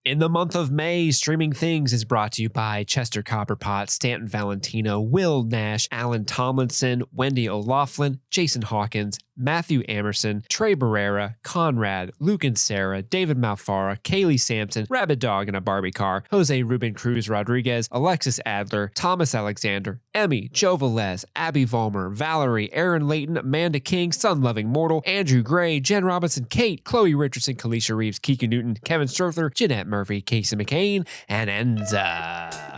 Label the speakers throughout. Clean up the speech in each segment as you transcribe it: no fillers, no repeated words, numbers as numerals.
Speaker 1: In the month of May, Streaming Things is brought to you by Chester Copperpot, Stanton Valentino, Will Nash, Alan Tomlinson, Wendy O'Loughlin, Jason Hawkins, Matthew Amerson, Trey Barrera, Conrad, Luke and Sarah, David Malfara, Kaylee Sampson, Rabbit Dog in a Barbie Car, Jose Ruben Cruz Rodriguez, Alexis Adler, Thomas Alexander, Emmy, Joe Velez, Abby Vollmer, Valerie, Aaron Layton, Amanda King, Sun-Loving Mortal, Andrew Gray, Jen Robinson, Kate, Chloe Richardson, Kalisha Reeves, Kiki Newton, Kevin Strother, Jeanette Murphy, Casey McCain, and Enza.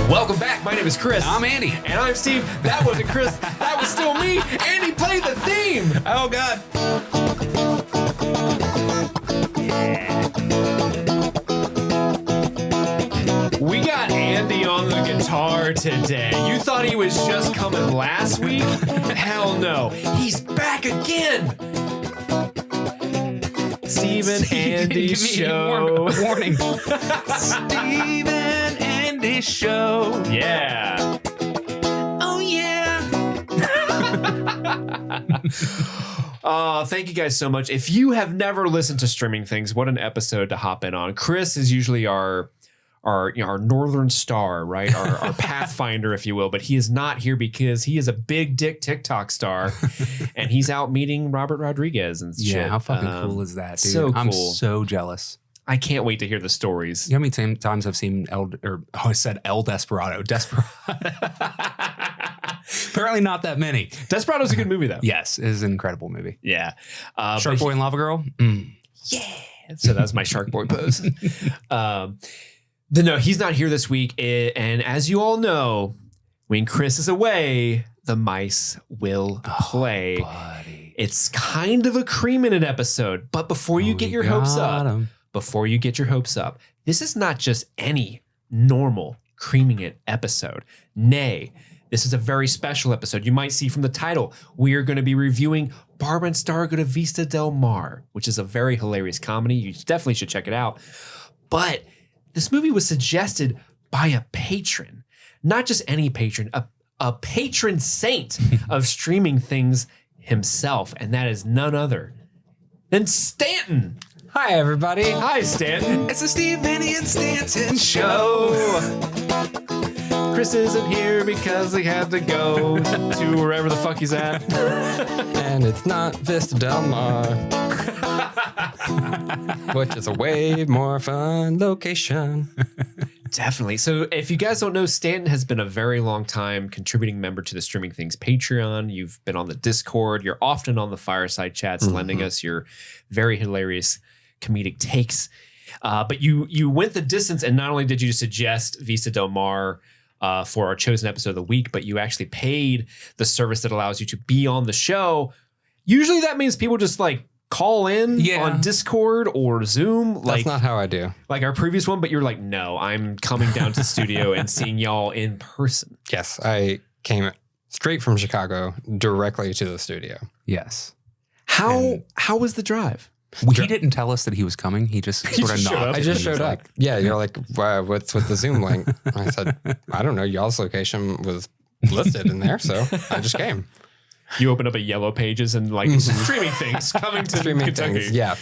Speaker 1: Welcome back. My name is Chris.
Speaker 2: I'm Andy.
Speaker 1: And I'm Steve. That wasn't Chris. That was still me. Andy played the theme.
Speaker 2: Oh, God.
Speaker 1: Yeah. We got Andy on the guitar today. You thought he was just coming last week? Hell no. He's back again. Steve and Andy show.
Speaker 2: Warning. Steve and Andy show.
Speaker 1: Yeah.
Speaker 2: Oh, yeah.
Speaker 1: Thank you guys so much. If you have never listened to Streaming Things, what an episode to hop in on. Chris is usually our northern star, right? Our pathfinder, if you will. But he is not here because he is a big dick TikTok star, and he's out meeting Robert Rodriguez and shit.
Speaker 2: Yeah, how fucking cool is that, dude?
Speaker 1: So cool.
Speaker 2: I'm so jealous.
Speaker 1: I can't wait to hear the stories.
Speaker 2: You know how many times I've seen El Desperado. Apparently not that many.
Speaker 1: Desperado's a good movie, though.
Speaker 2: Yes, it is an incredible movie.
Speaker 1: Yeah.
Speaker 2: Shark Boy and Lava Girl?
Speaker 1: Yeah. So that's my Shark Boy pose. No, he's not here this week. And as you all know, when Chris is away, the mice will play.
Speaker 2: Buddy.
Speaker 1: It's kind of a cream-in-it episode. But before you get your hopes up, this is not just any normal creaming it episode. Nay, this is a very special episode. You might see from the title, we are going to be reviewing Barb Star Go to Vista Del Mar, which is a very hilarious comedy. You definitely should check it out. But this movie was suggested by a patron, not just any patron, a patron saint of Streaming Things himself, and that is none other than Stanton.
Speaker 3: Hi, everybody.
Speaker 1: Hi, Stanton.
Speaker 2: It's the Steve, Andy, and Stanton show.
Speaker 1: Chris isn't here because he had to go to wherever the fuck he's at.
Speaker 3: And it's not Vista Del Mar, which is a way more fun location.
Speaker 1: Definitely. So if you guys don't know, Stanton has been a very long time contributing member to the Streaming Things Patreon. You've been on the Discord. You're often on the fireside chats, lending us your very hilarious comedic takes. But you went the distance, and not only did you suggest Vista Del Mar for our chosen episode of the week, but you actually paid the service that allows you to be on the show. Usually that means people just like call in on Discord or Zoom.
Speaker 3: That's not how I do.
Speaker 1: Like our previous one, but you're like, no, I'm coming down to the studio and seeing y'all in person.
Speaker 3: Yes, I came straight from Chicago directly to the studio.
Speaker 2: Yes.
Speaker 1: How was the drive?
Speaker 2: He didn't tell us that he was coming. He just sort of nodded.
Speaker 3: I just showed up. Yeah, you're like, what's with the Zoom link? I said, I don't know. Y'all's location was listed in there, so I just came.
Speaker 1: You open up a Yellow Pages and like Streaming Things coming to Kentucky.
Speaker 3: Things, yeah.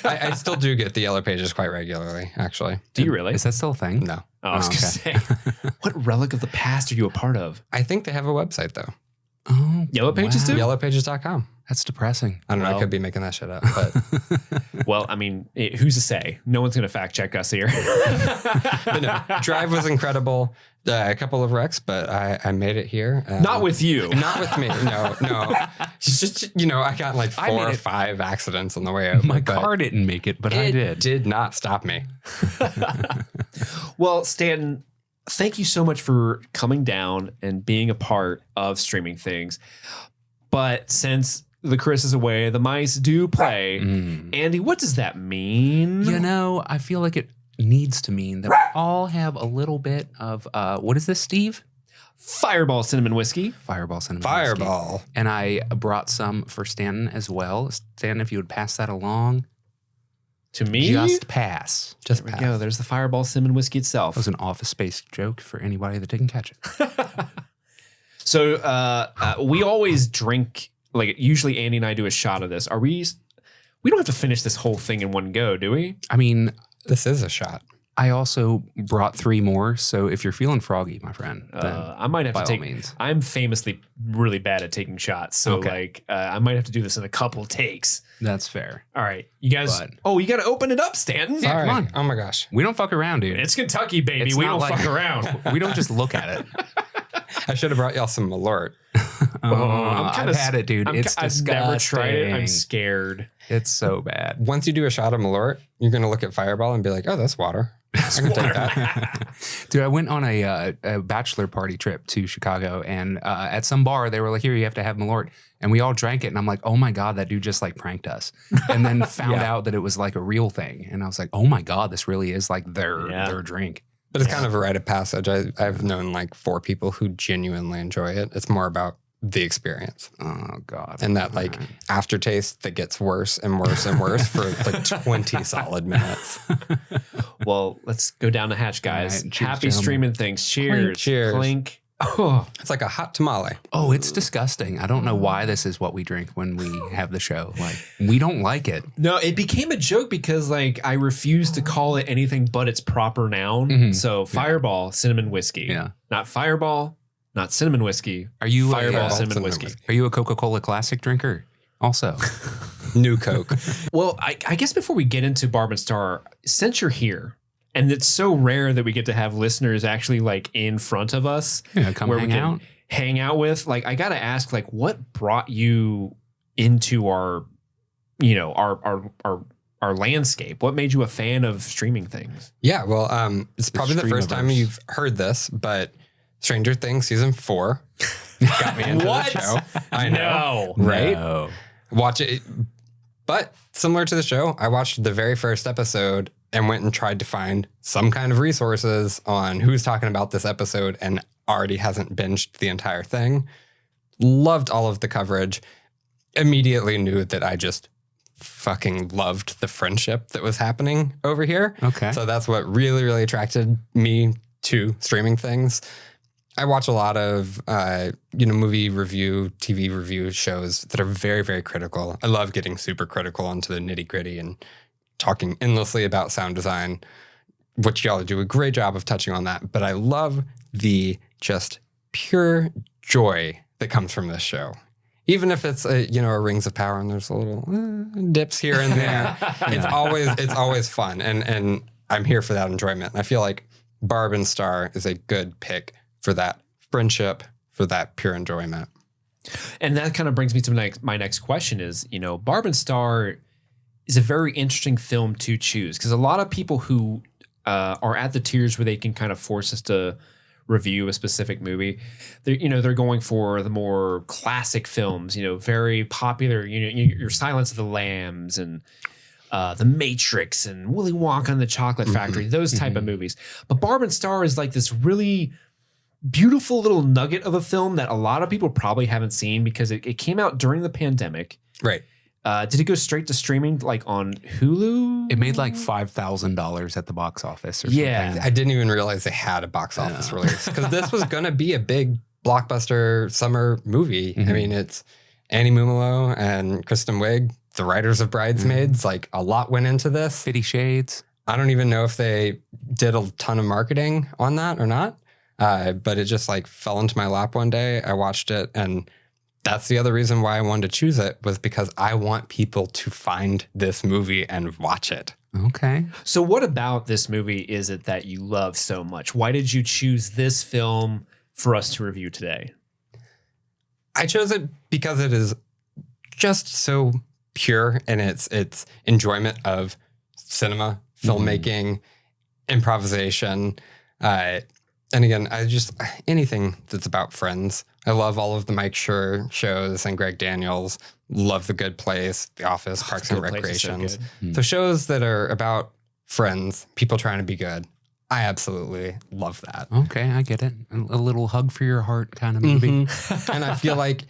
Speaker 3: I still do get the Yellow Pages quite regularly, actually.
Speaker 1: Do you really?
Speaker 2: Is that still a thing?
Speaker 3: No.
Speaker 1: Oh, I was going to say, what relic of the past are you a part of?
Speaker 3: I think they have a website, though.
Speaker 2: Oh,
Speaker 1: Yellow Pages do?
Speaker 3: Yellowpages.com.
Speaker 2: That's depressing.
Speaker 3: I don't know. I could be making that shit up. But
Speaker 1: well, I mean, who's to say? No one's going to fact check us here.
Speaker 3: But no, drive was incredible. A couple of wrecks, but I made it here.
Speaker 1: Not with you.
Speaker 3: Not with me. No. It's just, I got like 4 or 5 accidents on the way over.
Speaker 2: My car didn't make it, but I did.
Speaker 3: It did not stop me.
Speaker 1: Well, Stanton, thank you so much for coming down and being a part of Streaming Things. But since the Chris is away, the mice do play. Andy, what does that mean?
Speaker 2: I feel like it needs to mean that we all have a little bit of, what is this, Steve?
Speaker 1: Fireball cinnamon whiskey.
Speaker 2: Fireball cinnamon
Speaker 3: Fireball.
Speaker 2: Whiskey. And I brought some for Stanton as well. Stanton, if you would pass that along.
Speaker 1: To me?
Speaker 2: Just pass.
Speaker 3: Just
Speaker 1: There we
Speaker 3: pass.
Speaker 1: go. There's the Fireball cinnamon whiskey itself.
Speaker 2: That was an Office Space joke for anybody that didn't catch it.
Speaker 1: So we always drink, like usually Andy and I do a shot of this. We don't have to finish this whole thing in one go, do we?
Speaker 2: I mean,
Speaker 3: This is a shot.
Speaker 2: I also brought 3 more. So if you're feeling froggy, my friend, then
Speaker 1: I might have
Speaker 2: by
Speaker 1: to
Speaker 2: all
Speaker 1: take.
Speaker 2: means.
Speaker 1: I'm famously really bad at taking shots, so
Speaker 2: Okay.
Speaker 1: I might have to do this in a couple takes.
Speaker 2: That's fair.
Speaker 1: All right, you guys.
Speaker 2: But-
Speaker 1: you got to open it up, Stanton.
Speaker 2: Yeah,
Speaker 3: Sorry.
Speaker 2: come on.
Speaker 3: Oh my gosh.
Speaker 2: We don't fuck around, dude.
Speaker 1: It's Kentucky, baby.
Speaker 2: It's
Speaker 1: We
Speaker 2: not
Speaker 1: don't
Speaker 2: like-
Speaker 1: fuck around.
Speaker 2: We don't just look at it.
Speaker 3: I should have brought y'all some Malort.
Speaker 2: I've had it, dude. It's
Speaker 1: I've
Speaker 2: disgusting.
Speaker 1: never tried it. I'm scared.
Speaker 2: It's so bad.
Speaker 3: Once you do a shot of Malort, you're going to look at Fireball and be like, oh, that's water. I can take that.
Speaker 2: Dude, I went on a bachelor party trip to Chicago, and at some bar they were like, "Here, you have to have Malort," and we all drank it. And I'm like, "Oh my god, that dude just like pranked us!" And then found out that it was like a real thing, and I was like, "Oh my god, this really is like their drink."
Speaker 3: But it's kind of a rite of passage. I've known like 4 people who genuinely enjoy it. It's more about the experience.
Speaker 2: Oh god,
Speaker 3: And that like aftertaste that gets worse and worse and worse for like 20 solid minutes.
Speaker 1: Well, let's go down the hatch, guys.
Speaker 2: All right, cheers,
Speaker 1: Happy
Speaker 2: gentlemen.
Speaker 1: streaming things. Cheers.
Speaker 3: Cheers.
Speaker 1: Clink. Oh,
Speaker 3: It's like a hot tamale.
Speaker 2: Oh, it's disgusting. I don't know why this is what we drink when we have the show. Like, we don't like it.
Speaker 1: no, it became a joke because like I refuse to call it anything but its proper noun.
Speaker 2: Mhm.
Speaker 1: So Fireball cinnamon whiskey.
Speaker 2: Yeah.
Speaker 1: Not Fireball, not cinnamon whiskey.
Speaker 2: Are you
Speaker 1: Fireball
Speaker 2: a,
Speaker 1: cinnamon
Speaker 3: cinnamon
Speaker 1: whiskey.
Speaker 3: whiskey.
Speaker 2: are you a Coca-Cola Classic drinker? Also,
Speaker 3: New Coke.
Speaker 1: Well, I guess before we get into Barb and Star, since you're here, and it's so rare that we get to have listeners actually like in front of us,
Speaker 2: yeah, come
Speaker 1: where
Speaker 2: hang
Speaker 1: we can
Speaker 2: out.
Speaker 1: hang out with. Like, I gotta ask, like, what brought you into our landscape? What made you a fan of streaming things?
Speaker 3: Yeah, well, it's probably the first time
Speaker 2: Streamiverse.
Speaker 3: you've heard this, but Stranger Things season 4 got me into
Speaker 1: What?
Speaker 3: the show. I know,
Speaker 1: No.
Speaker 3: right?
Speaker 2: No.
Speaker 3: Watch it. But similar to the show, I watched the very first episode and went and tried to find some kind of resources on who's talking about this episode and already hasn't binged the entire thing. Loved all of the coverage. Immediately knew that I just fucking loved the friendship that was happening over here.
Speaker 2: Okay.
Speaker 3: So that's what really, really attracted me to streaming things. I watch a lot of, movie review, TV review shows that are very, very critical. I love getting super critical into the nitty gritty and talking endlessly about sound design, which y'all do a great job of touching on that. But I love the just pure joy that comes from this show. Even if it's a Rings of Power and there's a little dips here and there, it's always fun, and I'm here for that enjoyment. And I feel like Barb and Star is a good pick for that friendship, for that pure enjoyment.
Speaker 1: And that kind of brings me to my next question is, Barb and Star is a very interesting film to choose because a lot of people who are at the tiers where they can kind of force us to review a specific movie, they're going for the more classic films, very popular, your Silence of the Lambs and The Matrix and Willy Wonka and the Chocolate Factory, those type of movies. But Barb and Star is like this really beautiful little nugget of a film that a lot of people probably haven't seen because it came out during the pandemic.
Speaker 3: Right.
Speaker 1: Did it go straight to streaming like on Hulu?
Speaker 2: It made like $5,000 at the box office or something.
Speaker 1: Yeah.
Speaker 3: I didn't even realize they had a box office release because this was going to be a big blockbuster summer movie. I mean, it's Annie Mumolo and Kristen Wiig, the writers of Bridesmaids. Like a lot went into this.
Speaker 2: 50 Shades.
Speaker 3: I don't even know if they did a ton of marketing on that or not. But it just like fell into my lap one day. I watched it, and that's the other reason why I wanted to choose it was because I want people to find this movie and watch it.
Speaker 2: Okay.
Speaker 1: So what about this movie is it that you love so much? Why did you choose this film for us to review today?
Speaker 3: I chose it because it is just so pure in its enjoyment of cinema, filmmaking, improvisation. And again, anything that's about friends. I love all of the Mike Schur shows and Greg Daniels. Love The Good Place, The Office, Parks and
Speaker 1: Good Place is so
Speaker 3: Recreations.
Speaker 1: good.
Speaker 3: So shows that are about friends, people trying to be good. I absolutely love that.
Speaker 2: Okay, I get it. A little hug for your heart kind of movie.
Speaker 3: And I feel like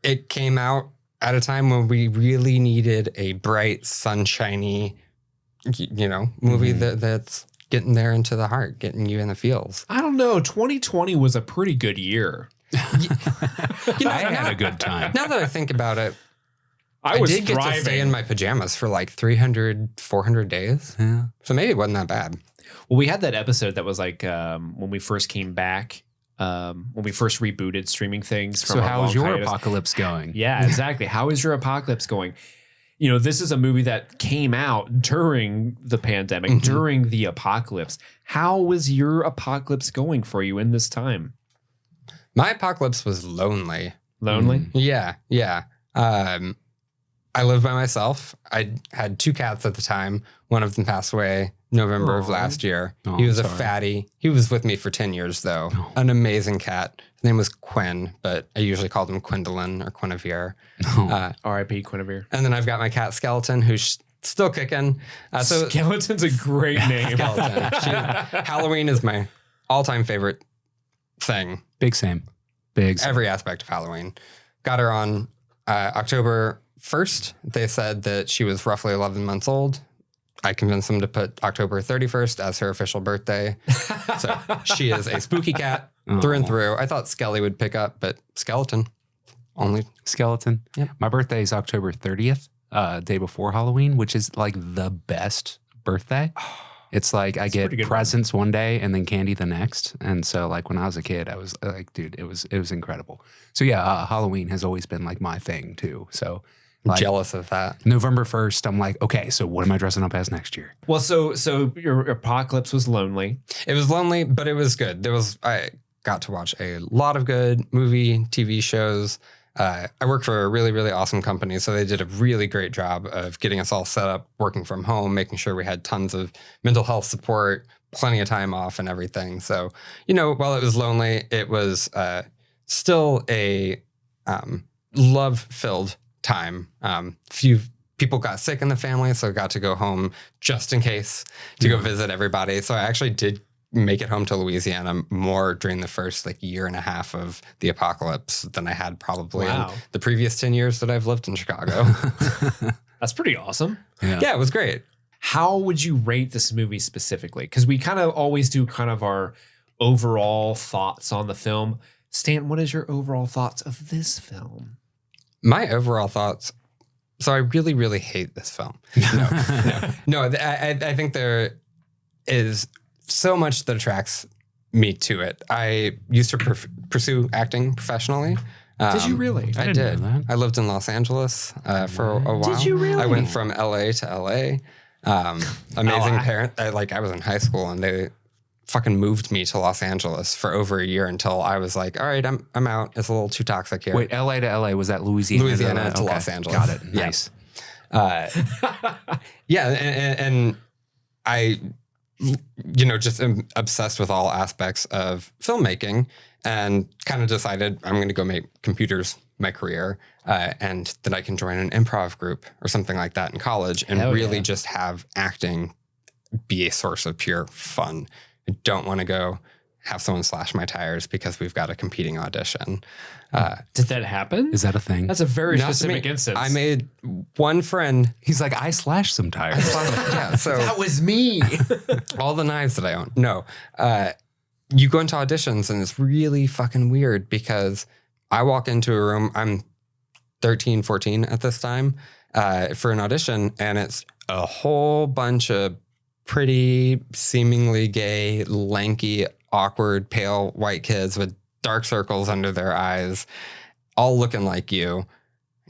Speaker 3: it came out at a time when we really needed a bright, sunshiny movie that's getting there into the heart, getting you in the feels.
Speaker 1: I don't know. 2020 was a pretty good year.
Speaker 2: I had a good time.
Speaker 3: Now that I think about it,
Speaker 1: I was
Speaker 3: did get
Speaker 1: thriving.
Speaker 3: to stay in my pajamas for like 300, 400 days.
Speaker 2: Yeah.
Speaker 3: So maybe it wasn't that bad.
Speaker 1: Well, we had that episode that was like when we first came back, when we first rebooted streaming things. From
Speaker 2: So
Speaker 1: our
Speaker 2: how's
Speaker 1: long
Speaker 2: your
Speaker 1: hiatus.
Speaker 2: apocalypse going?
Speaker 1: Yeah, exactly. How is your apocalypse going? This is a movie that came out during the pandemic, during the apocalypse. How was your apocalypse going for you in this time?
Speaker 3: My apocalypse was lonely.
Speaker 1: Lonely?
Speaker 3: Yeah. I lived by myself. I had 2 cats at the time. One of them passed away November of last year.
Speaker 2: Oh,
Speaker 3: he was
Speaker 2: I'm
Speaker 3: a
Speaker 2: sorry.
Speaker 3: fatty. He was with me for 10 years, though.
Speaker 2: Oh.
Speaker 3: An amazing cat. His name was Quinn, but I usually called him Gwendolyn or Guinevere.
Speaker 1: R.I.P. Guinevere.
Speaker 3: And then I've got my cat Skeleton, who's still kicking. So
Speaker 1: Skeleton's a great name.
Speaker 3: Skeleton. Halloween is my all-time favorite thing.
Speaker 2: Big same. Big same.
Speaker 3: Every aspect of Halloween. Got her on October 1st. They said that she was roughly 11 months old. I convinced them to put October 31st as her official birthday. So she is a spooky cat through and through. I thought Skelly would pick up, but Skeleton only.
Speaker 2: Skeleton.
Speaker 3: Yep.
Speaker 2: My birthday is October 30th, day before Halloween, which is like the best birthday. It's like I get presents one day and then candy the next. And so like when I was a kid, I was like, dude, it was incredible. So yeah, Halloween has always been like my thing too. So like,
Speaker 3: jealous of that.
Speaker 2: November 1st, I'm like, okay, so what am I dressing up as next year?
Speaker 1: Well, so your apocalypse was lonely.
Speaker 3: It was lonely, but it was good. I got to watch a lot of good movie, TV shows. I work for a really, really awesome company, so they did a really great job of getting us all set up, working from home, making sure we had tons of mental health support, plenty of time off and everything. So, while it was lonely, it was still a love-filled time. Few people got sick in the family, so I got to go home just in case to go visit everybody. So I actually did make it home to Louisiana more during the first year and a half of the apocalypse than I had probably in the previous 10 years that I've lived in Chicago.
Speaker 1: That's pretty awesome.
Speaker 3: Yeah, it was great.
Speaker 1: How would you rate this movie specifically? Because we kind of always do kind of our overall thoughts on the film. Stan, what is your overall thoughts of this film?
Speaker 3: My overall thoughts. So I really, really hate this film. No. I think there is so much that attracts me to it. I used to pursue acting professionally.
Speaker 1: Did you really?
Speaker 3: I
Speaker 2: didn't
Speaker 3: did.
Speaker 2: know that.
Speaker 3: I lived in Los Angeles for a while.
Speaker 1: Did you really?
Speaker 3: I went from LA to LA. Amazing parent. I was in high school and they fucking moved me to Los Angeles for over a year until I was like, all right, I'm out. It's a little too toxic here.
Speaker 2: Wait, LA to LA, was that Louisiana?
Speaker 3: Louisiana to Los Angeles.
Speaker 2: Got it.
Speaker 3: Yeah.
Speaker 2: Nice.
Speaker 3: And I, just am obsessed with all aspects of filmmaking and kind of decided I'm going to go make computers my career and that I can join an improv group or something like that in college and really just have acting be a source of pure fun. I don't want to go have someone slash my tires because we've got a competing audition.
Speaker 1: Did that happen?
Speaker 2: Is that a thing?
Speaker 1: That's a very
Speaker 3: Not to
Speaker 1: specific
Speaker 3: me.
Speaker 1: instance.
Speaker 3: I made one friend.
Speaker 2: He's like, I slashed some tires.
Speaker 3: Yeah, so
Speaker 1: that was me.
Speaker 3: all the knives that I own. No, you go into auditions and it's really fucking weird because I walk into a room, I'm 13, 14 at this time for an audition, and it's a whole bunch of pretty, seemingly gay, lanky, awkward, pale white kids with dark circles under their eyes, all looking like you.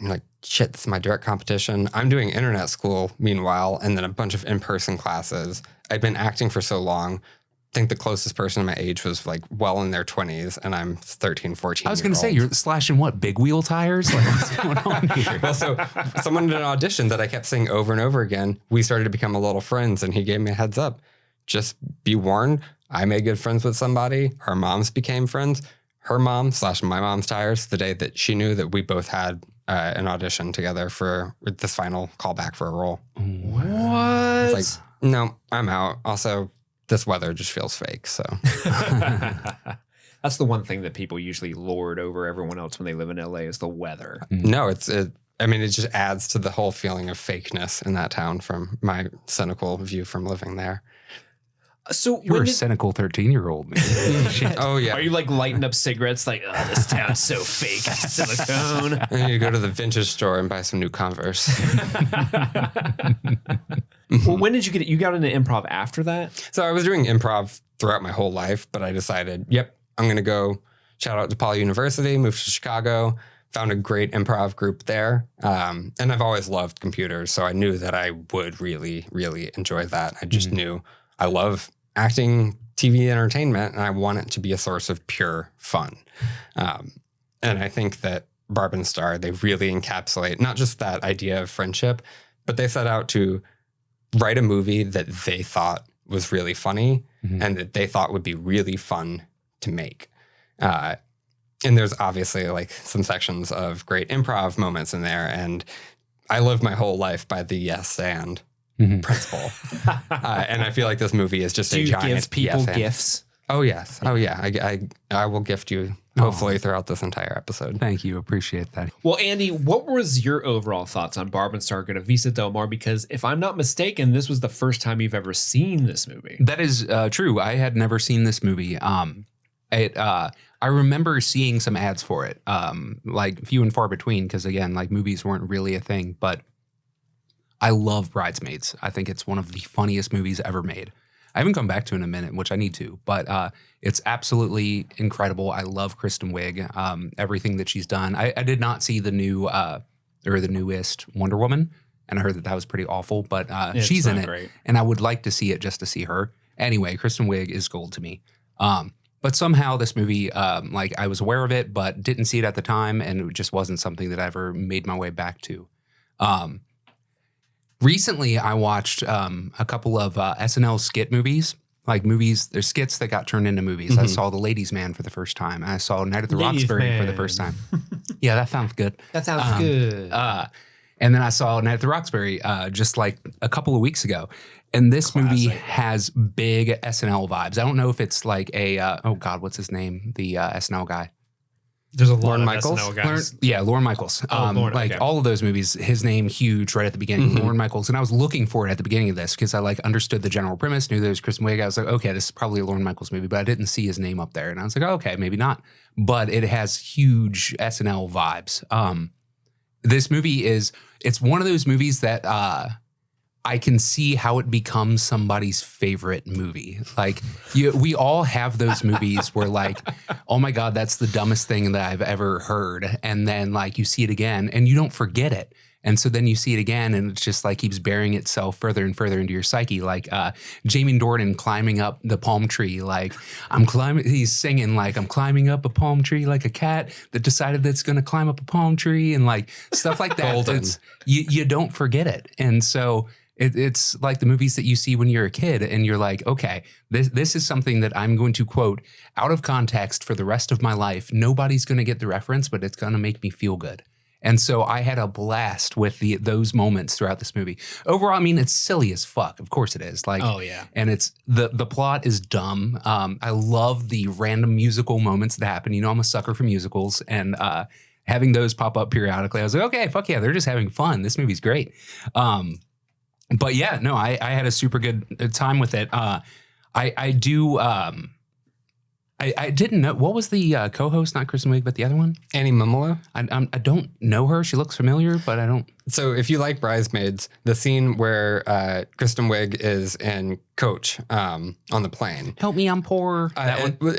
Speaker 3: I'm like, shit, this is my direct competition. I'm doing internet school, meanwhile, and then a bunch of in-person classes. I'd been acting for so long. I think the closest person my age was well in their 20s, and I'm 13, 14.
Speaker 2: I was going to say, you're slashing what, big wheel tires? Like, what's going on here?
Speaker 3: Well, so someone did an audition that I kept saying over and over again. We started to become a little friends, and he gave me a heads up. Just be warned, I made good friends with somebody. Our moms became friends. Her mom slashed my mom's tires the day that she knew that we both had an audition together for this final callback for a role.
Speaker 1: What?
Speaker 3: It's like, no, I'm out. Also, this weather just feels fake. So
Speaker 1: That's the one thing that people usually lord over everyone else when they live in LA is the weather.
Speaker 3: no, I mean, it just adds to the whole feeling of fakeness in that town from my cynical view from living there.
Speaker 1: So
Speaker 2: You're a cynical 13-year-old, man.
Speaker 3: Oh, yeah.
Speaker 1: Are you like lighting up cigarettes like, oh, this town's so fake, it's silicone?
Speaker 3: And you go to the vintage store and buy some new Converse.
Speaker 1: Well, when did you get it? You got into improv after that?
Speaker 3: So I was doing improv throughout my whole life, but I decided, yep, I'm going to go shout out to Paul University, moved to Chicago, found a great improv group there. And I've always loved computers, so I knew that I would really, really enjoy that. I just knew I love acting, TV entertainment, and I want it to be a source of pure fun. And I think that Barb and Star, they really encapsulate not just that idea of friendship, but they set out to write a movie that they thought was really funny and that they thought would be really fun to make. And there's obviously like some sections of great improv moments in there. And I lived my whole life by the yes and principle. And I feel like this movie is just a giant
Speaker 1: give people
Speaker 3: yes and.
Speaker 1: gifts?
Speaker 3: Oh, yes. Oh, yeah. I will gift you hopefully throughout this entire episode.
Speaker 2: Thank you. Appreciate that.
Speaker 1: Well, Andy, what was your overall thoughts on Barb and Star Go to Vista Del Mar? Because if I'm not mistaken, this was the first time you've ever seen this movie.
Speaker 2: That is true. I had never seen this movie. I remember seeing some ads for it, like few and far between, because again, like movies weren't really a thing, but I love Bridesmaids. I think it's one of the funniest movies ever made. I haven't come back to it in a minute, which I need to, but it's absolutely incredible. I love Kristen Wiig, everything that she's done. I did not see the new or the newest Wonder Woman, and I heard that was pretty awful, but she's in it, great. And I would like to see it just to see her. Anyway, Kristen Wiig is gold to me. But somehow this movie, like I was aware of it, but didn't see it at the time, and it just wasn't something that I ever made my way back to. Recently, I watched a couple of SNL skit movies, like movies. There's skits that got turned into movies. I saw The Ladies' Man for the first time. I saw Night at the Roxbury for the first time. Yeah, that sounds good.
Speaker 1: That sounds good.
Speaker 2: And then I saw Night at the Roxbury just like a couple of weeks ago. And this movie has big SNL vibes. I don't know if it's like a, oh God, what's his name? The SNL guy.
Speaker 1: There's a lot
Speaker 3: Lorne
Speaker 1: of
Speaker 3: Michaels?
Speaker 1: SNL guys.
Speaker 2: Lorne Michaels.
Speaker 1: Lorne,
Speaker 2: like
Speaker 1: okay.
Speaker 2: all of those movies, his name huge right at the beginning, Lorne Michaels. And I was looking for it at the beginning of this because I like understood the general premise, knew there was Kristen Wiig. I was like, okay, this is probably a Lorne Michaels movie, but I didn't see his name up there. And I was like, oh, okay, maybe not. But it has huge SNL vibes. This movie it's one of those movies that I can see how it becomes somebody's favorite movie. Like we all have those movies where like, oh my God, that's the dumbest thing that I've ever heard. And then like you see it again and you don't forget it. And so then you see it again and it's just like keeps burying itself further and further into your psyche. Like Jamie Dornan climbing up the palm tree. Like he's singing like, I'm climbing up a palm tree like a cat that decided that it's going to climb up a palm tree and like stuff like that. You don't forget it. And so it's like the movies that you see when you're a kid and you're like, okay, this is something that I'm going to quote out of context for the rest of my life. Nobody's going to get the reference, but it's going to make me feel good. And so I had a blast with those moments throughout this movie. Overall, I mean, it's silly as fuck. Of course it is. Like, oh yeah. And it's the plot is dumb. I love the random musical moments that happen. You know, I'm a sucker for musicals, and having those pop up periodically, I was like, okay, fuck yeah, they're just having fun. This movie's great. But yeah, no, I had a super good time with it. I didn't know, what was the co-host, not Kristen Wiig, but the other one?
Speaker 3: Annie Mumolo.
Speaker 2: I don't know her. She looks familiar, but I don't.
Speaker 3: So if you like Bridesmaids, the scene where Kristen Wiig is in Coach on the plane.
Speaker 2: Help me, I'm poor.
Speaker 3: That one?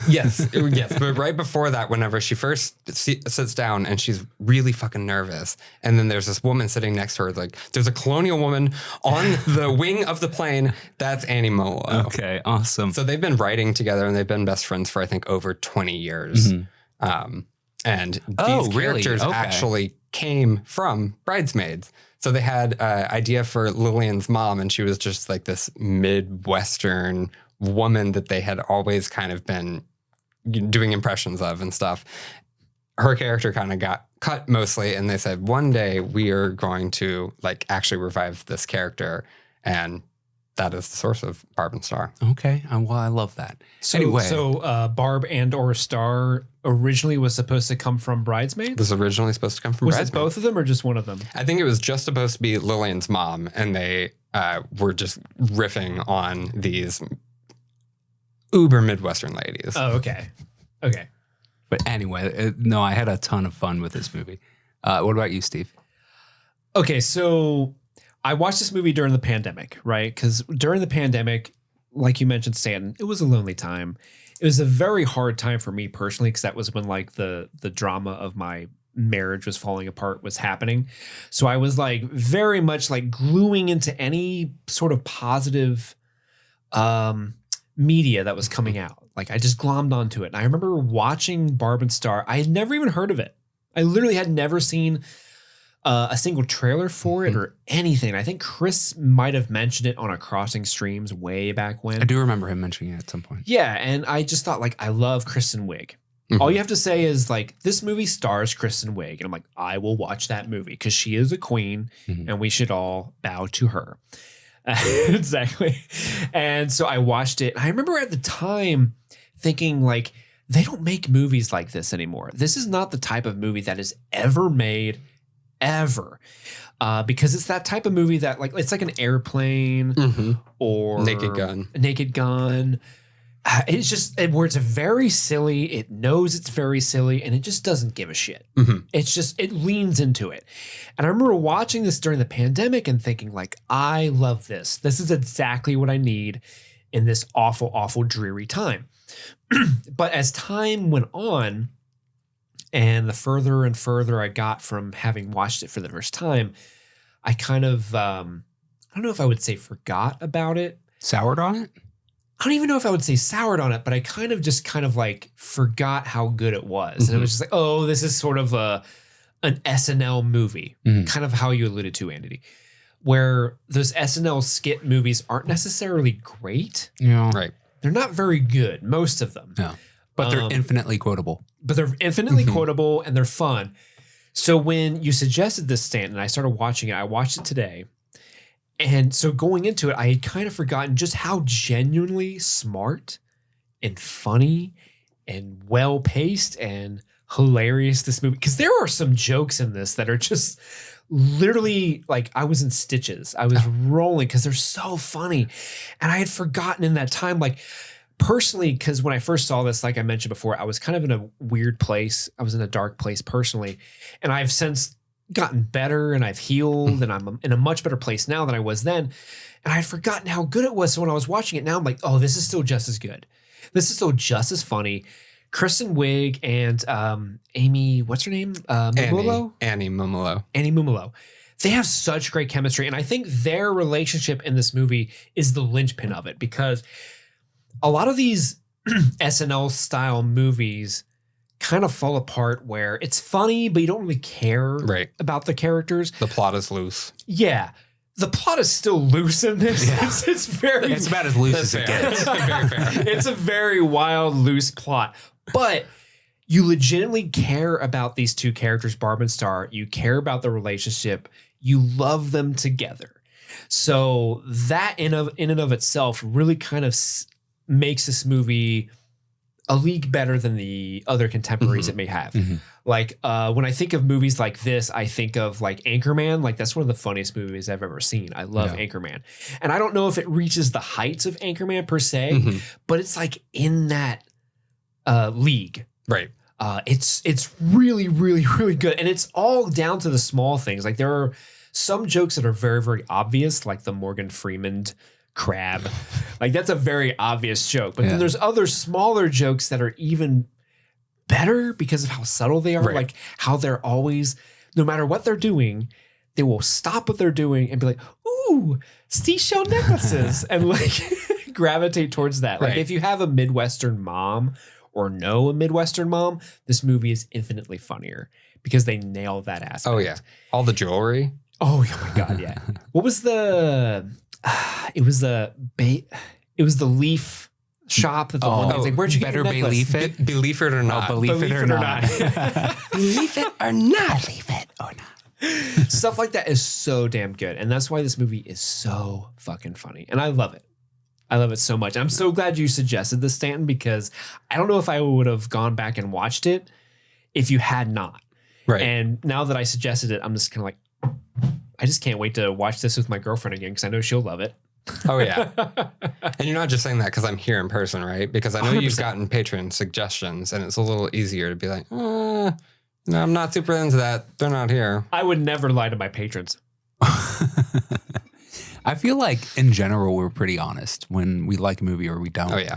Speaker 3: Yes, yes. But right before that, whenever she first sits down and she's really fucking nervous, and then there's this woman sitting next to her, like there's a colonial woman on the wing of the plane. That's Annie Mumolo.
Speaker 2: Okay, awesome.
Speaker 3: So they've been writing together and they've been best friends for I think over 20 years. And these characters actually came from Bridesmaids. So they had an idea for Lillian's mom, and she was just like this Midwestern woman that they had always kind of been doing impressions of and stuff. Her character kind of got cut mostly, and they said one day we are going to like actually revive this character. And that is the source of Barb Star.
Speaker 2: Okay. Well, I love that.
Speaker 1: So,
Speaker 2: Anyway.
Speaker 1: Barb and or Star originally was supposed to come from Bridesmaids?
Speaker 3: It was originally supposed to come from
Speaker 1: Was
Speaker 3: Bridesmaids.
Speaker 1: it both of them or just one of them?
Speaker 3: I think it was just supposed to be Lillian's mom, and they were just riffing on these uber Midwestern ladies.
Speaker 1: Oh, okay. Okay.
Speaker 2: But anyway, no, I had a ton of fun with this movie. What about you, Steve?
Speaker 1: Okay, so I watched this movie during the pandemic, right? Because during the pandemic, like you mentioned, Stanton, it was a lonely time. It was a very hard time for me personally, because that was when like the drama of my marriage was falling apart was happening. So I was like very much like gluing into any sort of positive media that was coming out. Like I just glommed onto it. And I remember watching Barb and Star. I had never even heard of it. I literally had never seen a single trailer for it or anything. I think Chris might have mentioned it on a Crossing Streams way back when.
Speaker 2: I do remember him mentioning it at some point.
Speaker 1: Yeah, and I just thought like I love Kristen Wiig. All you have to say is like this movie stars Kristen Wiig, and I'm like I will watch that movie because she is a queen, and we should all bow to her. Exactly. And so I watched it. I remember at the time thinking like they don't make movies like this anymore. This is not the type of movie that is ever made. Ever, because it's that type of movie that like it's like an Airplane or
Speaker 3: Naked Gun.
Speaker 1: It's just where it's very silly. It knows it's very silly, and it just doesn't give a shit. It's just it leans into it. And I remember watching this during the pandemic and thinking like, I love this. This is exactly what I need in this awful, awful, dreary time. But as time went on, and the further and further I got from having watched it for the first time, I kind of, I don't know if I would say forgot about it.
Speaker 2: Soured on it?
Speaker 1: I don't even know if I would say soured on it, but I kind of like forgot how good it was. And it was just like, oh, this is sort of an SNL movie, kind of how you alluded to, Andy, where those SNL skit movies aren't necessarily great.
Speaker 2: Yeah.
Speaker 3: Right.
Speaker 1: They're not very good, most of them.
Speaker 2: Yeah. But they're infinitely quotable.
Speaker 1: But they're infinitely quotable and they're fun. So when you suggested this, Stanton, I started watching it. I watched it today. And so going into it, I had kind of forgotten just how genuinely smart and funny and well-paced and hilarious this movie. Because there are some jokes in this that are just literally like I was in stitches. I was rolling because they're so funny. And I had forgotten in that time, like, personally, because when I first saw this, like I mentioned before, I was kind of in a weird place. I was in a dark place personally. And I've since gotten better and I've healed and I'm in a much better place now than I was then. And I had forgotten how good it was. So when I was watching it now, I'm like, oh, this is still just as good. This is still just as funny. Kristen Wiig and Amy, what's her name? Mumolo?
Speaker 3: Annie Mumolo.
Speaker 1: Annie Mumolo. They have such great chemistry. And I think their relationship in this movie is the linchpin of it, because a lot of these SNL style movies kind of fall apart where it's funny, but you don't really care about the characters.
Speaker 3: The plot is loose.
Speaker 1: Yeah. The plot is still loose in this.
Speaker 2: Yeah.
Speaker 1: It's
Speaker 2: about as loose as it gets.
Speaker 3: Very fair.
Speaker 1: It's a very wild, loose plot. But you legitimately care about these two characters, Barb and Star. You care about the relationship. You love them together. So that in and of itself really kind of makes this movie a league better than the other contemporaries it may have. Like when I think of movies like this, I think of like Anchorman. Like that's one of the funniest movies I've ever seen. I love Anchorman. And I don't know if it reaches the heights of Anchorman per se, but it's like in that league.
Speaker 3: Right.
Speaker 1: It's really, really, really good. And it's all down to the small things. Like there are some jokes that are very, very obvious, like the Morgan Freeman crab. Like that's a very obvious joke. But then there's other smaller jokes that are even better because of how subtle they are. Like how they're always, no matter what they're doing, they will stop what they're doing and be like, ooh, seashell necklaces. And like gravitate towards that. Like if you have a Midwestern mom or know a Midwestern mom, this movie is infinitely funnier because they nail that aspect.
Speaker 3: Oh yeah. All the jewelry.
Speaker 1: Oh my God. Yeah. What was the, it was the leaf shop that the one was like, where'd you get your necklace?
Speaker 2: Believe it?
Speaker 3: Believe it or not.
Speaker 2: Believe it or not.
Speaker 3: Believe it or not.
Speaker 2: Believe it or not.
Speaker 1: Stuff like that is so damn good. And that's why this movie is so fucking funny. And I love it. I love it so much. I'm so glad you suggested this, Stanton, because I don't know if I would have gone back and watched it if you had not.
Speaker 3: Right.
Speaker 1: And now that I suggested it, I'm just kind of like, I just can't wait to watch this with my girlfriend again because I know she'll love it.
Speaker 3: Oh, yeah. And you're not just saying that because I'm here in person, right? Because I know
Speaker 1: 100%.
Speaker 3: you've gotten Patron suggestions and it's a little easier to be like, no, I'm not super into that. They're not here.
Speaker 1: I would never lie to my patrons.
Speaker 2: I feel like in general, we're pretty honest when we like a movie or we don't.
Speaker 3: Oh, yeah.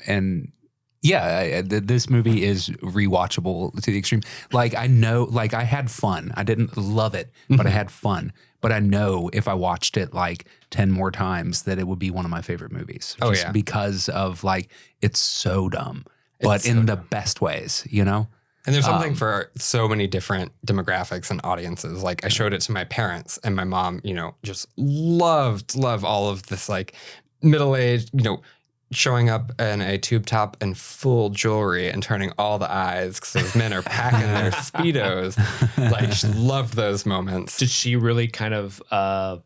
Speaker 2: And yeah, this movie is rewatchable to the extreme. Like I know, like I had fun. I didn't love it, but I had fun. But I know if I watched it like 10 more times that it would be one of my favorite movies.
Speaker 3: Oh,
Speaker 2: just
Speaker 3: yeah.
Speaker 2: because of like, it's so dumb, but in the best ways, you know?
Speaker 3: And there's something for so many different demographics and audiences. Like I showed it to my parents and my mom, you know, just love all of this like middle-aged, you know, showing up in a tube top and full jewelry and turning all the eyes because those men are packing their Speedos. Like she loved those moments.
Speaker 1: Did she really kind of, I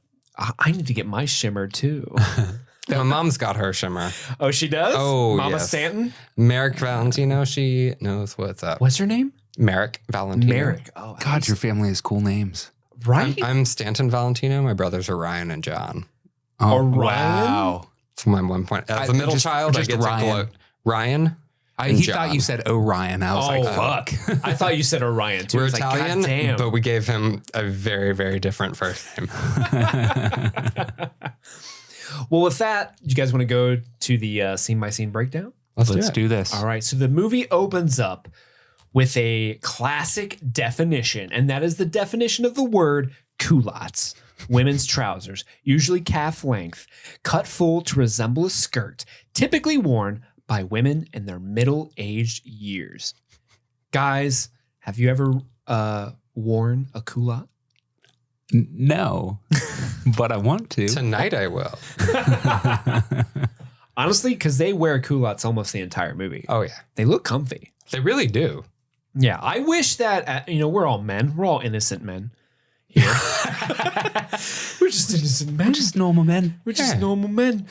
Speaker 1: need to get my shimmer too.
Speaker 3: My mom's got her shimmer.
Speaker 1: Oh, she does?
Speaker 3: Oh,
Speaker 1: Mama
Speaker 3: yes.
Speaker 1: Stanton?
Speaker 3: Merrick Valentino, she knows what's up.
Speaker 1: What's her name?
Speaker 3: Merrick Valentino.
Speaker 1: Merrick. Oh,
Speaker 2: God, your family has cool names.
Speaker 1: right?
Speaker 3: I'm Stanton Valentino. My brothers are Ryan and John.
Speaker 2: Oh,
Speaker 1: Orion?
Speaker 2: wow.
Speaker 3: That's my 1 point. As the middle child, I
Speaker 2: just
Speaker 3: get
Speaker 2: Ryan.
Speaker 3: to gloat. Ryan.
Speaker 2: He
Speaker 3: John.
Speaker 2: thought you said Orion. I was like, fuck.
Speaker 1: I thought you said Orion too.
Speaker 3: We're
Speaker 1: I was like,
Speaker 3: Italian,
Speaker 1: God damn.
Speaker 3: but we gave him a very, very different first name.
Speaker 1: Well, with that, you guys want to go to the scene by scene breakdown?
Speaker 2: Let's do this.
Speaker 1: All right. So the movie opens up with a classic definition, and that is the definition of the word culottes. Women's trousers, usually calf length, cut full to resemble a skirt, typically worn by women in their middle-aged years. Guys, have you ever worn a culotte?
Speaker 2: No, but I want to.
Speaker 3: Tonight I will.
Speaker 1: Honestly, because they wear culottes almost the entire movie.
Speaker 3: Oh, yeah.
Speaker 1: They look comfy.
Speaker 3: They really do.
Speaker 1: Yeah, I wish that, we're all men. We're all innocent men here. We're just innocent men.
Speaker 2: We're just normal men.
Speaker 1: We're just normal men.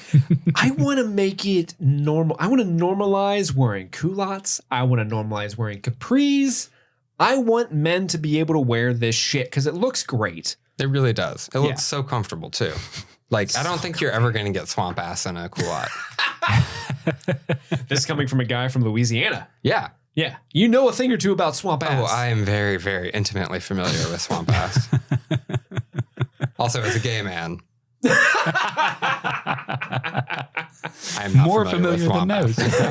Speaker 1: I want to make it normal. I want to normalize wearing culottes. I want to normalize wearing capris. I want men to be able to wear this shit because it looks great.
Speaker 3: It really does. It looks so comfortable, too. Like, I don't think you're ever going to get swamp ass in a culotte.
Speaker 1: This coming from a guy from Louisiana.
Speaker 3: Yeah.
Speaker 1: Yeah. You know a thing or two about swamp ass.
Speaker 3: Oh, I am very, very intimately familiar with swamp ass. Also, as a gay man, I'm not
Speaker 2: More
Speaker 3: familiar with
Speaker 2: familiar than
Speaker 3: swamp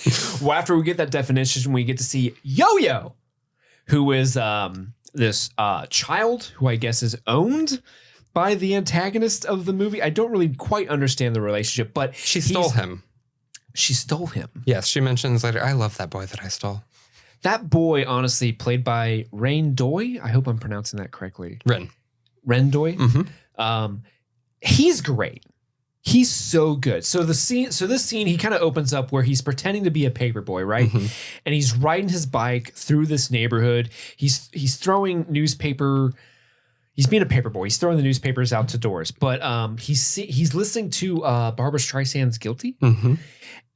Speaker 2: most.
Speaker 1: Well, after we get that definition, we get to see Yo-Yo, who is this child who I guess is owned by the antagonist of the movie. I don't really quite understand the relationship, but
Speaker 3: She stole him.
Speaker 1: She stole him.
Speaker 3: Yes, she mentions later, I love that boy that I stole.
Speaker 1: That boy, honestly, played by Rain Doy. I hope I'm pronouncing that correctly. Ren Doy.
Speaker 3: Mm-hmm.
Speaker 1: He's great. He's so good. So this scene, he kind of opens up where he's pretending to be a paper boy, right?
Speaker 3: Mm-hmm.
Speaker 1: And he's riding his bike through this neighborhood. He's throwing newspaper. He's being a paper boy. He's throwing the newspapers out to doors. But he's listening to Barbra Streisand's "Guilty,"
Speaker 3: Mm-hmm.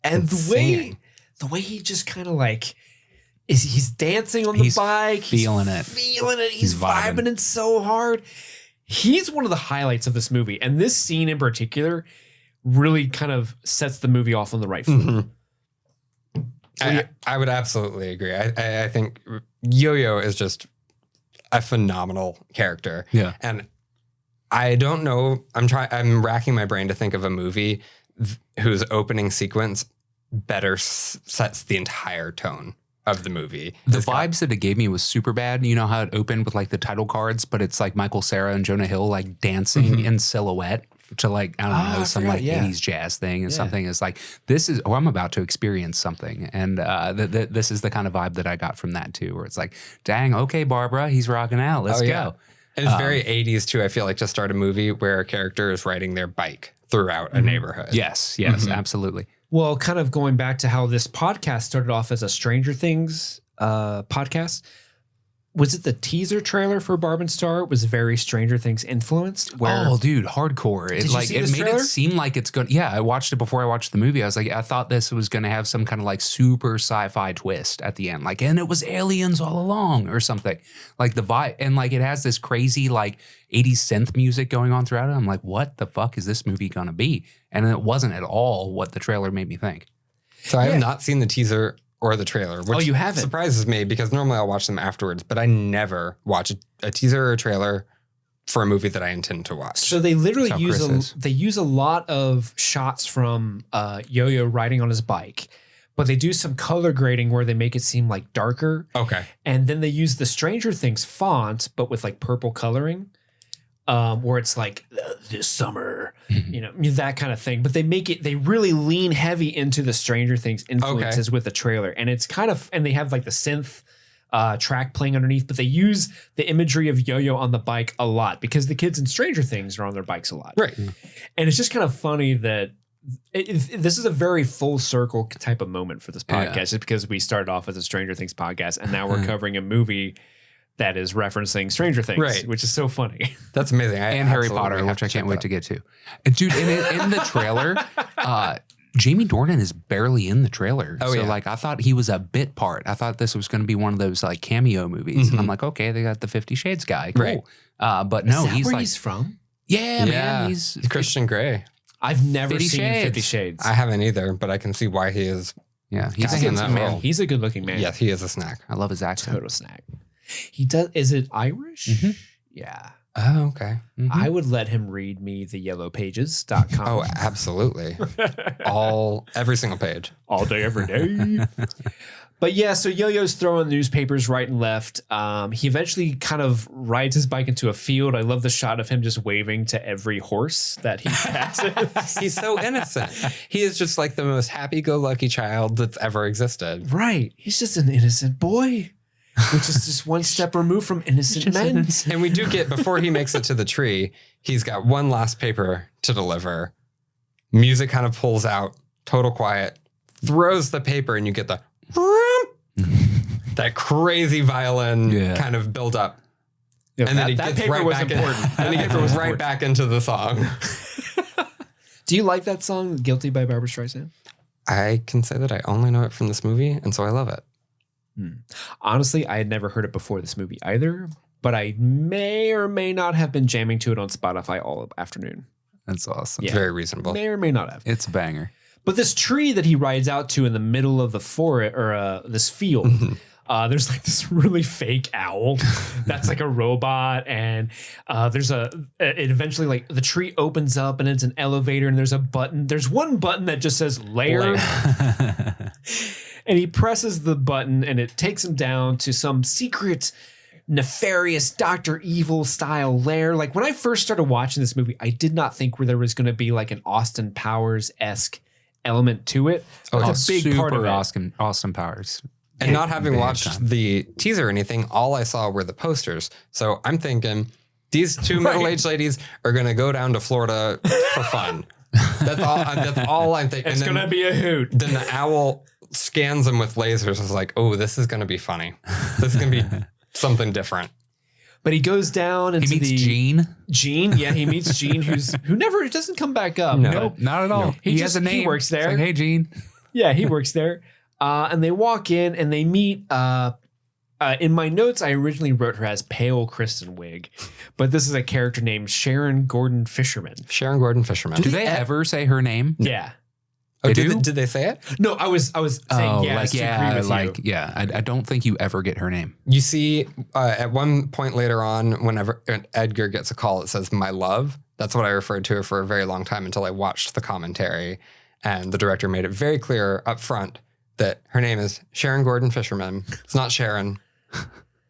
Speaker 1: and the way he just kind of like he's dancing on the bike,
Speaker 2: feeling it.
Speaker 1: He's vibing it so hard. He's one of the highlights of this movie. And this scene in particular really kind of sets the movie off on the right foot.
Speaker 3: Mm-hmm. I would absolutely agree. I think Yo-Yo is just a phenomenal character.
Speaker 2: Yeah.
Speaker 3: And I don't know, I'm racking my brain to think of a movie whose opening sequence better sets the entire tone of the movie.
Speaker 2: The vibes that it gave me was super bad. You know how it opened with like the title cards, but it's like Michael Cera and Jonah Hill like dancing in silhouette to like, I don't know, some like 80s jazz thing and something is like, this is, I'm about to experience something. And this is the kind of vibe that I got from that too, where it's like, dang, okay, Barbara, he's rocking out. Let's go.
Speaker 3: And it's very 80s too, I feel like, to start a movie where a character is riding their bike throughout a neighborhood.
Speaker 2: Yes, absolutely.
Speaker 1: Well, kind of going back to how this podcast started off as a Stranger Things podcast. was it the teaser trailer for Barb Star was very Stranger Things influenced?
Speaker 2: Oh, dude, hardcore.
Speaker 1: Did you see
Speaker 2: It
Speaker 1: this
Speaker 2: made
Speaker 1: trailer?
Speaker 2: it seem like it's going. Yeah, I watched it before I watched the movie. I was like, I thought this was going to have some kind of like super sci-fi twist at the end, like, and it was aliens all along or something. Like the vibe, and like it has this crazy like 80s synth music going on throughout it. I'm like, what the fuck is this movie gonna be? And it wasn't at all what the trailer made me think.
Speaker 3: So I have not seen the teaser or the trailer, which
Speaker 1: you haven't?
Speaker 3: surprises me because normally I'll watch them afterwards, but I never watch a teaser or a trailer for a movie that I intend to watch.
Speaker 1: So they literally
Speaker 2: That's how Chris is.
Speaker 1: they use a lot of shots from Yo-Yo riding on his bike, but they do some color grading where they make it seem like darker.
Speaker 3: Okay.
Speaker 1: And then they use the Stranger Things font, but with like purple coloring, where it's like this summer, you know, that kind of thing. But they really lean heavy into the Stranger Things influences with the trailer. And it's kind of, and they have like the synth track playing underneath, but they use the imagery of Yo-Yo on the bike a lot because the kids in Stranger Things are on their bikes a lot.
Speaker 3: Right.
Speaker 1: And it's just kind of funny that this is a very full circle type of moment for this podcast, just because we started off as a Stranger Things podcast and now we're covering a movie that is referencing Stranger Things, which is so funny.
Speaker 3: That's amazing.
Speaker 2: And Harry Potter, which I can't wait to get to. And dude, in the trailer, Jamie Dornan is barely in the trailer.
Speaker 3: Oh,
Speaker 2: so
Speaker 3: yeah.
Speaker 2: like I thought he was a bit part. I thought this was going to be one of those like cameo movies. And I'm like, okay, they got the 50 Shades guy. Cool.
Speaker 3: Right.
Speaker 2: But no,
Speaker 1: Is that
Speaker 2: he's
Speaker 1: where
Speaker 2: like,
Speaker 1: he's from?
Speaker 2: yeah, man, he's
Speaker 3: Christian Grey.
Speaker 1: I've never
Speaker 2: 50
Speaker 1: seen
Speaker 2: Shades.
Speaker 1: 50 Shades.
Speaker 3: I haven't either, but I can see why he is.
Speaker 2: yeah, he's a
Speaker 3: Casting
Speaker 2: handsome
Speaker 3: that
Speaker 2: man.
Speaker 3: role.
Speaker 1: He's a good looking man.
Speaker 3: Yes, he is a snack.
Speaker 2: I love his accent.
Speaker 1: Total snack. He does. Is it Irish?
Speaker 2: Mhm.
Speaker 1: Yeah.
Speaker 3: Oh, okay.
Speaker 2: Mhm.
Speaker 1: I would let him read me the yellowpages.com.
Speaker 3: Oh, absolutely. Every single page.
Speaker 1: all day, every day. But yeah, so Yo-Yo's throwing newspapers right and left. He eventually kind of rides his bike into a field. I love the shot of him just waving to every horse that he passes.
Speaker 3: He's so innocent. He is just like the most happy-go-lucky child that's ever existed.
Speaker 1: Right. He's just an innocent boy, which is just one step removed from innocent men.
Speaker 3: And we do get, before he makes it to the tree, he's got one last paper to deliver. Music kind of pulls out, total quiet, throws the paper, and you get the that crazy violin kind of build up.
Speaker 1: Yeah,
Speaker 3: And then he
Speaker 1: that
Speaker 3: gets
Speaker 1: paper
Speaker 3: right
Speaker 1: was
Speaker 3: back
Speaker 1: important.
Speaker 3: and he gets right back into the song.
Speaker 1: Do you like that song, Guilty by Barbra Streisand?
Speaker 3: I can say that I only know it from this movie, and so I love it.
Speaker 1: Honestly, I had never heard it before this movie either, but I may or may not have been jamming to it on Spotify all afternoon.
Speaker 2: That's awesome.
Speaker 1: Yeah.
Speaker 3: Very reasonable.
Speaker 1: May or may not have.
Speaker 2: It's a banger.
Speaker 1: But this tree that he rides out to in the middle of the forest or this field, there's like this really fake owl that's like a robot, and it eventually like the tree opens up and it's an elevator, and there's a button. There's one button that just says layer. And he presses the button and it takes him down to some secret, nefarious Dr. Evil style lair. Like when I first started watching this movie, I did not think there was going to be like an Austin Powers-esque element to it.
Speaker 2: Oh,
Speaker 1: It's a big part of it.
Speaker 2: Austin Powers.
Speaker 3: And not having
Speaker 2: Big
Speaker 3: watched
Speaker 2: time.
Speaker 3: the teaser or anything, all I saw were the posters. So I'm thinking these two middle-aged ladies are going to go down to Florida for fun. That's all I'm thinking.
Speaker 1: It's going to be a hoot.
Speaker 3: Then the owl scans them with lasers. Is like, oh, this is going to be funny. This is going to be something different.
Speaker 1: But he goes down into
Speaker 2: He meets
Speaker 1: the
Speaker 2: Gene.
Speaker 1: Gene, yeah, he meets Gene, who never doesn't come back up.
Speaker 3: No.
Speaker 1: Nope.
Speaker 2: Not at all.
Speaker 1: No.
Speaker 2: He has a name.
Speaker 1: He works there.
Speaker 2: It's like, hey, Gene.
Speaker 1: Yeah, he works there. And they walk in and they meet. In my notes, I originally wrote her as Pale Kristen Wiig, but this is a character named Sharon Gordon Fisherman.
Speaker 3: Sharon Gordon Fisherman.
Speaker 2: Do they ever say her name?
Speaker 1: Yeah.
Speaker 3: Oh,
Speaker 2: They
Speaker 3: did
Speaker 2: do?
Speaker 3: did they say it?
Speaker 1: No, I was saying yes. To agree with you.
Speaker 2: I don't think you ever get her name.
Speaker 3: You see, at one point later on, whenever Edgar gets a call, it says "my love." That's what I referred to her for a very long time until I watched the commentary, and the director made it very clear up front that her name is Sharon Gordon Fisherman. It's not Sharon.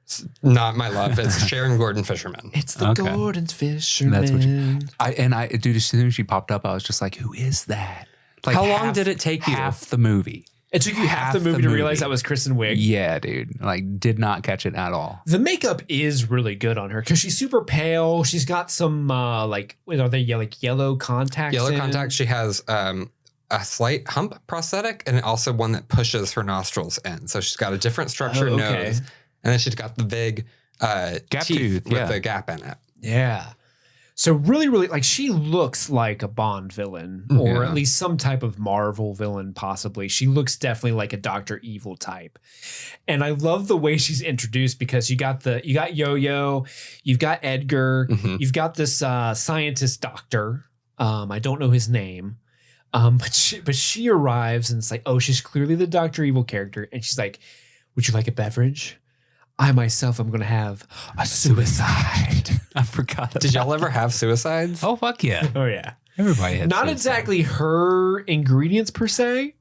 Speaker 3: It's not my love. It's Sharon Gordon Fisherman.
Speaker 1: It's the
Speaker 2: Okay.
Speaker 1: Gordon's Fisherman.
Speaker 2: That's what dude, as soon as she popped up, I was just like, who is that? Like,
Speaker 3: How long did it take you?
Speaker 2: Half the movie.
Speaker 1: It took you half the movie to realize that was Kristen Wiig.
Speaker 2: Yeah, dude. Like, did not catch it at all.
Speaker 1: The makeup is really good on her because she's super pale. She's got some are they yellow contacts?
Speaker 3: Yellow
Speaker 1: in?
Speaker 3: contacts. She has a slight hump prosthetic and also one that pushes her nostrils in. So she's got a different structured
Speaker 1: Oh, okay.
Speaker 3: nose And then she's got the big
Speaker 2: Gap
Speaker 3: teeth
Speaker 2: tooth,
Speaker 3: with the gap in it.
Speaker 1: Yeah. So really, really, like she looks like a Bond villain, or
Speaker 3: Yeah.
Speaker 1: at least some type of Marvel villain, possibly. She looks definitely like a Dr. Evil type. And I love the way she's introduced because you got Yo-Yo, you've got Edgar,
Speaker 3: Mhm.
Speaker 1: you've got this scientist doctor. I don't know his name. But she arrives and it's like, oh, she's clearly the Dr. Evil character. And she's like, would you like a beverage? I myself am going to have a suicide.
Speaker 2: I forgot.
Speaker 3: Did y'all ever have suicides?
Speaker 2: Oh, fuck yeah.
Speaker 1: Oh, yeah.
Speaker 2: Everybody had
Speaker 1: Not
Speaker 2: suicide.
Speaker 1: exactly her ingredients per se.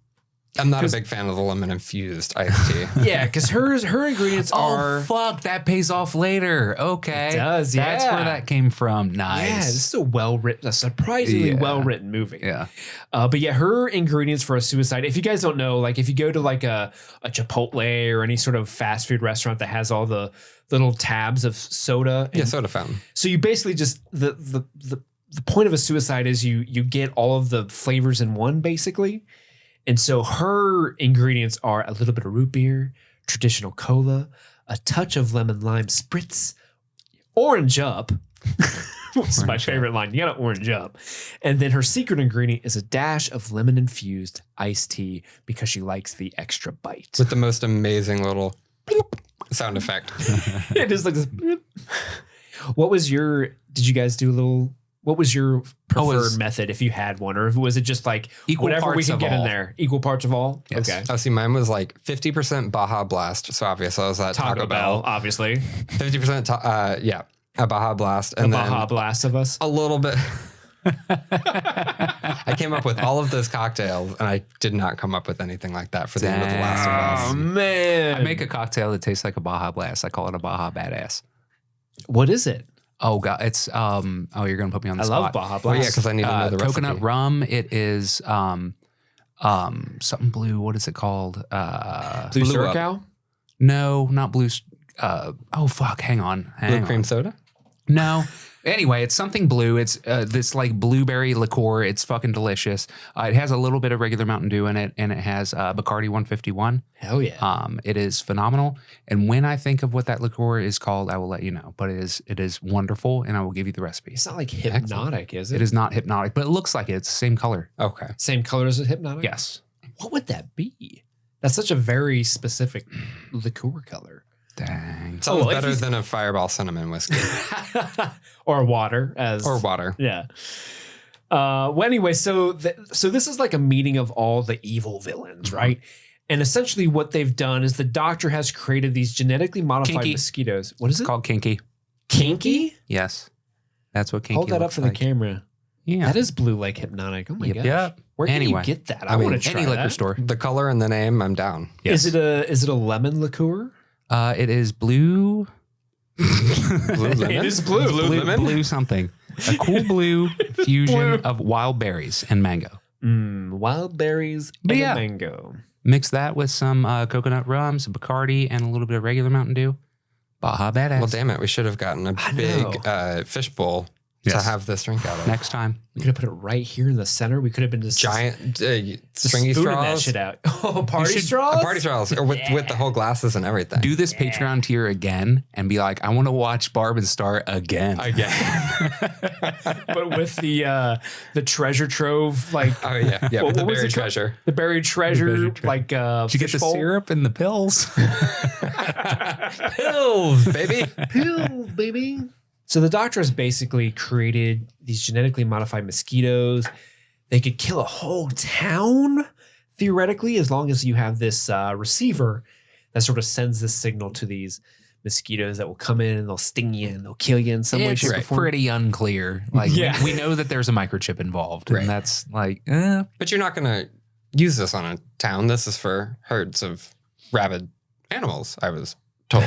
Speaker 3: I'm not a
Speaker 1: 'Cause-
Speaker 3: big fan of the lemon infused iced tea.
Speaker 1: Yeah, because her ingredients are.
Speaker 2: Oh, fuck. That pays off later. Okay.
Speaker 1: It does,
Speaker 2: That's
Speaker 1: yeah.
Speaker 2: where that came from. Nice.
Speaker 1: Yeah, this is a surprisingly
Speaker 2: Yeah.
Speaker 1: well-written movie.
Speaker 2: Yeah.
Speaker 1: But yeah, her ingredients for a suicide. If you guys don't know, like if you go to like a Chipotle or any sort of fast food restaurant that has all the little tabs of soda, and
Speaker 3: Yeah, soda fountain.
Speaker 1: so you basically just the point of a suicide is you get all of the flavors in one basically. And so her ingredients are a little bit of root beer, traditional cola, a touch of lemon lime spritz, orange up. This is my favorite line. You got to orange up. And then her secret ingredient is a dash of lemon infused iced tea because she likes the extra bite.
Speaker 3: With the most amazing little sound effect.
Speaker 1: It is like this. Did you guys do a little, what was your preferred method if you had one? Or was it just like
Speaker 2: Equal
Speaker 1: whatever we
Speaker 2: parts
Speaker 1: could
Speaker 2: of
Speaker 1: get in
Speaker 2: all.
Speaker 1: there? Equal parts of all?
Speaker 2: Yes.
Speaker 1: Okay.
Speaker 3: Oh, see, mine was like 50% Baja Blast. So obviously I was at
Speaker 1: Taco Bell, obviously.
Speaker 3: 50% a Baja Blast.
Speaker 1: The
Speaker 3: And then
Speaker 1: Baja Blast of us.
Speaker 3: a little bit. I came up with all of those cocktails and I did not come up with anything like that for the end of The Last of
Speaker 1: Oh,
Speaker 3: Us.
Speaker 1: man.
Speaker 2: I make a cocktail that tastes like a Baja Blast. I call it a Baja Badass.
Speaker 1: What is it?
Speaker 2: Oh, God. It's, you're going to put me on the
Speaker 1: I
Speaker 2: spot.
Speaker 1: love Baja
Speaker 3: Oh,
Speaker 1: Blast.
Speaker 3: yeah, because I need to know the recipe.
Speaker 2: Coconut rum. It is something blue. What is it called?
Speaker 1: Blue
Speaker 3: Blue Up.
Speaker 1: Curacao?
Speaker 2: No, not blue. Oh, fuck. Hang on.
Speaker 3: Blue cream soda?
Speaker 2: No. Anyway, it's something blue. It's this like blueberry liqueur. It's fucking delicious. It has a little bit of regular Mountain Dew in it, and it has Bacardi 151.
Speaker 1: Hell yeah.
Speaker 2: It is phenomenal. And when I think of what that liqueur is called, I will let you know. But it is wonderful, and I will give you the recipe.
Speaker 1: It's not like hypnotic, is it?
Speaker 2: It is not hypnotic, but it looks like it. It's the same color.
Speaker 3: Okay.
Speaker 1: Same color as a hypnotic?
Speaker 2: Yes.
Speaker 1: What would that be? That's such a very specific liqueur color.
Speaker 2: Dang.
Speaker 3: Sounds
Speaker 1: if
Speaker 3: better
Speaker 1: you-
Speaker 3: than a Fireball cinnamon whiskey
Speaker 1: Or water, as
Speaker 3: or water.
Speaker 1: yeah. Well, anyway, so this is like a meeting of all the evil villains, right? And essentially, what they've done is the doctor has created these genetically modified
Speaker 2: Kinky.
Speaker 1: mosquitoes. What is
Speaker 2: It's
Speaker 1: it?
Speaker 2: called kinky.
Speaker 1: Kinky?
Speaker 2: Yes. That's what kinky
Speaker 1: Hold that up
Speaker 2: looks
Speaker 1: for
Speaker 2: like.
Speaker 1: the camera.
Speaker 2: Yeah.
Speaker 1: That is blue like hypnotic. Oh my
Speaker 2: Yep,
Speaker 1: gosh.
Speaker 2: yep.
Speaker 1: Where can
Speaker 2: Anyway.
Speaker 1: you get that?
Speaker 3: I
Speaker 1: I
Speaker 3: mean,
Speaker 1: want to try
Speaker 2: Any liquor
Speaker 1: that.
Speaker 2: store.
Speaker 3: The color and the name, I'm down.
Speaker 2: Yes.
Speaker 1: Is it a lemon liqueur?
Speaker 2: It is blue.
Speaker 3: Blue lemon?
Speaker 1: It is blue.
Speaker 2: Blue something. A cool blue fusion of wild berries and mango.
Speaker 1: Wild berries
Speaker 2: But
Speaker 1: and
Speaker 2: yeah.
Speaker 1: a mango.
Speaker 2: Mix that with some coconut rum, some Bacardi, and a little bit of regular Mountain Dew. Baja Badass.
Speaker 3: Well, damn it. We should have gotten a
Speaker 1: I
Speaker 3: big fish bowl to
Speaker 2: Yes.
Speaker 3: have this drink out of.
Speaker 2: Next time.
Speaker 1: We could have put it right here in the center. We could have been just
Speaker 3: Giant
Speaker 1: just
Speaker 3: stringy
Speaker 1: spooning that
Speaker 3: straws.
Speaker 1: shit out. Oh, party
Speaker 2: should-
Speaker 1: straws?
Speaker 3: Party straws or with the whole glasses and everything.
Speaker 2: Do this Patreon tier again and be like, I want to watch Barb Star again.
Speaker 1: But with the treasure trove, like
Speaker 3: Oh, yeah. Yeah.
Speaker 1: What
Speaker 3: with the
Speaker 1: was
Speaker 3: buried
Speaker 1: it called?
Speaker 3: treasure.
Speaker 1: the buried treasure, like
Speaker 2: Did you get the
Speaker 1: fishbowl.
Speaker 2: syrup and the pills?
Speaker 3: Pills, baby.
Speaker 1: Pills, baby. So the doctor has basically created these genetically modified mosquitoes. They could kill a whole town, theoretically, as long as you have this receiver that sort of sends this signal to these mosquitoes that will come in and they'll sting you and they'll kill you in some way,
Speaker 2: It's
Speaker 1: shape, or form.
Speaker 2: pretty unclear. Like,
Speaker 1: Yeah.
Speaker 2: we know that there's a microchip involved.
Speaker 3: Right.
Speaker 2: And that's like,
Speaker 3: But you're not going to use this on a town. This is for herds of rabid animals, I was told.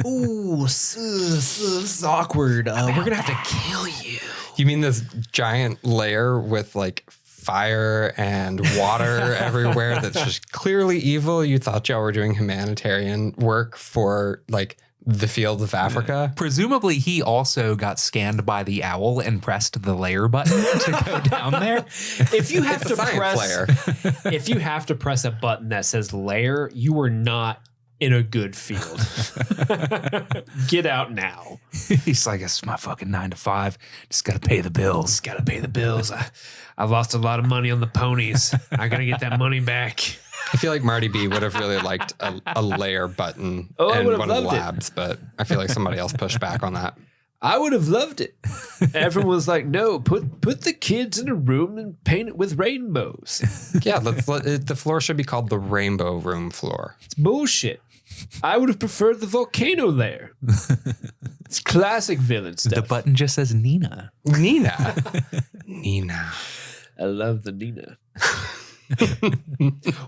Speaker 1: Ooh, this is awkward. We're going to have to kill you.
Speaker 3: You mean this giant layer with like fire and water everywhere that's just clearly evil? You thought y'all were doing humanitarian work for like the fields of Africa?
Speaker 2: presumably he also got scanned by the owl and pressed the layer button to go down there.
Speaker 1: If you have
Speaker 3: It's
Speaker 1: to
Speaker 3: a science
Speaker 1: press
Speaker 3: layer.
Speaker 1: if you have to press a button that says layer, you are not in a good field. Get out now.
Speaker 2: He's like, it's my fucking 9 to 5. Just got to pay the bills.
Speaker 1: Just got to pay the bills. I lost a lot of money on the ponies. I got to get that money back.
Speaker 3: I feel like Marty B would have really liked a layer button
Speaker 1: I
Speaker 3: in
Speaker 1: would have
Speaker 3: one of the
Speaker 1: loved it.
Speaker 3: labs, but I feel like somebody else pushed back on that.
Speaker 1: I would have loved it. Everyone was like, no, put the kids in a room and paint it with rainbows.
Speaker 3: Yeah, the floor should be called the Rainbow Room floor.
Speaker 1: It's bullshit. I would have preferred the volcano layer. It's classic villain stuff.
Speaker 2: The button just says Nina.
Speaker 3: Nina. Nina.
Speaker 1: I love the Nina.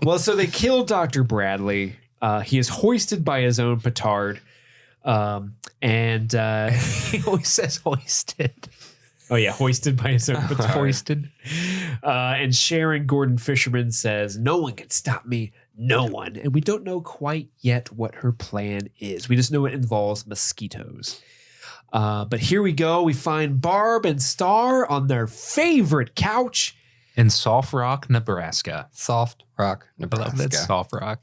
Speaker 1: Well, so they kill Dr. Bradley. He is hoisted by his own petard. And
Speaker 2: He always says hoisted.
Speaker 1: oh yeah, hoisted by his own petard.
Speaker 2: Hoisted.
Speaker 1: And Sharon Gordon Fisherman says, no one can stop me. No one. And we don't know quite yet what her plan is. We just know it involves mosquitoes. But here we go. We find Barb and Star on their favorite couch.
Speaker 2: In Soft Rock, Nebraska.
Speaker 3: Soft Rock,
Speaker 2: I love that
Speaker 3: Nebraska.
Speaker 2: Soft Rock.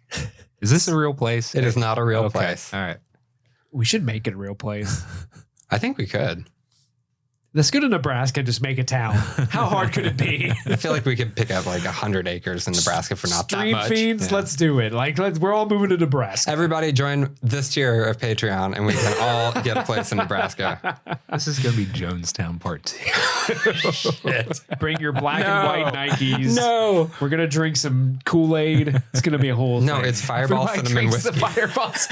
Speaker 2: Is this a real place?
Speaker 3: It is not a real
Speaker 2: Okay.
Speaker 3: place.
Speaker 2: All right.
Speaker 1: We should make it a real place.
Speaker 3: I think we could.
Speaker 1: Let's go to Nebraska and just make a town. How hard could it be?
Speaker 3: I feel like we could pick up like 100 acres in Nebraska for not that
Speaker 1: Street
Speaker 3: much.
Speaker 1: Fiends,
Speaker 2: Yeah.
Speaker 1: let's do it. We're all moving to Nebraska.
Speaker 3: Everybody join this tier of Patreon and we can all get a place in Nebraska.
Speaker 2: This is going to be Jonestown Part 2.
Speaker 1: Bring your black and white Nikes.
Speaker 3: No.
Speaker 1: We're going to drink some Kool-Aid. It's going to be a whole
Speaker 3: No,
Speaker 1: thing.
Speaker 3: it's Fireball
Speaker 2: Everybody
Speaker 3: Cinnamon
Speaker 2: drinks the
Speaker 3: Whiskey.
Speaker 2: Fireballs.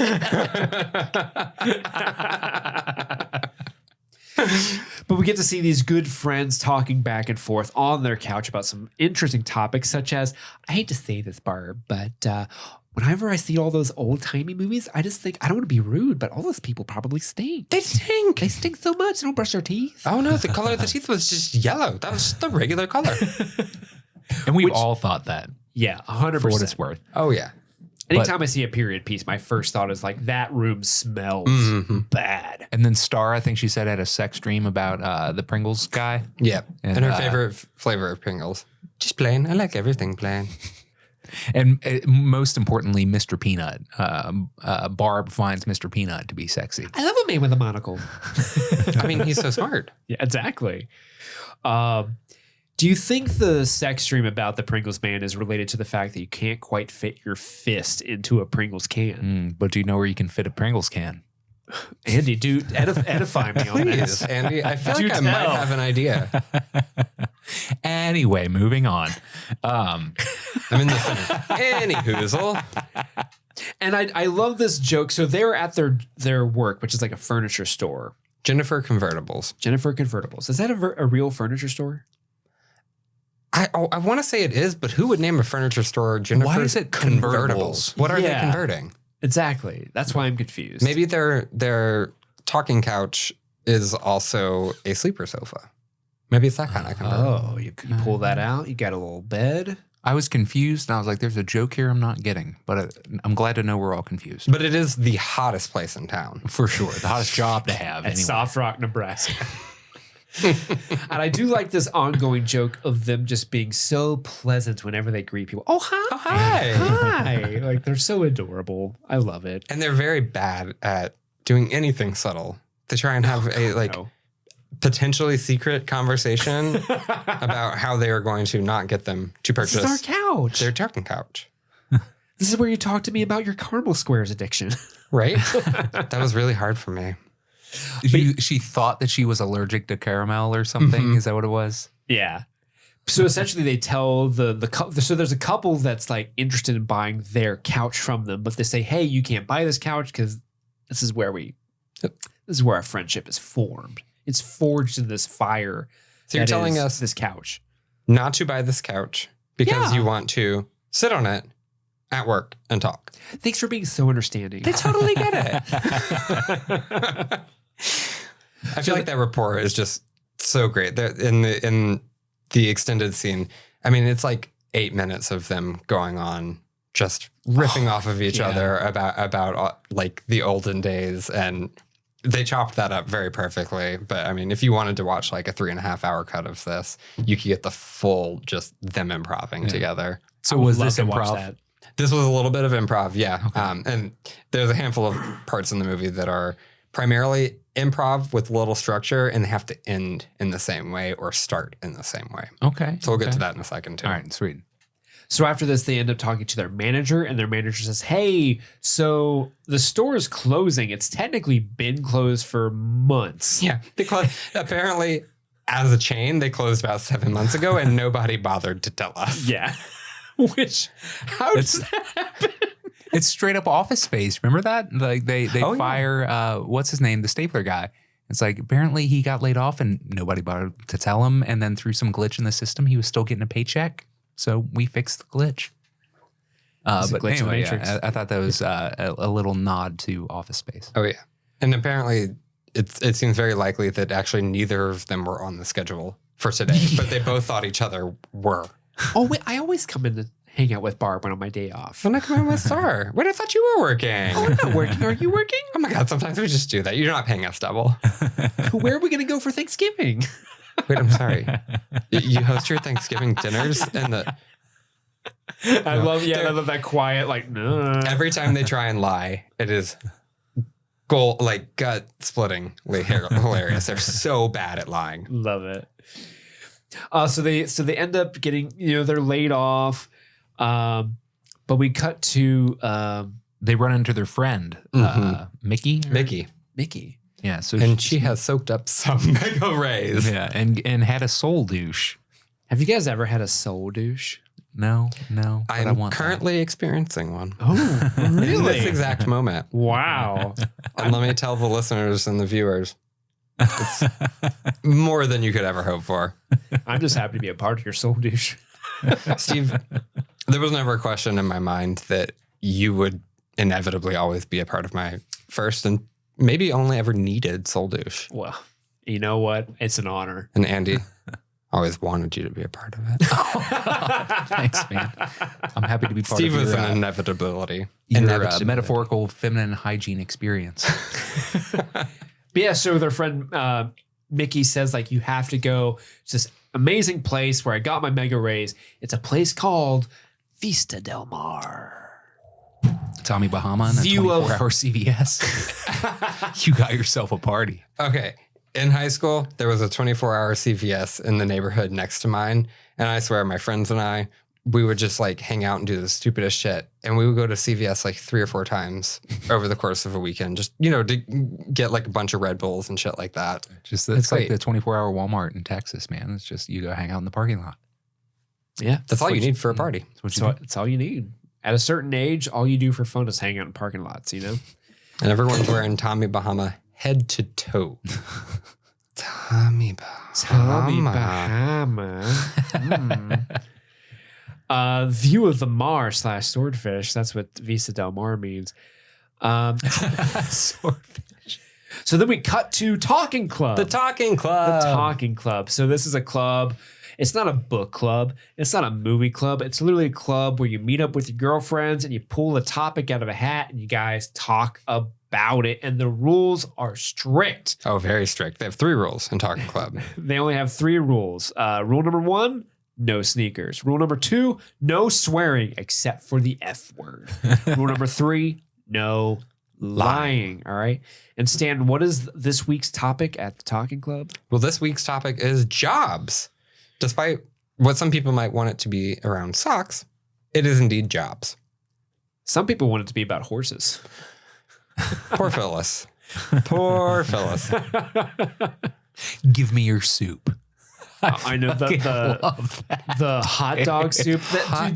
Speaker 1: But we get to see these good friends talking back and forth on their couch about some interesting topics, such as, I hate to say this, Barb, but whenever I see all those old-timey movies, I just think, I don't want to be rude, but all those people probably stink.
Speaker 3: They stink.
Speaker 1: They stink so much. They don't brush their teeth.
Speaker 3: Oh no, the color of the teeth was just yellow. That was just the regular color.
Speaker 2: And we've all thought that,
Speaker 1: Yeah, 100%.
Speaker 2: for what it's worth.
Speaker 3: Oh yeah.
Speaker 1: Anytime I see a period piece, my first thought is like, that room smells bad.
Speaker 2: And then Star, I think she said, had a sex dream about the Pringles guy.
Speaker 3: Yep. And her
Speaker 2: And,
Speaker 3: favorite flavor of Pringles. Just plain. I like everything plain.
Speaker 2: And most importantly, Mr. Peanut. Barb finds Mr. Peanut to be sexy.
Speaker 1: I love a man with a monocle.
Speaker 3: I mean, he's so smart.
Speaker 1: Yeah, exactly. Do you think the sex dream about the Pringles man is related to the fact that you can't quite fit your fist into a Pringles can?
Speaker 2: But do you know where you can fit a Pringles can?
Speaker 1: Andy, dude, edify me on
Speaker 3: Please,
Speaker 1: this.
Speaker 3: Andy. I feel
Speaker 1: Do
Speaker 3: like I might
Speaker 1: tell.
Speaker 3: have an idea.
Speaker 2: Anyway, moving on.
Speaker 3: I'm in the center. Any hoozle.
Speaker 1: And I love this joke. So they're at their work, which is like a furniture store.
Speaker 3: Jennifer Convertibles.
Speaker 1: Jennifer Convertibles. Is that a real furniture store?
Speaker 3: I want to say it is, but who would name a furniture store Jennifer
Speaker 2: Why is it convertibles?
Speaker 3: What are they
Speaker 1: Yeah.
Speaker 3: converting?
Speaker 1: Exactly. That's why I'm confused.
Speaker 3: Maybe their talking couch is also a sleeper sofa. Maybe it's that kind of convertible.
Speaker 1: Oh, you pull that out. You got a little bed.
Speaker 2: I was confused, and I was like, there's a joke here I'm not getting. But I'm glad to know we're all confused.
Speaker 3: But it is the hottest place in town.
Speaker 2: For sure. The hottest job to have.
Speaker 1: At
Speaker 2: Anyway.
Speaker 1: Soft Rock, Nebraska. And I do like this ongoing joke of them just being so pleasant whenever they greet people. Oh, hi.
Speaker 3: Oh, hi.
Speaker 1: Hi. Like, they're so adorable. I love it.
Speaker 3: And they're very bad at doing anything subtle. They try and have
Speaker 1: No.
Speaker 3: potentially secret conversation about how they are going to not get them to
Speaker 1: This is
Speaker 3: purchase
Speaker 1: our couch.
Speaker 3: their talking couch.
Speaker 1: This is where you talk to me about your caramel squares addiction.
Speaker 3: Right? That was really hard for me.
Speaker 2: She thought that she was allergic to caramel or something. Is that what it was?
Speaker 1: Yeah. So essentially they tell so there's a couple that's like interested in buying their couch from them, but they say, hey, you can't buy this couch because this is where our friendship is formed. It's forged in this fire.
Speaker 3: So you're
Speaker 1: that
Speaker 3: telling
Speaker 1: is
Speaker 3: us
Speaker 1: this couch.
Speaker 3: not to buy this couch because
Speaker 1: Yeah.
Speaker 3: you want to sit on it at work and talk.
Speaker 1: Thanks for being so understanding.
Speaker 3: They totally get it. I feel like that rapport is just so great. In the extended scene, I mean, it's like 8 minutes of them going on, just riffing off of each other about like the olden days, and they chopped that up very perfectly. But I mean, if you wanted to watch like a 3.5 hour cut of this, you could get the full just them improving together.
Speaker 2: So
Speaker 1: I would
Speaker 2: was
Speaker 1: love
Speaker 2: this
Speaker 1: to watch
Speaker 2: improv?
Speaker 1: that.
Speaker 3: This was a little bit of improv, yeah. Okay. And there's a handful of parts in the movie that are primarily improv with little structure, and they have to end in the same way or start in the same way.
Speaker 2: Okay.
Speaker 3: So we'll get to that in a second, too.
Speaker 2: All right, sweet.
Speaker 1: So after this, they end up talking to their manager, and their manager says, hey, so the store is closing. It's technically been closed for months.
Speaker 3: Yeah. Apparently, as a chain, they closed about 7 months ago, and nobody bothered to tell us.
Speaker 1: Yeah. How does that happen?
Speaker 2: It's straight up Office Space. Remember that? Like they fire, what's his name? The stapler guy. It's like, apparently he got laid off and nobody bothered to tell him. And then through some glitch in the system, he was still getting a paycheck. So we fixed the glitch. But anyway, I thought that was a little nod to Office Space.
Speaker 3: Oh, yeah. And apparently it seems very likely that actually neither of them were on the schedule for today, but they both thought each other were.
Speaker 1: Oh, wait, I always come in to hang out with Barb on my day off.
Speaker 3: When I come in with Star. Wait, I thought you were working.
Speaker 1: Oh, I'm not working. Are you working?
Speaker 3: Oh my God, sometimes we just do that. You're not paying us double.
Speaker 1: Where are we going to go for Thanksgiving?
Speaker 3: Wait, I'm sorry. You host your Thanksgiving dinners and
Speaker 1: I love that quiet, like, no.
Speaker 3: Every time they try and lie, it is gut-splittingly hilarious. They're so bad at lying.
Speaker 1: Love it. So they end up getting, they're laid off. But we cut to
Speaker 2: they run into their friend, Mickey.
Speaker 1: Mickey.
Speaker 2: Yeah. So
Speaker 3: she has soaked up some mega rays.
Speaker 2: Yeah, and had a soul douche.
Speaker 1: Have you guys ever had a soul douche?
Speaker 2: No.
Speaker 3: I'm currently experiencing one.
Speaker 1: Oh, really?
Speaker 3: In this exact moment.
Speaker 1: Wow.
Speaker 3: And let me tell the listeners and the viewers, it's more than you could ever hope for.
Speaker 1: I'm just happy to be a part of your soul douche.
Speaker 3: Steve, there was never a question in my mind that you would inevitably always be a part of my first and maybe only ever needed soul douche.
Speaker 1: Well, you know what? It's an honor.
Speaker 3: And Andy, I always wanted you to be a part of it.
Speaker 2: Thanks, man. I'm happy to be part
Speaker 3: Steve
Speaker 2: of
Speaker 3: was
Speaker 2: your,
Speaker 3: an inevitability.
Speaker 2: Your metaphorical feminine hygiene experience.
Speaker 1: But yeah, so their friend Mickey says, like, you have to go to this amazing place where I got my mega rays. It's a place called Vista Del Mar.
Speaker 2: Tommy Bahama and a 24-hour CVS. You got yourself a party.
Speaker 3: Okay. In high school, there was a 24-hour CVS in the neighborhood next to mine. And I swear, my friends and I, we would just like hang out and do the stupidest shit. And we would go to CVS like 3 or 4 times over the course of a weekend, just, to get like a bunch of Red Bulls and shit like that.
Speaker 2: It's like the 24-hour Walmart in Texas, man. It's just, you go hang out in the parking lot.
Speaker 1: Yeah.
Speaker 3: That's all you need for a party.
Speaker 1: That's all you need. At a certain age, all you do for fun is hang out in parking lots, And
Speaker 3: everyone's wearing Tommy Bahama head to toe. Tommy Bahama.
Speaker 1: View of the Mar / swordfish. That's what Vista Del Mar means. Swordfish. So then we cut to Talking Club.
Speaker 3: The Talking Club.
Speaker 1: So this is a club. It's not a book club. It's not a movie club. It's literally a club where you meet up with your girlfriends and you pull a topic out of a hat and you guys talk about it. And the rules are strict.
Speaker 3: Oh, very strict. They have 3 rules in Talking Club.
Speaker 1: They only have 3 rules. Rule number 1, no sneakers. Rule number 2, no swearing except for the F word. Rule number 3, no lying. All right. And Stan, what is this week's topic at the Talking Club?
Speaker 3: Well, this week's topic is jobs. Despite what some people might want it to be around socks, it is indeed jobs.
Speaker 1: Some people want it to be about horses.
Speaker 3: Poor Phyllis. Poor Phyllis.
Speaker 2: Give me your soup.
Speaker 1: I know the hot dog soup.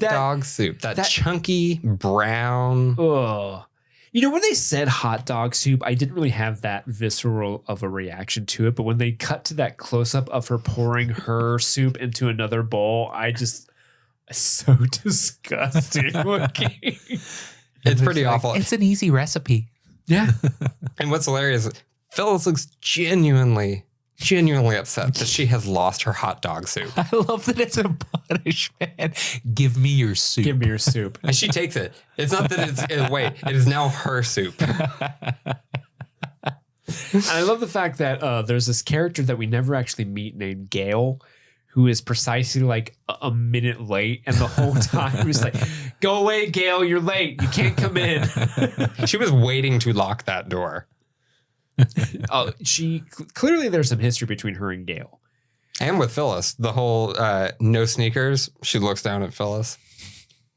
Speaker 3: Dog soup. That chunky brown.
Speaker 1: Oh. When they said hot dog soup, I didn't really have that visceral of a reaction to it. But when they cut to that close up of her pouring her soup into another bowl, it's so disgusting looking.
Speaker 3: It's pretty awful.
Speaker 2: It's an easy recipe.
Speaker 1: Yeah.
Speaker 3: And what's hilarious, Phyllis looks genuinely upset that she has lost her hot dog soup.
Speaker 2: I love that it's a punishment. Give me your soup.
Speaker 1: Give me your soup.
Speaker 3: And she takes it. It's not that it is now her soup.
Speaker 1: And I love the fact that there's this character that we never actually meet named Gail, who is precisely like a minute late, and the whole time he's like, "Go away, Gail, you're late. You can't come in."
Speaker 3: She was waiting to lock that door.
Speaker 1: Clearly there's some history between her and Gail.
Speaker 3: And with Phyllis, the whole no sneakers. She looks down at Phyllis.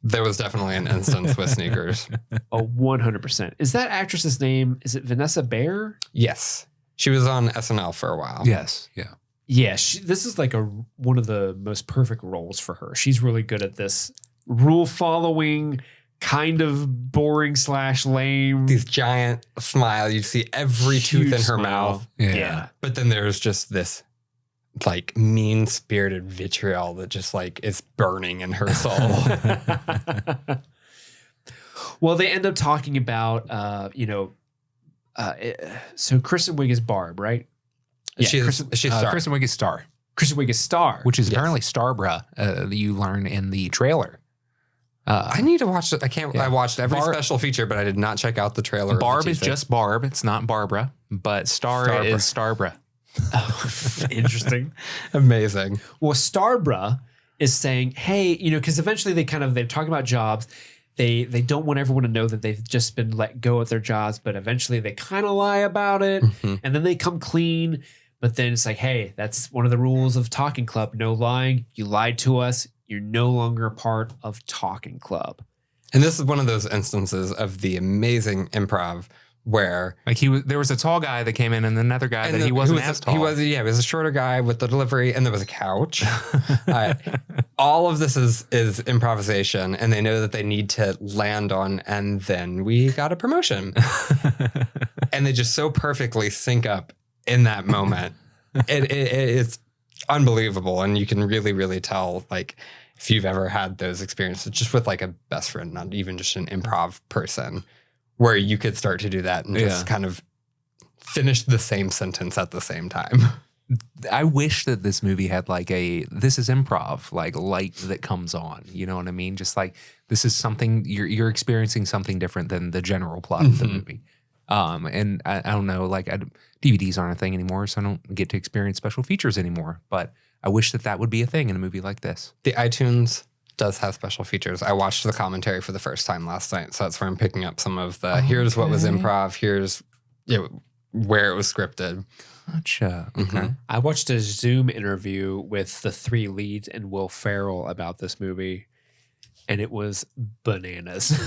Speaker 3: There was definitely an instance with sneakers.
Speaker 1: Oh, 100%. Is that actress's name? Is it Vanessa Bayer?
Speaker 3: Yes. She was on SNL for a while.
Speaker 2: Yes. Yeah.
Speaker 1: Yeah. This is like one of the most perfect roles for her. She's really good at this rule following, kind of boring / lame.
Speaker 3: These giant smile. You see every tooth in her mouth.
Speaker 1: Yeah.
Speaker 3: But then there's just this like mean-spirited vitriol that just like is burning in her soul.
Speaker 1: Well, they end up talking about, so Kristen Wiig is Barb, right?
Speaker 3: Yeah, she's Star.
Speaker 2: Kristen Wiig is Star,
Speaker 1: Kristen Wiig is Star,
Speaker 2: which is apparently Starbra that you learn in the trailer.
Speaker 3: I need to watch it. I can't.
Speaker 2: Yeah.
Speaker 3: I watched every special feature, but I did not check out the trailer.
Speaker 2: Barb is just Barb. It's not Barbara, but Star is Starbra.
Speaker 1: Oh, interesting.
Speaker 3: Amazing.
Speaker 1: Well, Starbra is saying, hey, because eventually they're talking about jobs. They don't want everyone to know that they've just been let go at their jobs, but eventually they kind of lie about it.
Speaker 3: Mm-hmm.
Speaker 1: And then they come clean. But then it's like, hey, that's one of the rules of Talking Club. No lying. You lied to us. You're no longer a part of Talking Club.
Speaker 3: And this is one of those instances of the amazing improv where
Speaker 2: like there was a tall guy that came in and another guy that he wasn't as tall.
Speaker 3: He was a shorter guy with the delivery, and there was a couch. All of this is improvisation, and they know that they need to land on, and then we got a promotion. And they just so perfectly sync up in that moment. It's unbelievable, and you can really, really tell, like, if you've ever had those experiences just with like a best friend, not even just an improv person, where you could start to do that and just kind of finish the same sentence at the same time.
Speaker 2: I wish that this movie had like this is improv, like light that comes on. You know what I mean? Just like this is something you're experiencing something different than the general plot of the movie. And I don't know, like DVDs aren't a thing anymore, so I don't get to experience special features anymore. But I wish that would be a thing in a movie like this.
Speaker 3: The iTunes does have special features. I watched the commentary for the first time last night, so that's where I'm picking up some of the here's what was improv, here's where it was scripted.
Speaker 2: Gotcha. Okay.
Speaker 1: I watched a Zoom interview with the 3 leads and Will Ferrell about this movie, and it was bananas.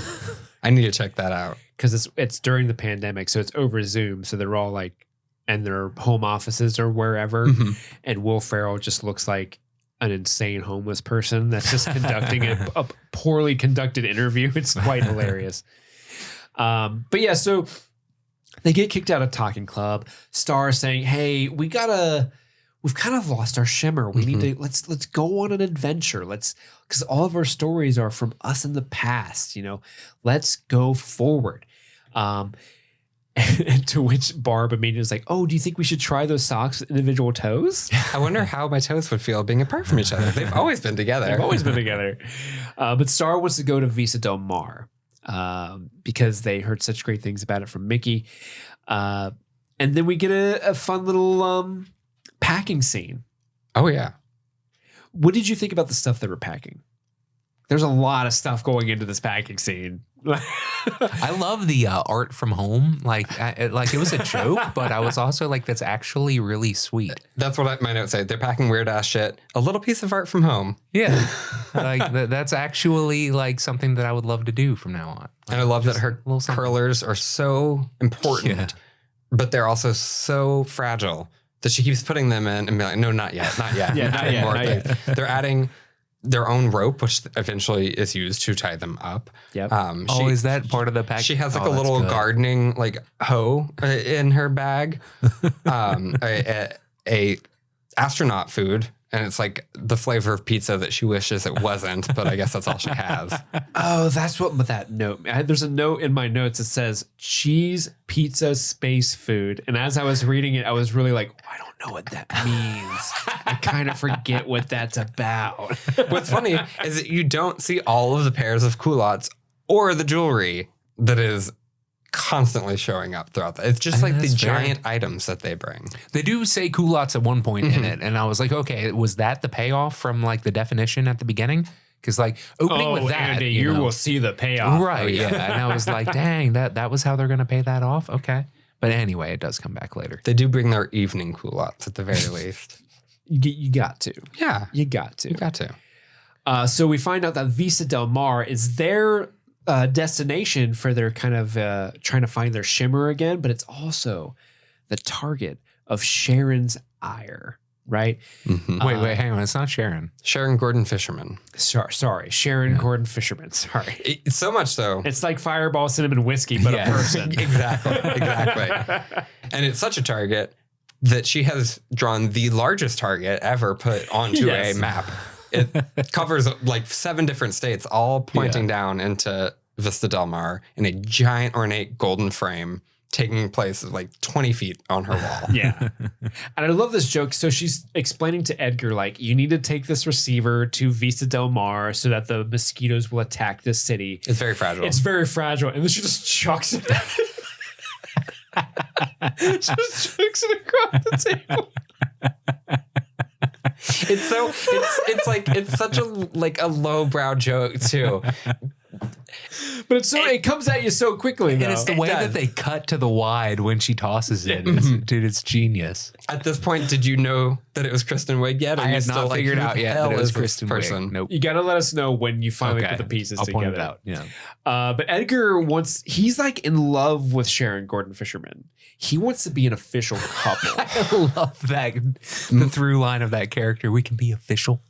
Speaker 3: I need to check that out.
Speaker 1: Because it's during the pandemic, so it's over Zoom, so they're all like in their home offices or wherever, and Will Ferrell just looks like an insane homeless person that's just conducting a poorly conducted interview. It's quite hilarious. But yeah, so they get kicked out of Talking Club. Star saying, hey, we've kind of lost our shimmer. We need to, let's go on an adventure. Because all of our stories are from us in the past, let's go forward. To which Barb immediately is like, oh, do you think we should try those socks with individual toes?
Speaker 3: I wonder how my toes would feel being apart from each other. They've always been together.
Speaker 1: But Star wants to go to Vista Del Mar because they heard such great things about it from Mickey. And then we get a fun little packing scene.
Speaker 3: Oh, yeah.
Speaker 1: What did you think about the stuff they were packing? There's a lot of stuff going into this packing scene.
Speaker 2: I love the art from home. Like it was a joke, but I was also like, that's actually really sweet.
Speaker 3: That's what my notes say. They're packing weird ass shit. A little piece of art from home.
Speaker 2: Yeah. Like that's actually like something that I would love to do from now on.
Speaker 3: And I love that her curlers are so important, but they're also so fragile that she keeps putting them in and be like, no, not yet.
Speaker 1: Not yet.
Speaker 3: They're adding their own rope, which eventually is used to tie them up.
Speaker 1: Yep.
Speaker 2: Is that part of the pack?
Speaker 3: She has like a little gardening like hoe in her bag, a astronaut food, and it's like the flavor of pizza that she wishes it wasn't, but I guess that's all she has.
Speaker 1: Oh, that's what that note. There's a note in my notes that says cheese, pizza, space food. And as I was reading it, I was really like, I don't know what that means. I kind of forget what that's about.
Speaker 3: What's funny is that you don't see all of the pairs of culottes or the jewelry that is constantly showing up throughout that. It's just like the giant items that they bring.
Speaker 2: They do say culottes at one point in it, and I was like, okay, was that the payoff from like the definition at the beginning? Because like opening with that,
Speaker 1: Andy, you will see the payoff.
Speaker 2: Right? Yeah, and I was like, dang, that was how they're gonna pay that off. Okay, but anyway, it does come back later.
Speaker 3: They do bring their evening culottes at the very least.
Speaker 1: You got to.
Speaker 3: Yeah,
Speaker 1: You got to.
Speaker 3: you got to.
Speaker 1: So we find out that Vista Del Mar is their destination for their kind of trying to find their shimmer again, but it's also the target of Sharon's ire, right?
Speaker 3: Mm-hmm.
Speaker 2: Wait, hang on. It's not Sharon.
Speaker 3: Sharon Gordon Fisherman.
Speaker 1: Sorry, Sharon Gordon Fisherman. Sorry.
Speaker 3: So much so.
Speaker 1: It's like Fireball Cinnamon Whiskey, but a person.
Speaker 3: Exactly. And it's such a target that she has drawn the largest target ever put onto a map. It covers like 7 different states, all pointing down into Vista Del Mar in a giant ornate golden frame taking place like 20 feet on her wall.
Speaker 1: Yeah. And I love this joke. So she's explaining to Edgar, like, you need to take this receiver to Vista Del Mar so that the mosquitoes will attack this city.
Speaker 3: It's very fragile.
Speaker 1: It's very fragile. And then she just chucks it at it. Just chucks it across the table.
Speaker 3: It's such a like a lowbrow joke too.
Speaker 1: But it comes at you so quickly, though.
Speaker 2: And it's the way that they cut to the wide when she tosses it. Dude, it's genius.
Speaker 3: At this point, did you know that it was Kristen Wiig yet?
Speaker 2: I had not figured out yet that it was Kristen
Speaker 3: person.
Speaker 2: Wiig. Nope.
Speaker 1: You got to let us know when you finally put the pieces together.
Speaker 2: Point it out. Yeah.
Speaker 1: But Edgar he's like in love with Sharon Gordon Fisherman. He wants to be an official couple.
Speaker 2: I love that. The through line of that character. We can be official.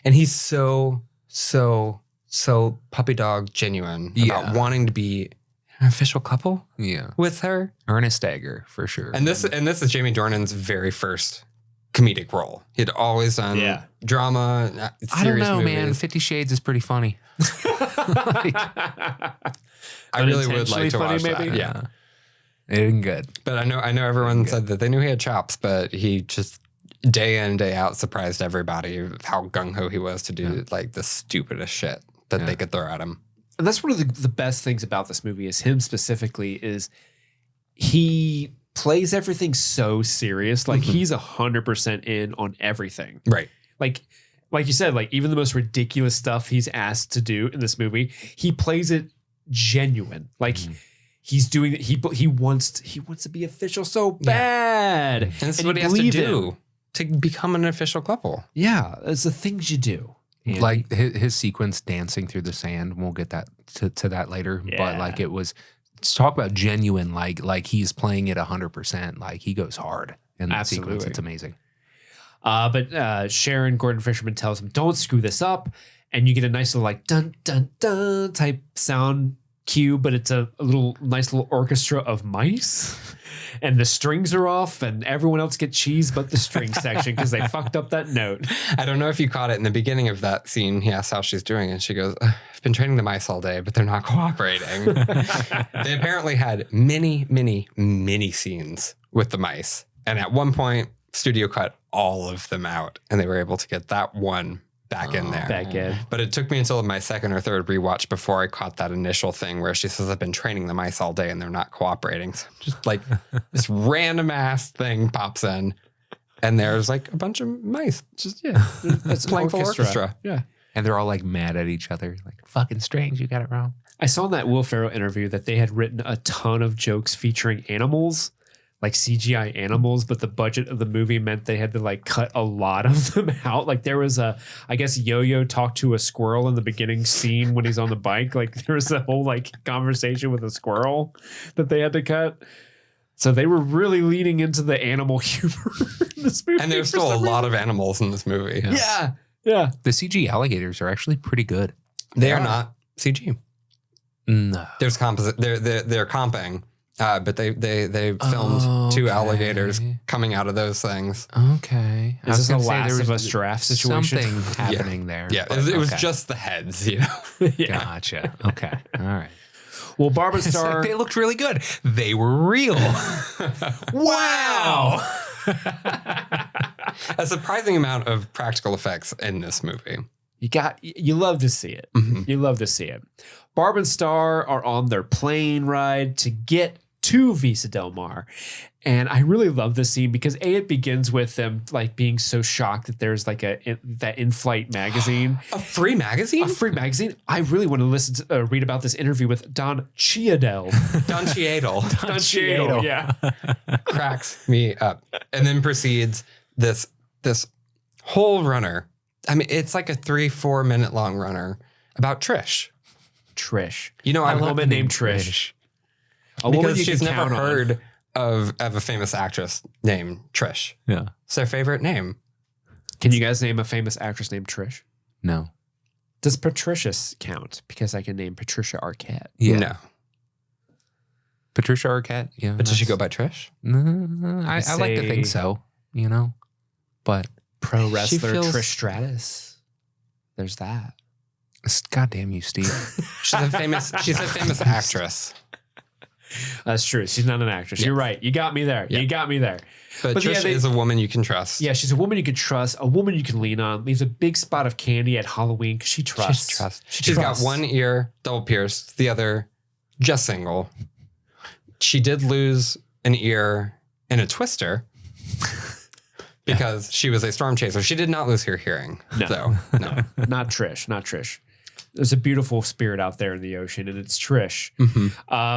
Speaker 3: And he's so puppy dog genuine about wanting to be an official couple with her.
Speaker 2: Ernest Egger, for sure.
Speaker 3: And this is Jamie Dornan's very first comedic role. He'd always done drama, serious
Speaker 2: I don't know,
Speaker 3: movies.
Speaker 2: man. 50 Shades is pretty funny.
Speaker 3: I really would like to watch that. Yeah.
Speaker 2: It isn't good.
Speaker 3: But I know everyone said that they knew he had chops, but he just day in, day out surprised everybody of how gung-ho he was to do like the stupidest shit that they could throw at him.
Speaker 1: And that's one of the best things about this movie is him specifically is he plays everything so serious. Like he's 100% in on everything.
Speaker 3: Right.
Speaker 1: Like you said, like even the most ridiculous stuff he's asked to do in this movie, he plays it genuine. Like he's doing it. He wants to be official so bad.
Speaker 3: And this is what he has to do to become an official couple.
Speaker 1: Yeah. It's the things you do.
Speaker 2: Andy. Like his sequence dancing through the sand. We'll get that to that later. Yeah. But like it was, let's talk about genuine, like he's playing it 100%. Like he goes hard in that sequence. It's amazing.
Speaker 1: But Sharon Gordon Fisherman tells him, don't screw this up. And you get a nice little like dun, dun, dun type sound cue, but it's a nice little orchestra of mice. And the strings are off and everyone else get cheese but the string section because they fucked up that note.
Speaker 3: I don't know if you caught it in the beginning of that scene. He asks how she's doing and she goes, I've been training the mice all day, but they're not cooperating. They apparently had many scenes with the mice. And at one point, studio cut all of them out and they were able to get that one back in there.
Speaker 1: Back in.
Speaker 3: But it took me until my second or third rewatch before I caught that initial thing where she says, I've been training the mice all day and they're not cooperating. So just like this random ass thing pops in and there's like a bunch of mice. Just, it's playing full orchestra.
Speaker 1: Yeah.
Speaker 2: And they're all like mad at each other. Like, fucking strings, you got it wrong.
Speaker 1: I saw in that Will Ferrell interview that they had written a ton of jokes featuring animals, like CGI animals, but the budget of the movie meant they had to like cut a lot of them out. Like there was I guess Yo-Yo talked to a squirrel in the beginning scene when he's on the bike. Like there was a whole like conversation with a squirrel that they had to cut. So they were really leaning into the animal humor in this movie.
Speaker 3: And there's still a lot of animals in this movie.
Speaker 1: Yeah.
Speaker 2: The CG alligators are actually pretty good.
Speaker 3: They are not CG.
Speaker 2: No.
Speaker 3: There's composite. They're comping. But they filmed 2 alligators coming out of those things.
Speaker 2: Okay.
Speaker 1: Is this a Last of Us giraffe situation?
Speaker 2: Something happening there.
Speaker 3: Yeah, it was just the heads, you know?
Speaker 2: Gotcha. Okay. All right.
Speaker 1: Well, Barb Star...
Speaker 2: They looked really good. They were real.
Speaker 1: Wow!
Speaker 3: A surprising amount of practical effects in this movie.
Speaker 1: You love to see it.
Speaker 3: Mhm.
Speaker 1: You love to see it. Barb and Star are on their plane ride to get to Vista Del Mar. And I really love this scene because it begins with them like being so shocked that there's like that in-flight magazine.
Speaker 3: A free magazine?
Speaker 1: A free magazine. I really want to read about this interview with Don Cheadle.
Speaker 3: Don Cheadle.
Speaker 1: Don Cheadle, yeah.
Speaker 3: Cracks me up. And then proceeds this whole runner. I mean, it's like a 3-4 minute long runner about Trish.
Speaker 1: You know,
Speaker 3: I
Speaker 1: a
Speaker 3: love
Speaker 1: woman
Speaker 3: the
Speaker 1: named
Speaker 3: name
Speaker 1: Trish. A woman
Speaker 3: Because
Speaker 1: you
Speaker 3: she's
Speaker 1: can
Speaker 3: never
Speaker 1: count on.
Speaker 3: heard of a famous actress named Trish.
Speaker 2: Yeah.
Speaker 3: It's their favorite name.
Speaker 1: Can you guys name a famous actress named Trish?
Speaker 2: No.
Speaker 1: Does Patricia count? Because I can name Patricia Arquette.
Speaker 2: Yeah.
Speaker 3: No.
Speaker 2: Patricia Arquette. Yeah.
Speaker 3: But does she go by Trish?
Speaker 2: I like to think so, you know, but
Speaker 1: Pro wrestler
Speaker 3: feels-
Speaker 1: Trish Stratus. There's that.
Speaker 2: God damn you, Steve.
Speaker 3: She's a famous actress.
Speaker 1: That's true. She's not an actress.
Speaker 3: Yeah.
Speaker 1: You're right. You got me there.
Speaker 3: Yeah.
Speaker 1: You got me there.
Speaker 3: But Trish
Speaker 1: yeah,
Speaker 3: is a woman you can trust.
Speaker 1: Yeah, she's a woman you can trust, a woman you can lean on. Leaves a big spot of candy at Halloween because she trusts.
Speaker 3: She's got one ear double pierced, the other just single. She did lose an ear in a twister because she was a storm chaser. She did not lose her hearing, though. No.
Speaker 1: Not Trish. There's a beautiful spirit out there in the ocean, and it's Trish.
Speaker 3: Mhm.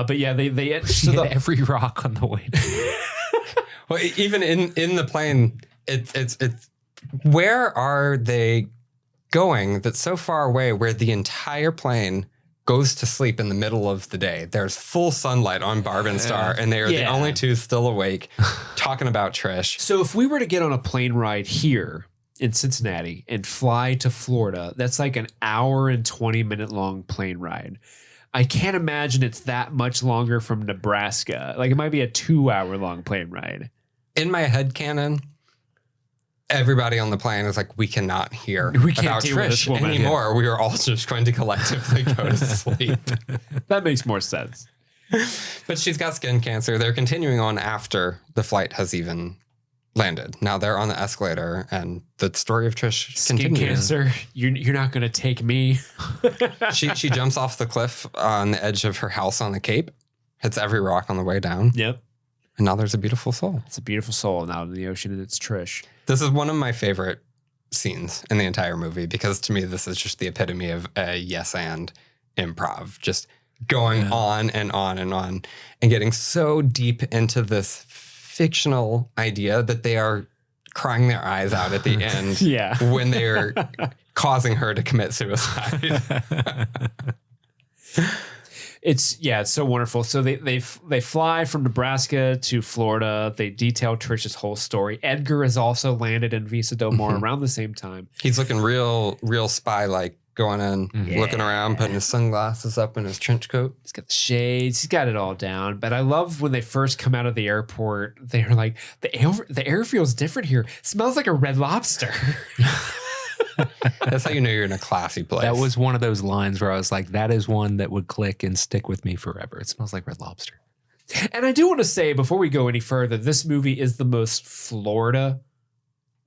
Speaker 1: But yeah, they
Speaker 2: She hit every rock on the way.
Speaker 3: Well, even in the plane, it's where are they going that's so far away where the entire plane goes to sleep in the middle of the day? There's full sunlight on Barb and Star, and they are the only two still awake talking about Trish.
Speaker 1: So if we were to get on a plane ride here in Cincinnati and fly to Florida, that's like an hour and 20-minute long plane ride. I can't imagine it's that much longer from Nebraska. Like it might be a 2-hour long plane ride.
Speaker 3: In my head canon, everybody on the plane is like, we cannot hear
Speaker 1: We can't
Speaker 3: about
Speaker 1: deal with this
Speaker 3: Trish
Speaker 1: woman.
Speaker 3: anymore. We are all just going to collectively go to sleep.
Speaker 1: That makes more sense.
Speaker 3: But she's got skin cancer. They're continuing on after the flight has even landed. Now they're on the escalator, and the story of Trish
Speaker 1: Skin
Speaker 3: continues.
Speaker 1: cancer, you're not going to take me.
Speaker 3: She jumps off the cliff on the edge of her house on the Cape, hits every rock on the way down,
Speaker 1: Yep.
Speaker 3: and now there's a beautiful soul.
Speaker 1: It's a beautiful soul out in the ocean, and it's Trish.
Speaker 3: This is one of my favorite scenes in the entire movie because to me, this is just the epitome of a yes and improv, just going on and on and on and getting so deep into this fictional idea that they are crying their eyes out at the end
Speaker 1: Yeah.
Speaker 3: when they're causing her to commit suicide.
Speaker 1: It's so wonderful. So they fly from Nebraska to Florida. They detail Trish's whole story. Edgar has also landed in Vista Del Mar around the same time.
Speaker 3: He's looking real spy-like, going in, looking around, putting his sunglasses up in his trench coat.
Speaker 1: He's got the shades. He's got it all down. But I love when they first come out of the airport. They're like, the air feels different here. It smells like a Red Lobster.
Speaker 3: That's how you know you're in a classy place.
Speaker 2: That was one of those lines where I was like, that is one that would click and stick with me forever. It smells like Red Lobster.
Speaker 1: And I do want to say, before we go any further, this movie is the most Florida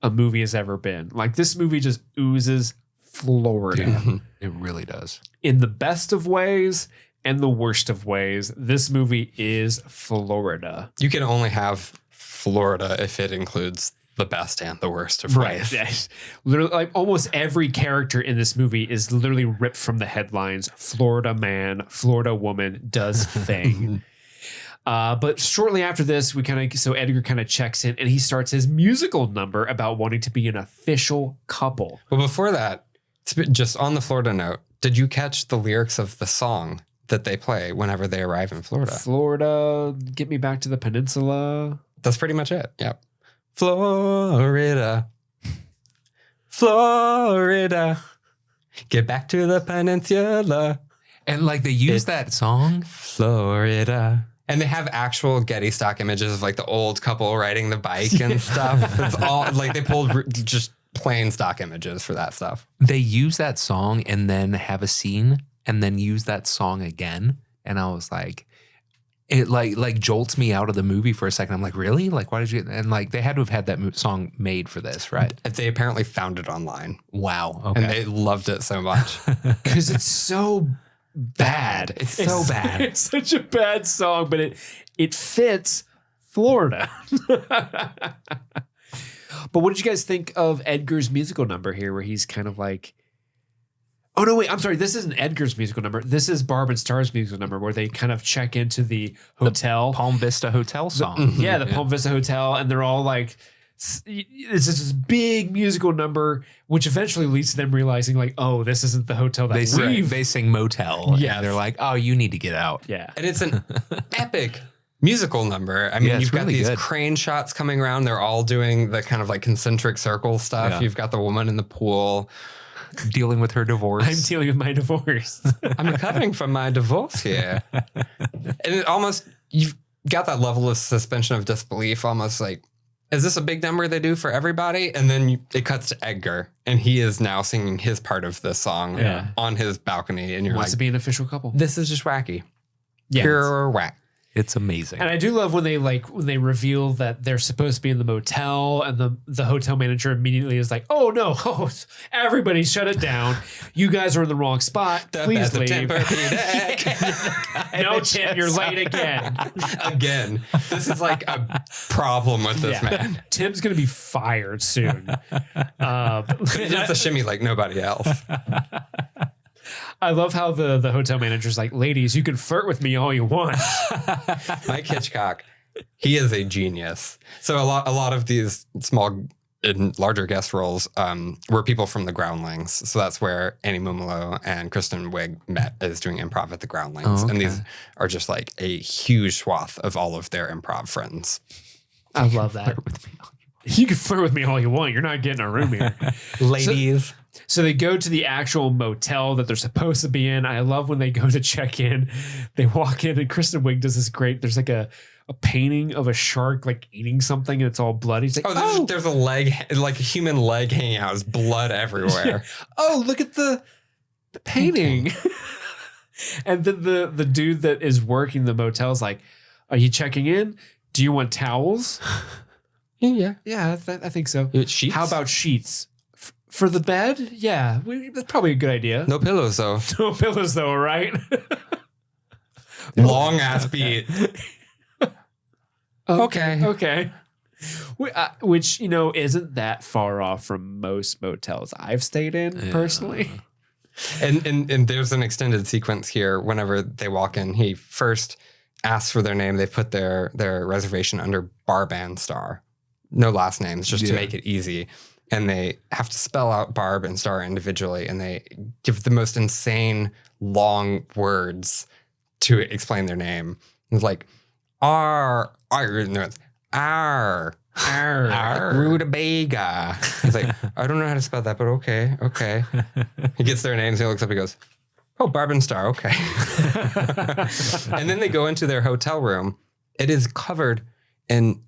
Speaker 1: a movie has ever been. Like, this movie just oozes Florida.
Speaker 2: Dude, it really does.
Speaker 1: In the best of ways and the worst of ways, this movie is Florida.
Speaker 3: You can only have Florida if it includes the best and the worst of ways.
Speaker 1: Right. Literally, like almost every character in this movie is literally ripped from the headlines. Florida man, Florida woman does thing. But shortly after this, Edgar kind of checks in and he starts his musical number about wanting to be an official couple.
Speaker 3: Well, before that, just on the Florida note, did you catch the lyrics of the song that they play whenever they arrive in Florida?
Speaker 1: Florida, get me back to the peninsula.
Speaker 3: That's pretty much it. Yep. Florida. Florida. Get back to the peninsula.
Speaker 2: And like they use that song.
Speaker 3: Florida. And they have actual Getty stock images of like the old couple riding the bike and stuff. It's all like they pulled just plain stock images for that stuff.
Speaker 2: They use that song and then have a scene and then use that song again. And I was like, it like jolts me out of the movie for a second. I'm like, really? Like, why did you? And like, they had to have had that song made for this, right?
Speaker 3: They apparently found it online.
Speaker 2: Wow. Okay.
Speaker 3: And they loved it so much.
Speaker 1: Because it's so bad.
Speaker 2: It's so bad.
Speaker 1: It's such a bad song, but it fits Florida. But what did you guys think of Edgar's musical number here, where he's kind of like, oh, no, wait, I'm sorry. This isn't Edgar's musical number. This is Barb and Star's musical number, where they kind of check into the hotel.
Speaker 2: The Palm Vista Hotel song.
Speaker 1: The Palm Vista Hotel. And they're all like, it's just this big musical number, which eventually leads to them realizing like, oh, this isn't the hotel that
Speaker 2: they sing Motel.
Speaker 1: Yes.
Speaker 2: And they're like, oh, you need to get out.
Speaker 1: Yeah.
Speaker 3: And it's an epic musical number. I mean, you've got these crane shots coming around. They're all doing the kind of like concentric circle stuff. Yeah. You've got the woman in the pool
Speaker 2: dealing with her divorce.
Speaker 1: I'm dealing with my divorce.
Speaker 3: I'm recovering from my divorce here. And it almost, you've got that level of suspension of disbelief, almost like, is this a big number they do for everybody? And then it cuts to Edgar, and he is now singing his part of the song on his balcony. And you're
Speaker 1: wants to be an official couple.
Speaker 3: This is just wacky.
Speaker 1: Yeah,
Speaker 3: pure whack.
Speaker 2: It's amazing.
Speaker 1: And I do love when they reveal that they're supposed to be in the motel, and the hotel manager immediately is like, oh no, everybody shut it down. You guys are in the wrong spot. Please leave. No, Tim, you're late again.
Speaker 3: Again. This is like a problem with this man.
Speaker 1: Tim's going to be fired soon.
Speaker 3: He does the shimmy like nobody else.
Speaker 1: I love how the hotel manager's like, ladies, you can flirt with me all you want.
Speaker 3: Mike Hitchcock, he is a genius. So a lot of these small and larger guest roles were people from the Groundlings. So that's where Annie Mumolo and Kristen Wiig met, is doing improv at the Groundlings. Oh, okay. And these are just like a huge swath of all of their improv friends.
Speaker 1: I love that. You can flirt with me all you want. You're not getting a room here.
Speaker 3: Ladies.
Speaker 1: So they go to the actual motel that they're supposed to be in. I love when they go to check in. They walk in, and Kristen Wiig does this great. There's like a painting of a shark like eating something, and it's all bloody. It's like,
Speaker 3: there's a leg, like a human leg hanging out. There's blood everywhere.
Speaker 1: Yeah. Oh, look at the painting. And then the dude that is working the motel is like, are you checking in? Do you want towels?
Speaker 3: Yeah,
Speaker 1: I think so.
Speaker 3: Sheets?
Speaker 1: How about sheets? For the bed? Yeah, that's probably a good idea.
Speaker 3: No pillows, though.
Speaker 1: No pillows, though, right?
Speaker 3: Long ass beat.
Speaker 1: Okay. Which, isn't that far off from most motels I've stayed in, personally.
Speaker 3: And there's an extended sequence here. Whenever they walk in, he first asks for their name. They put their reservation under Barb Star. No last names, just to make it easy. And they have to spell out Barb and Star individually, and they give the most insane long words to explain their name. It's like rutabaga. He's like, I don't know how to spell that, but okay. He gets their names, he looks up, he goes, oh, Barb and Star, okay. And then they go into their hotel room. It is covered in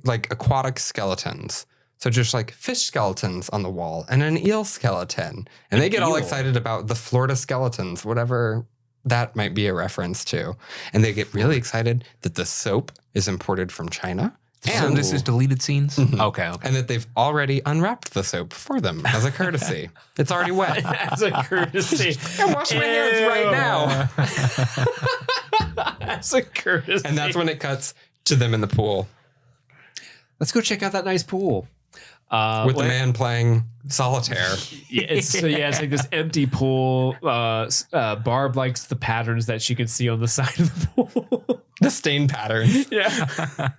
Speaker 3: like aquatic skeletons. So just like fish skeletons on the wall and an eel skeleton. And they get all excited about the Florida skeletons, whatever that might be a reference to. And they get really excited that the soap is imported from China.
Speaker 2: And this is deleted scenes? Mm-hmm. Okay.
Speaker 3: And that they've already unwrapped the soap for them as a courtesy. It's already wet.
Speaker 1: As a courtesy.
Speaker 3: I'm washing my hands right now.
Speaker 1: As a courtesy.
Speaker 3: And that's when it cuts to them in the pool.
Speaker 1: Let's go check out that nice pool.
Speaker 3: With the man playing solitaire.
Speaker 1: It's like this empty pool. Barb likes the patterns that she can see on the side of the pool.
Speaker 3: The stain patterns.
Speaker 1: Yeah.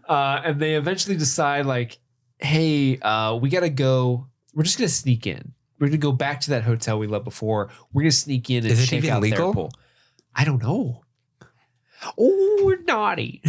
Speaker 1: And they eventually decide like, hey, we got to go. We're just going to sneak in. We're going to go back to that hotel we loved before. We're going to sneak in and check out their pool. I don't know. Oh, we're naughty.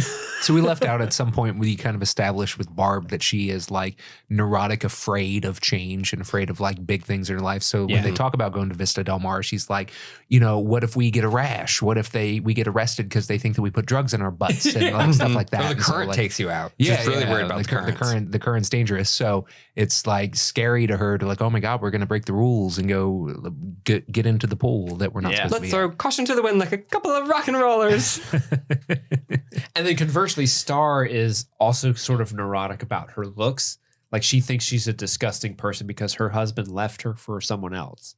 Speaker 2: So we left out at some point where you kind of established with Barb that she is like neurotic, afraid of change and afraid of like big things in her life. So when they talk about going to Vista Del Mar, she's like, you know, what if we get a rash? What if we get arrested because they think that we put drugs in our butts and like stuff like that.
Speaker 3: Or the current takes you out.
Speaker 2: Yeah,
Speaker 3: She's really worried about
Speaker 2: the current's dangerous. So it's like scary to her to like, oh my God, we're going to break the rules and go get into the pool that we're not supposed to be.
Speaker 3: Let's throw caution to the wind like a couple of rock and rollers.
Speaker 1: And then conversely, Star is also sort of neurotic about her looks. Like she thinks she's a disgusting person because her husband left her for someone else.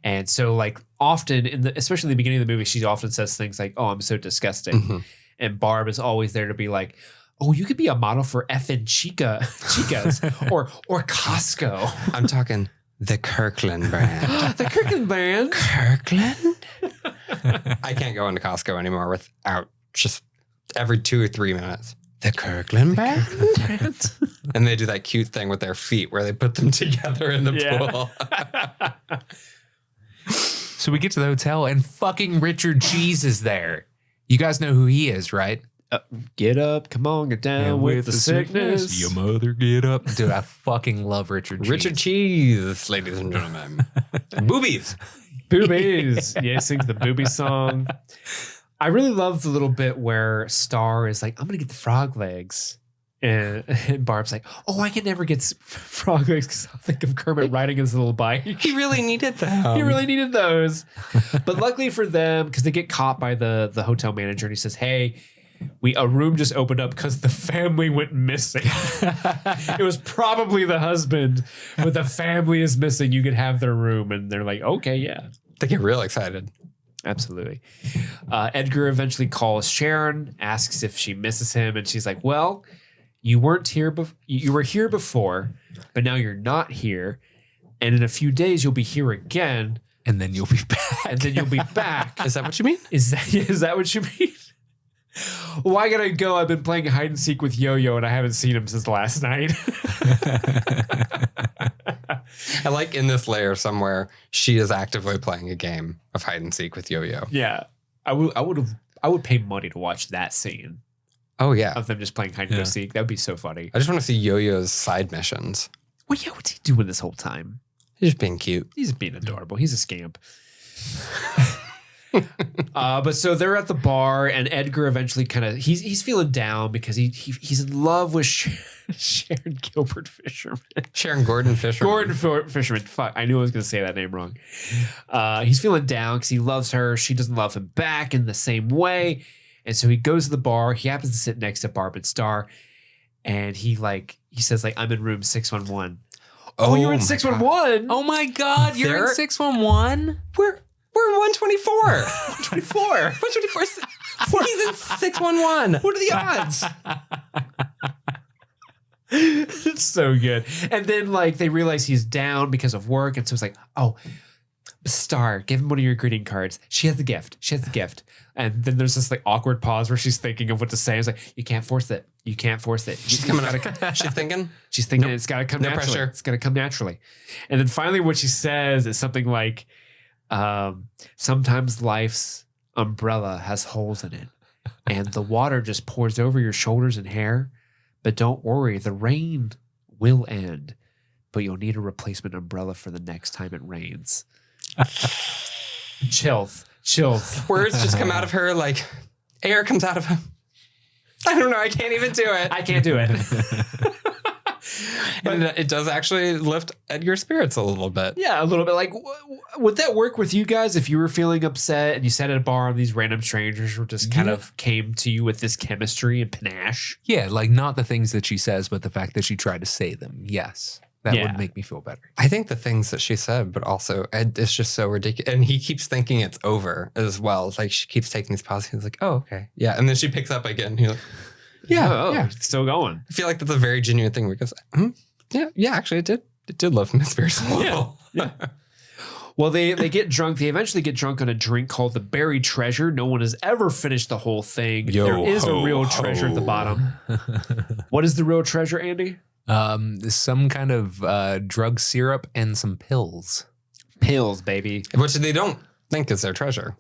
Speaker 1: And so like often especially in the beginning of the movie, she often says things like, oh, I'm so disgusting. Mm-hmm. And Barb is always there to be like, oh, you could be a model for effing Chicas or Costco.
Speaker 3: I'm talking the Kirkland brand.
Speaker 1: The Kirkland brand?
Speaker 3: Kirkland? I can't go into Costco anymore without just every 2 or 3 minutes. The Kirkland brand? And they do that cute thing with their feet where they put them together in the pool.
Speaker 2: So we get to the hotel and fucking Richard Cheese is there. You guys know who he is, right?
Speaker 1: Get up, come on, get down with the sickness.
Speaker 2: Your mother, get up. Dude, I fucking love Richard Cheese.
Speaker 3: Richard Cheese, ladies and gentlemen. Boobies.
Speaker 1: Boobies. Yeah, he sings the booby song. I really love the little bit where Star is like, I'm going to get the frog legs. And Barb's like, oh, I can never get frog legs because I'll think of Kermit riding his little bike.
Speaker 3: He really needed them.
Speaker 1: He really needed those. But luckily for them, because they get caught by the hotel manager and he says, hey, a room just opened up because the family went missing. It was probably the husband, but the family is missing. You could have their room. And they're like, okay, yeah.
Speaker 3: They get real excited.
Speaker 1: Absolutely. Edgar eventually calls Sharon, asks if she misses him. And she's like, well, you weren't here. You were here before, but now you're not here. And in a few days, you'll be here again.
Speaker 2: And then you'll be back.
Speaker 3: Is that what you mean?
Speaker 1: Is that what you mean? Well, I gotta go. I've been playing hide and seek with Yo-Yo and I haven't seen him since last night.
Speaker 3: I like in this layer somewhere, she is actively playing a game of hide and seek with Yo-Yo.
Speaker 1: Yeah. I would pay money to watch that scene.
Speaker 3: Oh, yeah.
Speaker 1: Of them just playing hide and seek. That would be so funny.
Speaker 3: I just want to see Yo-Yo's side missions.
Speaker 1: Well, yeah, what's he doing this whole time?
Speaker 3: He's just being cute.
Speaker 1: He's being adorable. He's a scamp. But so they're at the bar and Edgar eventually kind of he's feeling down because he's in love with Sharon Gilbert Fisherman.
Speaker 3: Sharon Gordon Fisherman.
Speaker 1: Fisherman. Fuck, I knew I was going to say that name wrong. He's feeling down because he loves her. She doesn't love him back in the same way. And so he goes to the bar. He happens to sit next to Barb and Star. And he says I'm in room 611. Oh, you're in 611?
Speaker 2: Oh my God, you're in 611?
Speaker 3: We're 124. 124. 124. He's in 611.
Speaker 1: What are the odds? It's so good. And then they realize he's down because of work. And so it's like, oh, Star, give him one of your greeting cards. She has the gift. And then there's this awkward pause where she's thinking of what to say. It's like, you can't force it. She's coming out. She's thinking. Nope. It's got to come naturally. Pressure. It's got to come naturally. And then finally what she says is something like, sometimes life's umbrella has holes in it and the water just pours over your shoulders and hair. But don't worry, the rain will end, but you'll need a replacement umbrella for the next time it rains. Chills.
Speaker 3: Words just come out of her like air comes out of him. I don't know. I can't even do it.
Speaker 1: I can't do it.
Speaker 3: And it does actually lift Edgar's spirits a little bit.
Speaker 1: Yeah, a little bit. Would that work with you guys if you were feeling upset and you sat at a bar and these random strangers were just kind of came to you with this chemistry and panache?
Speaker 2: Yeah, not the things that she says, but the fact that she tried to say them. Yes. That would make me feel better.
Speaker 3: I think the things that she said, but also it's just so ridiculous. And he keeps thinking it's over as well. She keeps taking these pauses. He's like, oh, okay. Yeah. And then she picks up again. He's like, yeah.
Speaker 1: It's still going.
Speaker 3: I feel like that's a very genuine thing because, actually it did lift my spirits a little.
Speaker 1: Yeah. Well, they get drunk. They eventually get drunk on a drink called the Buried Treasure. No one has ever finished the whole thing. There is a real treasure at the bottom. What is the real treasure, Andy?
Speaker 2: Some kind of drug syrup and some pills.
Speaker 1: Pills, baby.
Speaker 3: Which they don't think is their treasure.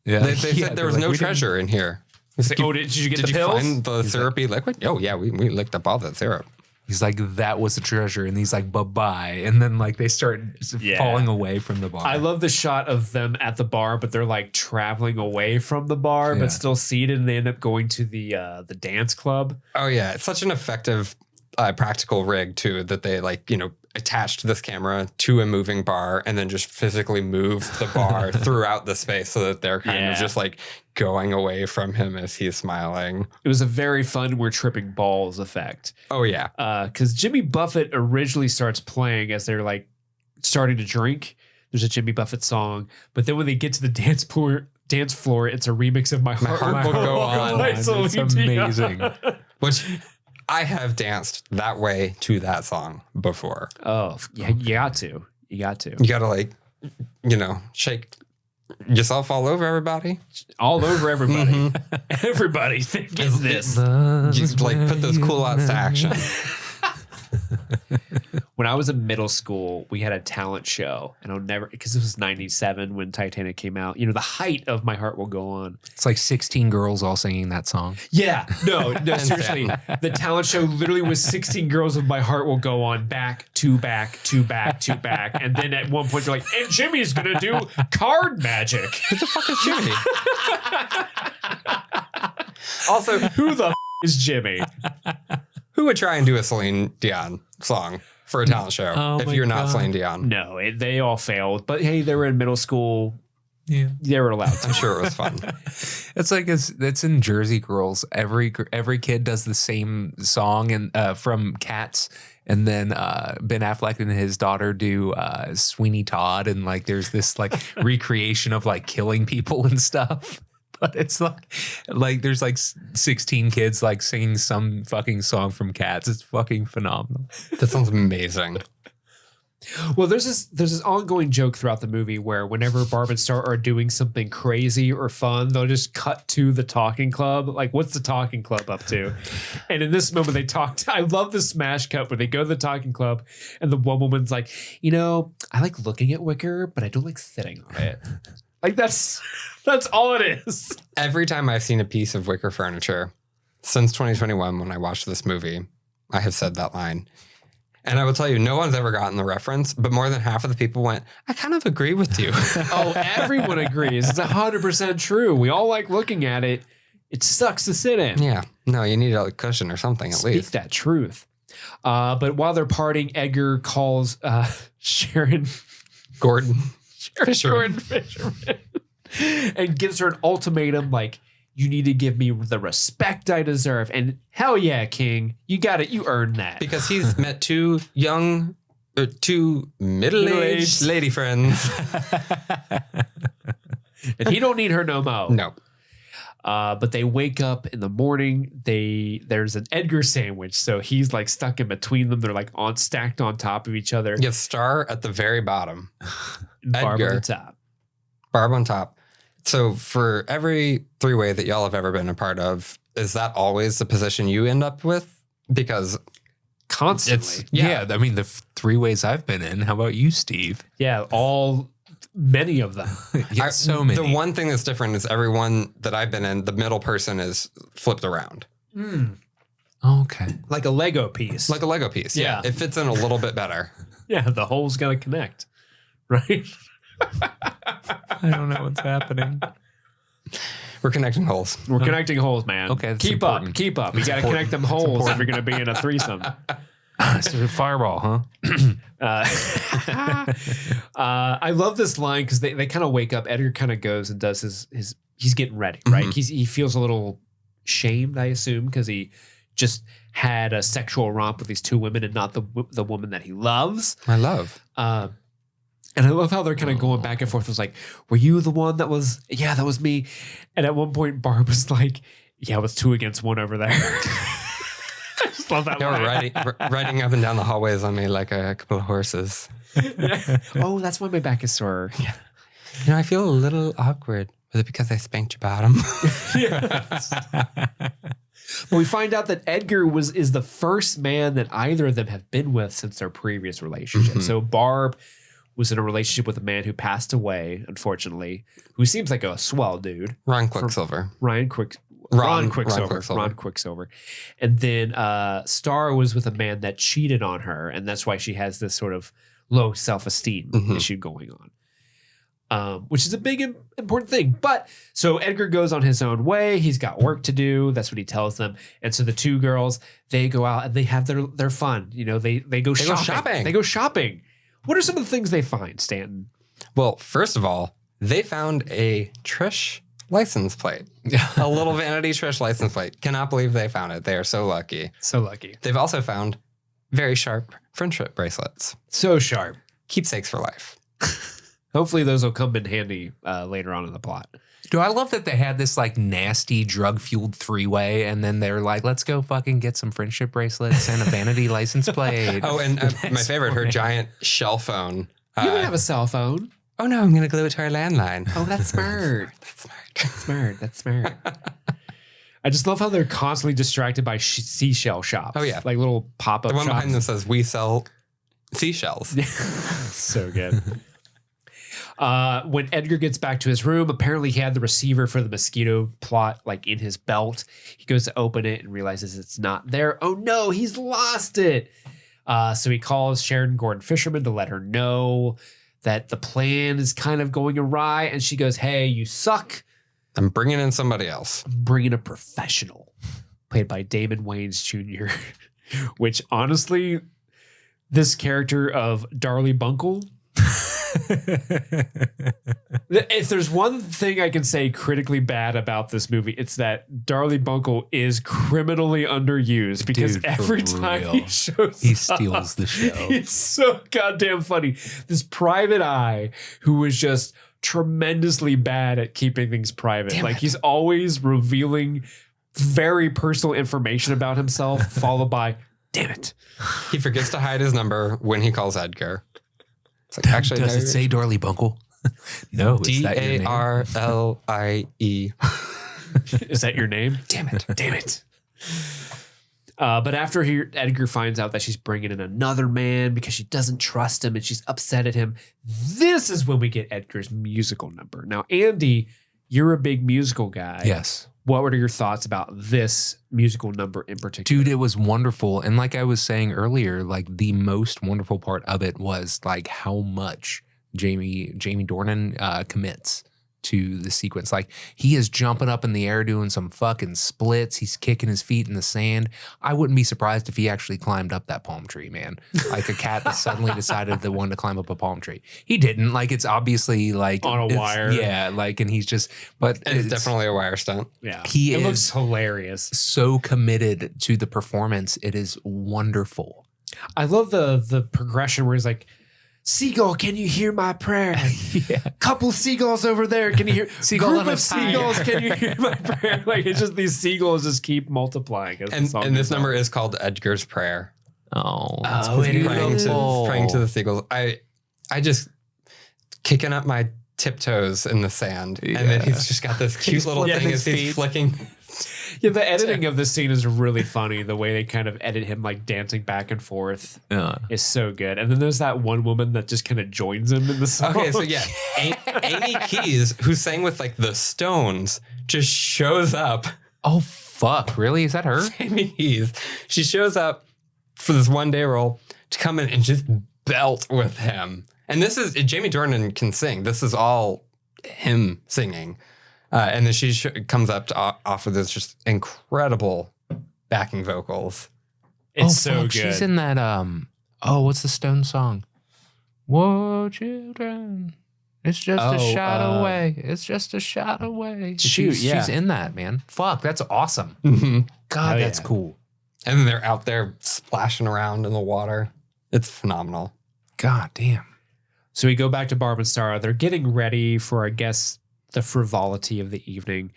Speaker 3: Yeah. They said there was no treasure in here.
Speaker 1: He's like, oh, did you get the
Speaker 3: Did you
Speaker 1: pills?
Speaker 3: find the syrupy liquid? Oh, yeah, we licked up all that syrup.
Speaker 2: He's like, that was the treasure. And he's like, bye-bye. And then like they start falling away from the bar.
Speaker 1: I love the shot of them at the bar, but they're like traveling away from the bar, but still seated. And they end up going to the dance club.
Speaker 3: Oh, yeah. It's such an effective practical rig, too, that they like, attached this camera to a moving bar and then just physically moved the bar throughout the space so that they're kind of just like going away from him as he's smiling.
Speaker 1: It was a very fun "we're tripping balls" effect.
Speaker 3: Oh, yeah.
Speaker 1: Because Jimmy Buffett originally starts playing as they're like starting to drink. There's a Jimmy Buffett song, but then when they get to the dance floor, it's a remix of My Heart Will Go On.
Speaker 2: It's amazing.
Speaker 3: Which I have danced that way to that song before.
Speaker 1: Oh, yeah, you got to. You got to.
Speaker 3: You got to like, shake yourself all over everybody.
Speaker 1: All over everybody. Everybody gets this.
Speaker 3: Just like put those cool outs to action.
Speaker 1: When I was in middle school, we had a talent show, and I'll never, because it was 97 when Titanic came out, the height of My Heart Will Go On.
Speaker 2: It's like 16 girls all singing that song.
Speaker 1: Yeah, no, seriously. The talent show literally was 16 girls with My Heart Will Go On, back to back to back to back. And then at one point, you're like, and Jimmy's going to do card magic.
Speaker 3: Who the fuck is Jimmy?
Speaker 1: Also, who the is Jimmy?
Speaker 3: Who would try and do a Celine Dion song for a talent show if you're not Celine Dion?
Speaker 1: No, they all failed. But hey, they were in middle school.
Speaker 2: Yeah,
Speaker 1: they were allowed to.
Speaker 3: I'm sure it was fun.
Speaker 2: It's like it's in Jersey Girls. Every kid does the same song and from Cats, and then Ben Affleck and his daughter do Sweeney Todd, and like there's this like recreation of like killing people and stuff. But it's like there's like 16 kids like singing some fucking song from Cats. It's fucking phenomenal.
Speaker 3: That sounds amazing.
Speaker 1: Well, there's this ongoing joke throughout the movie where whenever Barb and Star are doing something crazy or fun, they'll just cut to the talking club. Like, what's the talking club up to? And in this moment, they talked. I love the smash cut where they go to the talking club and the one woman's like, I like looking at wicker, but I don't like sitting on it. Like that's all it is.
Speaker 3: Every time I've seen a piece of wicker furniture since 2021, when I watched this movie, I have said that line. And I will tell you, no one's ever gotten the reference, but more than half of the people went, I kind of agree with you.
Speaker 1: Oh, everyone agrees. It's 100% true. We all like looking at it. It sucks to sit in.
Speaker 3: Yeah. No, you need a cushion or something at least.
Speaker 1: Speak that truth. But while they're partying, Edgar calls Sharon
Speaker 3: Gordon
Speaker 1: Fisherman and gives her an ultimatum like, you need to give me the respect I deserve. And hell yeah, King, you got it. You earned that.
Speaker 3: Because he's met two middle-aged lady friends.
Speaker 1: And he don't need her no more.
Speaker 3: No.
Speaker 1: But they wake up in the morning. There's an Edgar sandwich. So he's like stuck in between them. They're like stacked on top of each other.
Speaker 3: You have Star at the very bottom.
Speaker 1: Barb
Speaker 3: Edgar,
Speaker 1: on the top.
Speaker 3: Barb on top. So for every three-way that y'all have ever been a part of, is that always the position you end up with? Because
Speaker 1: constantly.
Speaker 2: Yeah. I mean, the three ways I've been in. How about you, Steve?
Speaker 1: Yeah, many of them.
Speaker 2: So many.
Speaker 3: The one thing that's different is everyone that I've been in, the middle person is flipped around.
Speaker 2: Okay.
Speaker 1: Like a Lego piece.
Speaker 3: Like a Lego piece. Yeah. It fits in a little bit better.
Speaker 1: Yeah, the hole's got to connect. Right?
Speaker 2: I don't know what's happening.
Speaker 3: We're connecting holes.
Speaker 1: We're connecting holes, man.
Speaker 2: Okay, that's
Speaker 1: Keep
Speaker 2: important.
Speaker 1: up. Keep up. You got to connect them holes if you're going to be in a threesome.
Speaker 2: So fireball, huh?
Speaker 1: I love this line because they kind of wake up. Edgar kind of goes and does his he's getting ready, right?
Speaker 3: Mm-hmm.
Speaker 1: He feels a little shamed, I assume, because he just had a sexual romp with these two women and not the woman that he loves.
Speaker 3: I love.
Speaker 1: And I love how they're kind of going back and forth. It was like, were you the one that was, yeah, that was me. And at one point, Barb was like, yeah, it was 2 against 1 over there. I just love that
Speaker 3: They were
Speaker 1: line.
Speaker 3: riding up and down the hallways on me like a couple of horses.
Speaker 1: Oh, that's why my back is sore.
Speaker 3: Yeah. I feel a little awkward. Was it because I spanked your bottom?
Speaker 1: Yes. But we find out that Edgar is the first man that either of them have been with since their previous relationship.
Speaker 3: Mm-hmm.
Speaker 1: So Barb was in a relationship with a man who passed away, unfortunately, who seems like a swell dude.
Speaker 3: Ryan Quicksilver.
Speaker 1: Ron Quicksilver. And then Star was with a man that cheated on her, and that's why she has this sort of low self-esteem issue going on, which is a big important thing. But so Edgar goes on his own way. He's got work to do. That's what he tells them. And so the two girls, they go out and they have their fun. You know, they go shopping. They go shopping. What are some of the things they find, Stanton?
Speaker 3: Well, first of all, they found a Trish license plate. A little vanity Trish license plate. Cannot believe they found it. They are so lucky.
Speaker 1: So lucky.
Speaker 3: They've also found very sharp friendship bracelets.
Speaker 1: So sharp.
Speaker 3: Keepsakes for life.
Speaker 1: Hopefully those will come in handy later on in the plot.
Speaker 2: Dude, I love that they had this like nasty drug-fueled three-way, and then they're like, let's go fucking get some friendship bracelets and a vanity license plate.
Speaker 3: Oh, and my favorite, her giant shell phone.
Speaker 1: You don't have a cell phone.
Speaker 3: Oh, no, I'm going to glue it to our landline.
Speaker 1: Oh, that's smart. That's smart. I just love how they're constantly distracted by seashell shops.
Speaker 3: Oh, yeah.
Speaker 1: Like little pop-up shops.
Speaker 3: The one behind them says, we sell seashells.
Speaker 1: So good. When Edgar gets back to his room, apparently he had the receiver for the mosquito plot like in his belt. He goes to open it and realizes it's not there. Oh no, he's lost it. So he calls Sharon Gordon Fisherman to let her know that the plan is kind of going awry. And she goes, hey, you suck.
Speaker 3: I'm bringing in somebody else.
Speaker 1: I'm bringing a professional, played by Damon Wayans Jr., which honestly, this character of Darlie Bunkle, if there's one thing I can say critically bad about this movie, it's that Darlie Bunkle is criminally underused because every time he shows
Speaker 2: he steals the show.
Speaker 1: It's so goddamn funny. This private eye who was just tremendously bad at keeping things private. He's always revealing very personal information about himself, followed by, damn it.
Speaker 3: He forgets to hide his number when he calls Edgar. It's like, actually,
Speaker 2: does it say Darlie Bunkle? No, is that your name?
Speaker 3: Darlie.
Speaker 1: Is that your name?
Speaker 3: Damn it.
Speaker 1: But after Edgar finds out that she's bringing in another man because she doesn't trust him and she's upset at him, this is when we get Edgar's musical number. Now, Andy, you're a big musical guy.
Speaker 2: Yes.
Speaker 1: What were your thoughts about this musical number in particular?
Speaker 2: Dude, it was wonderful. And like I was saying earlier, like the most wonderful part of it was like how much Jamie Dornan commits to the sequence. Like he is jumping up in the air doing some fucking splits. He's kicking his feet in the sand. I wouldn't be surprised if he actually climbed up that palm tree, man. Like a cat that suddenly decided to want to climb up a palm tree. He didn't. Like it's obviously like
Speaker 1: on a wire.
Speaker 2: Yeah, like and he's just but
Speaker 3: it's definitely a wire stunt.
Speaker 1: Yeah.
Speaker 2: It
Speaker 1: looks hilarious.
Speaker 2: So committed to the performance. It is wonderful.
Speaker 1: I love the progression where he's like, seagull, can you hear my prayer?
Speaker 2: Yeah.
Speaker 1: Couple seagulls over there. Can you hear?
Speaker 2: Seagull
Speaker 1: Group of seagulls, can you hear my prayer? Like it's just these seagulls just keep multiplying.
Speaker 3: And this number is called Edgar's Prayer.
Speaker 2: Oh,
Speaker 3: praying to the seagulls. I just kicking up my tiptoes in the sand, and then he's just got this cute little thing as he's flicking.
Speaker 1: Yeah, the editing of this scene is really funny. The way they kind of edit him like dancing back and forth is so good. And then there's that one woman that just kind of joins him in the song.
Speaker 3: Okay, so yeah, Amy Keys, who sang with like the Stones, just shows up.
Speaker 2: Oh fuck, really? Is that her?
Speaker 3: Amy Keys. She shows up for this one day role to come in and just belt with him. And this is Jamie Dornan can sing. This is all him singing. And then she comes up to offer this just incredible backing vocals.
Speaker 1: It's so good.
Speaker 2: She's in that, what's the Stone song? Whoa, children. It's just a shot away. It's just a shot away. She's in that, man. Fuck, that's awesome.
Speaker 3: Mm-hmm.
Speaker 2: God, that's cool.
Speaker 3: And then they're out there splashing around in the water. It's phenomenal.
Speaker 2: God damn.
Speaker 1: So we go back to Barb and Star. They're getting ready for, I guess, the frivolity of the evening.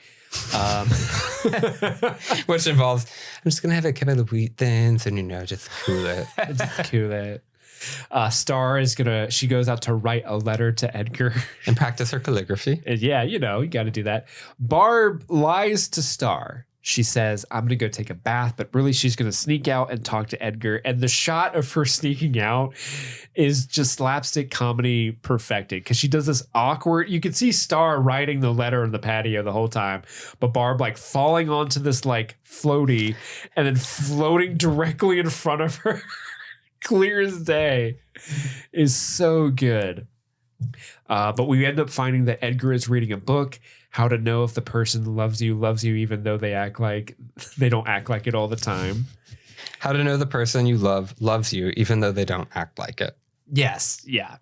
Speaker 3: Which involves, I'm just going to have a couple of wheat thins and, just cool it.
Speaker 1: Star she goes out to write a letter to Edgar.
Speaker 3: And practice her calligraphy.
Speaker 1: And yeah, you got to do that. Barb lies to Star she says, I'm going to go take a bath, but really she's going to sneak out and talk to Edgar. And the shot of her sneaking out is just slapstick comedy perfected because she does this awkward, you can see Star writing the letter on the patio the whole time, but Barb like falling onto this like floaty and then floating directly in front of her, clear as day, is so good. But we end up finding that Edgar is reading a book, How to Know If the Person loves you even though they don't act like it all the time.
Speaker 3: How to know the person you love loves you even though they don't act like it.
Speaker 1: Yes. Yeah.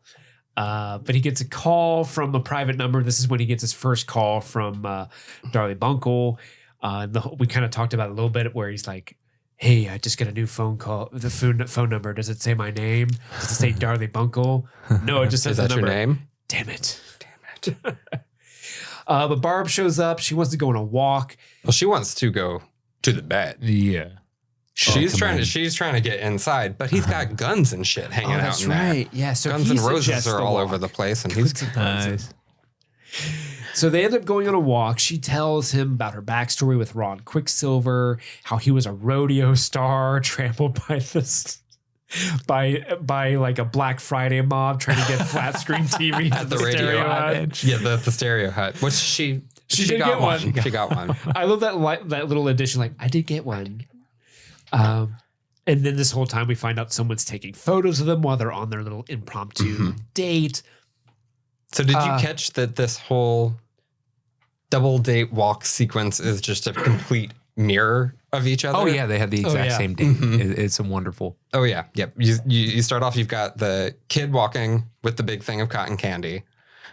Speaker 1: But he gets a call from a private number. This is when he gets his first call from Darlie Bunkle. We kind of talked about it a little bit where he's like, hey, I just got a new phone call. The phone number. Does it say my name? Does it say Darlie Bunkle? No, it just says
Speaker 3: Is that
Speaker 1: the number.
Speaker 3: your name?
Speaker 1: Damn it. But Barb shows up. She wants to go on a walk.
Speaker 3: Well, she wants to go to the bed.
Speaker 2: Yeah.
Speaker 3: She's trying to get inside, but he's got guns and shit hanging out
Speaker 1: That's
Speaker 3: in there.
Speaker 1: right. Yeah. So
Speaker 3: Guns
Speaker 1: he
Speaker 3: and Roses
Speaker 1: suggests
Speaker 3: are
Speaker 1: the
Speaker 3: all
Speaker 1: walk.
Speaker 3: over the place, and he's
Speaker 2: Nice.
Speaker 1: So they end up going on a walk. She tells him about her backstory with Ron Quicksilver, how he was a rodeo star trampled by this by like a Black Friday mob trying to get flat screen TV
Speaker 3: at the radio hut. Yeah, the stereo hut. Which she
Speaker 1: did
Speaker 3: got
Speaker 1: get one.
Speaker 3: She got one.
Speaker 1: I love that little addition. Like, I did get one. And then this whole time we find out someone's taking photos of them while they're on their little impromptu date.
Speaker 3: So did you catch that this whole double date walk sequence is just a complete mirror of each other?
Speaker 2: Oh yeah, they had the exact same date. It's wonderful.
Speaker 3: Oh yeah. Yep. You start off, you've got the kid walking with the big thing of cotton candy.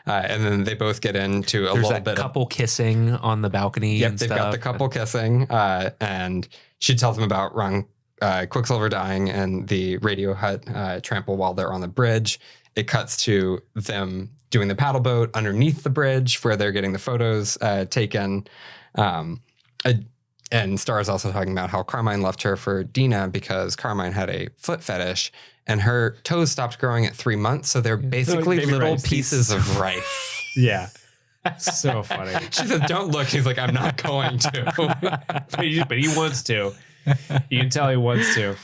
Speaker 3: And then they both get into a
Speaker 2: There's
Speaker 3: little
Speaker 2: that
Speaker 3: bit
Speaker 2: couple kissing on the balcony.
Speaker 3: Yep,
Speaker 2: and
Speaker 3: they've
Speaker 2: stuff.
Speaker 3: got the couple kissing, and she tells him about Ron Quicksilver dying and the radio hut trample while they're on the bridge. It cuts to them doing the paddle boat underneath the bridge where they're getting the photos taken. And Star is also talking about how Carmine left her for Dina because Carmine had a foot fetish and her toes stopped growing at 3 months. So they're basically
Speaker 1: baby
Speaker 3: little
Speaker 1: rice
Speaker 3: pieces of rice.
Speaker 1: Yeah. So funny.
Speaker 3: She said, don't look. He's like, I'm not going to.
Speaker 1: but he wants to. You can tell he wants to.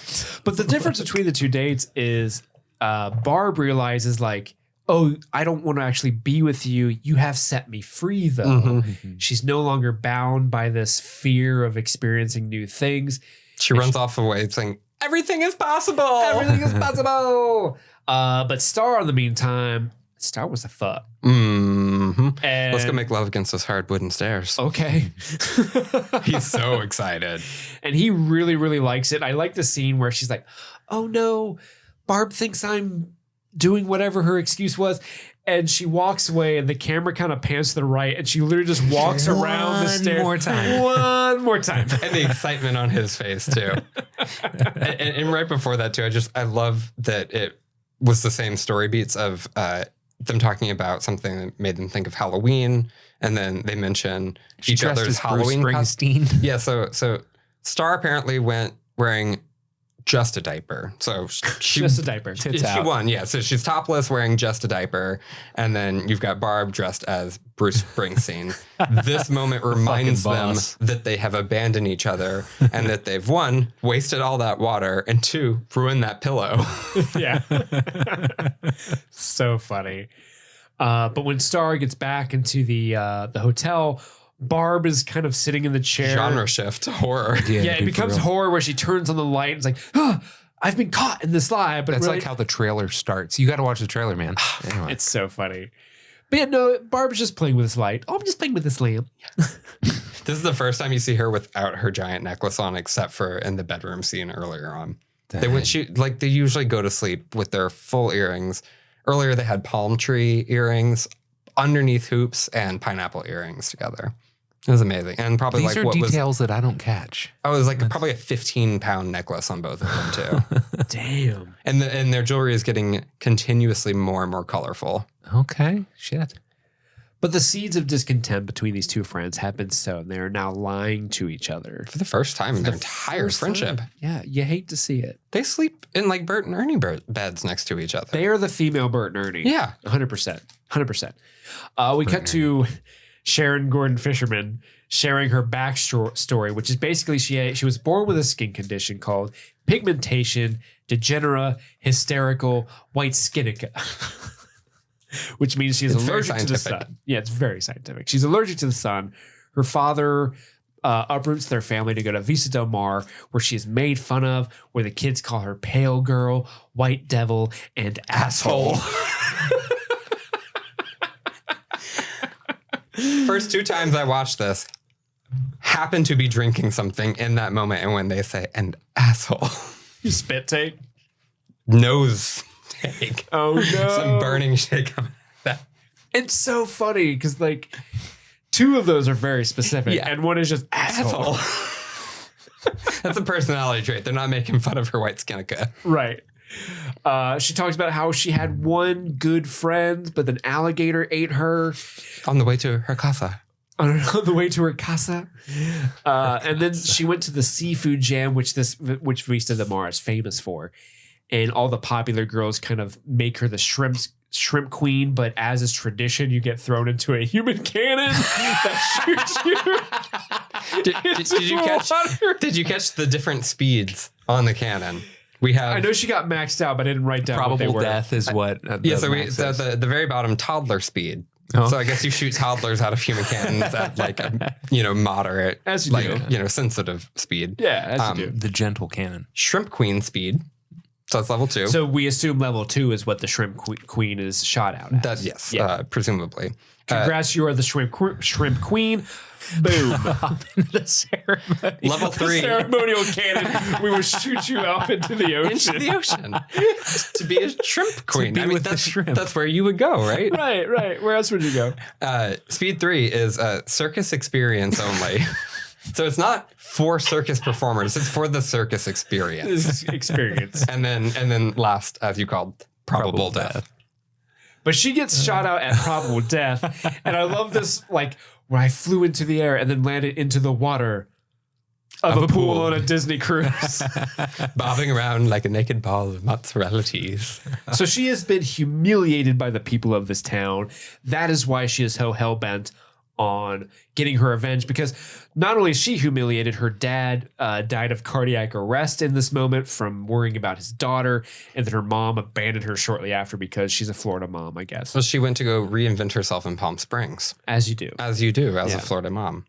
Speaker 1: But the difference between the two dates is Barb realizes like, oh, I don't want to actually be with you. You have set me free, though. She's no longer bound by this fear of experiencing new things.
Speaker 3: She runs off away saying, everything is possible.
Speaker 1: Everything is possible. But Star, in the meantime, Star was a fuck.
Speaker 3: And let's go
Speaker 1: And
Speaker 3: make love against those hard wooden stairs.
Speaker 1: okay.
Speaker 3: He's so excited.
Speaker 1: And he really, really likes it. I like the scene where she's like, oh no, Barb thinks I'm doing whatever her excuse was. And she walks away and the camera kind of pans to the right and she literally just walks around the stairs. One more time.
Speaker 3: And the excitement on his face too. and right before that too, I love that it was the same story beats of them talking about something that made them think of Halloween. And then they mention each other's Halloween
Speaker 2: Springsteen.
Speaker 3: Yeah, so Star apparently went wearing just a diaper. So she
Speaker 1: Just a diaper.
Speaker 2: Tits
Speaker 3: she
Speaker 2: out.
Speaker 3: won, yeah. So she's topless wearing just a diaper. And then you've got Barb dressed as Bruce Springsteen. This moment reminds them
Speaker 2: boss.
Speaker 3: that they have abandoned each other and that they've, one, wasted all that water, and two, ruined that pillow.
Speaker 1: Yeah. So funny. But when Star gets back into the hotel, Barb is kind of sitting in the chair.
Speaker 3: Genre shift, horror.
Speaker 1: Yeah, it becomes horror where she turns on the light and it's like, oh, I've been caught in this lie. But
Speaker 2: That's
Speaker 1: really,
Speaker 2: like how the trailer starts. You got to watch the trailer, man. Anyway.
Speaker 1: it's so funny. But yeah, no, Barb's just playing with this light. Oh, I'm just playing with this lamp.
Speaker 3: This is the first time you see her without her giant necklace on, except for in the bedroom scene earlier on. They usually go to sleep with their full earrings. Earlier they had palm tree earrings underneath hoops and pineapple earrings together. It was amazing. And probably
Speaker 2: These
Speaker 3: like
Speaker 2: are
Speaker 3: what was,
Speaker 2: details that I don't catch.
Speaker 3: I was like probably a 15-pound necklace on both of them too.
Speaker 1: Damn.
Speaker 3: And their jewelry is getting continuously more and more colorful.
Speaker 2: Okay. Shit.
Speaker 1: But the seeds of discontent between these two friends have been sown. They are now lying to each other.
Speaker 3: For the first time in their entire
Speaker 1: First
Speaker 3: friendship.
Speaker 1: time. Yeah, you hate to see it.
Speaker 3: They sleep in like Bert and Ernie beds next to each other.
Speaker 1: They are the female Bert and Ernie.
Speaker 3: Yeah.
Speaker 1: 100%. 100%. We cut to Sharon Gordon Fisherman. sharing her backstory, which is basically she was born with a skin condition called pigmentation degenera hysterical white skinica, which means she's allergic to the sun. Yeah, it's very scientific. She's allergic to the sun. Her father uproots their family to go to Vista Del Mar, where she is made fun of, where the kids call her pale girl, white devil, and asshole.
Speaker 3: First 2 times I watched this, happened to be drinking something in that moment, and when they say "and asshole,"
Speaker 1: You spit take?
Speaker 3: Nose take.
Speaker 1: Oh no.
Speaker 3: Some burning shit coming out.
Speaker 1: It's so funny because like 2 of those are very specific, and one is just asshole.
Speaker 3: That's a personality trait. They're not making fun of her white skinica.
Speaker 1: Right. She talks about how she had one good friend, but an alligator ate her
Speaker 3: On the way to her casa.
Speaker 1: on the way to her casa. And then she went to the seafood jam, which Vista Del Mar is famous for. And all the popular girls kind of make her the shrimp queen, but as is tradition, you get thrown into a human cannon that shoots you.
Speaker 3: Did you catch the different speeds on the cannon? We have.
Speaker 1: I know she got maxed out, but I didn't write down what they
Speaker 2: Probable
Speaker 1: were.
Speaker 2: death is what.
Speaker 3: So the very bottom toddler speed.
Speaker 2: Oh.
Speaker 3: So I guess you shoot toddlers out of human cannons at like a moderate,
Speaker 1: As you
Speaker 3: like
Speaker 1: do.
Speaker 3: sensitive speed.
Speaker 1: Yeah, as you do.
Speaker 2: The gentle cannon.
Speaker 3: Shrimp queen speed. So that's level 2.
Speaker 1: So we assume level 2 is what the shrimp queen is shot out at.
Speaker 3: That's yes,
Speaker 1: Yeah.
Speaker 3: Presumably.
Speaker 1: Congrats, you are the shrimp queen. Boom.
Speaker 2: The ceremony.
Speaker 3: Level 3
Speaker 1: Ceremonial cannon. We will shoot you off into the ocean.
Speaker 3: into the ocean to be a shrimp queen.
Speaker 2: be with the
Speaker 3: that's,
Speaker 2: shrimp.
Speaker 3: That's where you would go, right?
Speaker 1: Right. Where else would you go?
Speaker 3: Speed 3 is a circus experience only. So it's not for circus performers. It's for the circus experience.
Speaker 1: This experience.
Speaker 3: And then last, as you called, probable death.
Speaker 1: But she gets shot out at probable death. And I love this, like, where I flew into the air and then landed into the water of a pool on a Disney cruise.
Speaker 3: Bobbing around like a naked ball of mozzarella cheese.
Speaker 1: So she has been humiliated by the people of this town. That is why she is so hell-bent on getting her revenge, because not only is she humiliated, her dad died of cardiac arrest in this moment from worrying about his daughter, and then her mom abandoned her shortly after because she's a Florida mom, I guess.
Speaker 3: So she went to go reinvent herself in Palm Springs.
Speaker 1: As you do.
Speaker 3: As you do, as a Florida mom.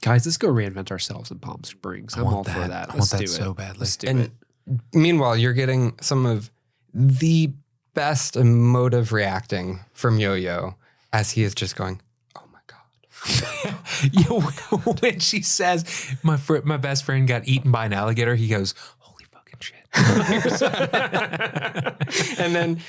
Speaker 1: Guys, let's go reinvent ourselves in Palm Springs. I'm all for that.
Speaker 2: I
Speaker 1: Let's
Speaker 2: want
Speaker 1: do
Speaker 2: that
Speaker 1: it
Speaker 2: so badly.
Speaker 1: Let's do
Speaker 3: And
Speaker 1: it.
Speaker 3: meanwhile, you're getting some of the best emotive reacting from Yo-Yo as he is just going, "Oh my God."
Speaker 2: When she says my best friend got eaten by an alligator, he goes, "Holy fucking shit!"
Speaker 3: And then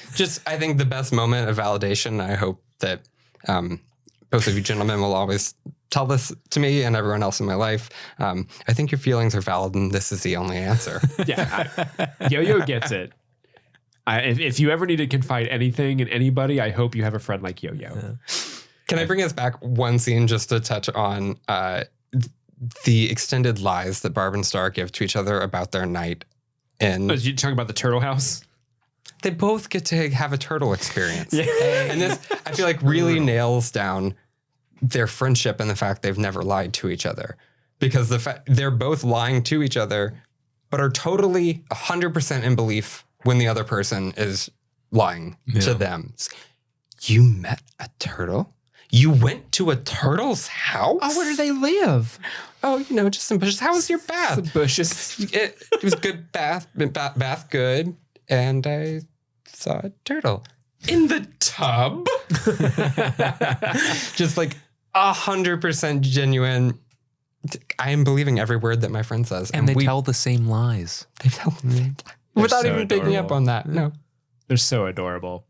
Speaker 3: I think the best moment of validation, I hope that both of you gentlemen will always tell this to me and everyone else in my life. I think your feelings are valid and this is the only answer.
Speaker 1: Yo-Yo gets it. If you ever need to confide anything in anybody, I hope you have a friend like Yo-Yo.
Speaker 2: Yeah.
Speaker 3: Can I bring us back one scene just to touch on the extended lies that Barb and Star give to each other about their night? And
Speaker 1: Oh, you talking about the turtle house?
Speaker 3: they both get to have a turtle experience.
Speaker 1: Yeah.
Speaker 3: And this, I feel like, really nails down their friendship and the fact they've never lied to each other. Because they're both lying to each other, but are totally 100% in belief when the other person is lying to them. You met a turtle? You went to a turtle's house?
Speaker 1: Oh, where do they live?
Speaker 3: Oh, just in bushes. How was your bath?
Speaker 1: The bushes.
Speaker 3: It was good bath good. And I saw a turtle in the tub. Just like 100% genuine. I am believing every word that my friend says.
Speaker 2: And they tell the same lies.
Speaker 3: They tell the same without
Speaker 1: so
Speaker 3: even picking up
Speaker 1: adorable.
Speaker 3: on that. No.
Speaker 1: They're so adorable.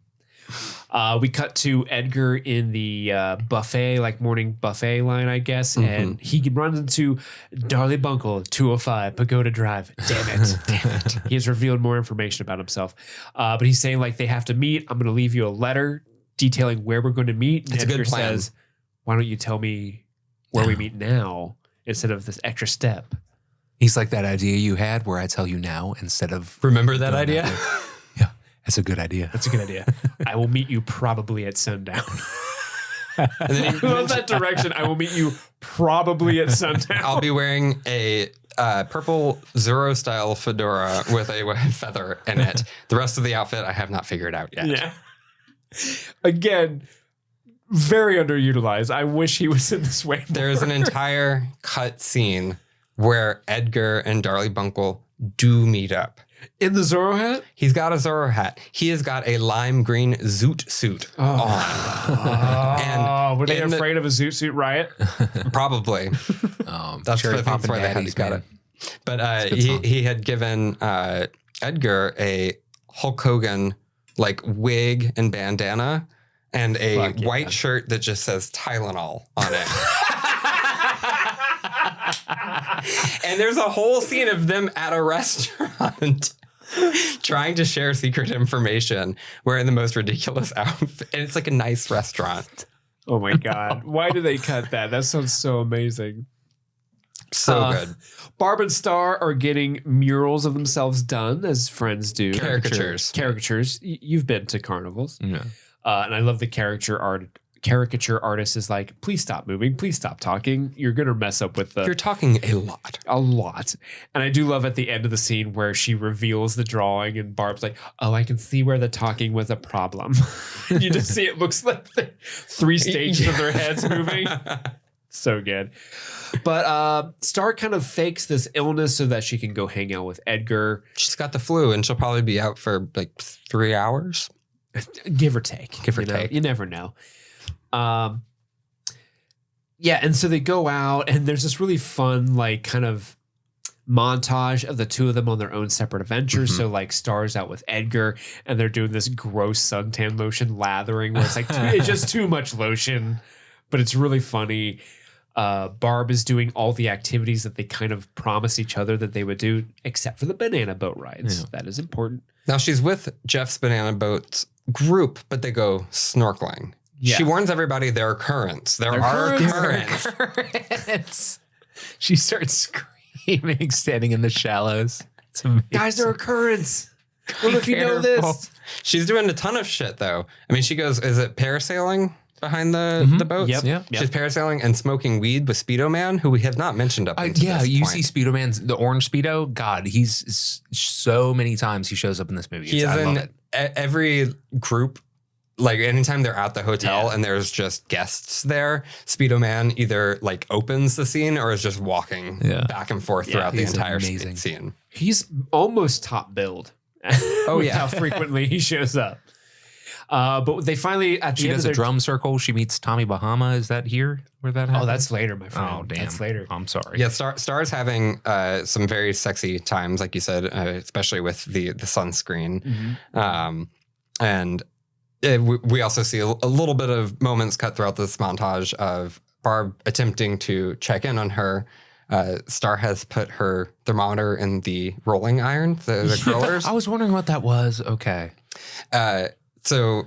Speaker 1: We cut to Edgar in the buffet, like morning buffet line, I guess. And he runs into Darley Bunkle, 205 Pagoda Drive. Damn it. He has revealed more information about himself. But he's saying like they have to meet. I'm going to leave you a letter detailing where we're going to meet. And
Speaker 3: It's a good
Speaker 1: Edgar
Speaker 3: plan.
Speaker 1: says, why don't you tell me where we meet now instead of this extra step?
Speaker 2: He's like that idea you had where I tell you now instead of
Speaker 3: Remember that
Speaker 2: going
Speaker 3: idea?
Speaker 2: that way. Yeah, that's a good idea.
Speaker 1: That's a good idea. I will meet you probably at sundown.
Speaker 3: And then
Speaker 1: I love that direction. I will meet you probably at sundown.
Speaker 3: I'll be wearing a purple Zorro style fedora with a feather in it. The rest of the outfit I have not figured out yet.
Speaker 1: Yeah. Again, very underutilized. I wish he was in this way more.
Speaker 3: There's an entire cut scene where Edgar and Darlie Bunkle do meet up.
Speaker 1: In the Zorro hat?
Speaker 3: He's got a Zorro hat. He has got a lime green zoot suit on.
Speaker 1: And were they afraid of a zoot suit riot?
Speaker 3: Probably. That's
Speaker 2: Cherry
Speaker 3: the
Speaker 2: Pop
Speaker 3: thing
Speaker 2: and
Speaker 3: where
Speaker 2: Daddy's
Speaker 3: he's got
Speaker 2: man.
Speaker 3: it. But he had given Edgar a Hulk Hogan like wig and bandana and a white shirt that just says Tylenol on it. And there's a whole scene of them at a restaurant trying to share secret information wearing the most ridiculous outfit. And it's like a nice restaurant.
Speaker 1: Oh my God. Why do they cut that? That sounds so amazing.
Speaker 3: So good.
Speaker 1: Barb and Star are getting murals of themselves done, as friends do.
Speaker 3: Caricatures.
Speaker 1: You've been to carnivals.
Speaker 2: Yeah.
Speaker 1: And I love the caricature artist is like, please stop moving. Please stop talking. You're going to mess up with
Speaker 3: You're talking a lot.
Speaker 1: a lot. And I do love at the end of the scene where she reveals the drawing and Barb's like, oh, I can see where the talking was a problem. And you just see it looks like 3 stages of their heads moving. So good. But Star kind of fakes this illness so that she can go hang out with Edgar.
Speaker 3: She's got the flu and she'll probably be out for like 3 hours.
Speaker 1: Give or take. You never know. Yeah, and so they go out and there's this really fun, like, kind of montage of the two of them on their own separate adventures. So like Star's out with Edgar and they're doing this gross suntan lotion lathering where it's like it's just too much lotion, but it's really funny. Barb is doing all the activities that they kind of promised each other that they would do, except for the banana boat rides. Yeah. That is important.
Speaker 3: Now she's with Jeff's banana boat group, but they go snorkeling. Yeah. She warns everybody there are currents. There are currents.
Speaker 2: She starts screaming, standing in the shallows. It's amazing.
Speaker 1: Guys, there are currents. What if you know this?
Speaker 3: She's doing a ton of shit, though. I mean, she goes, is it parasailing behind the boats?
Speaker 1: Yep.
Speaker 3: She's parasailing and smoking weed with Speedo Man, who we have not mentioned up until this
Speaker 2: you
Speaker 3: point.
Speaker 2: see Speedo Man's, the orange Speedo. God, he's so many times he shows up in this movie.
Speaker 3: I love it. Every group. Like anytime they're at the hotel and there's just guests there, Speedo Man either like opens the scene or is just walking back and forth throughout the entire scene.
Speaker 1: He's almost top billed. How frequently he shows up. But they finally at the
Speaker 2: she
Speaker 1: end
Speaker 2: does
Speaker 1: of
Speaker 2: a drum circle. She meets Tommy Bahama. Is that here where that happens?
Speaker 1: Oh, that's later, my friend.
Speaker 2: Oh, damn.
Speaker 1: That's later.
Speaker 2: I'm sorry.
Speaker 3: Yeah, Star's having some very sexy times, like you said, especially with the sunscreen. And we also see a little bit of moments cut throughout this montage of Barb attempting to check in on her. Star has put her thermometer in the rolling iron, the curlers.
Speaker 2: I was wondering what that was. Okay.
Speaker 3: So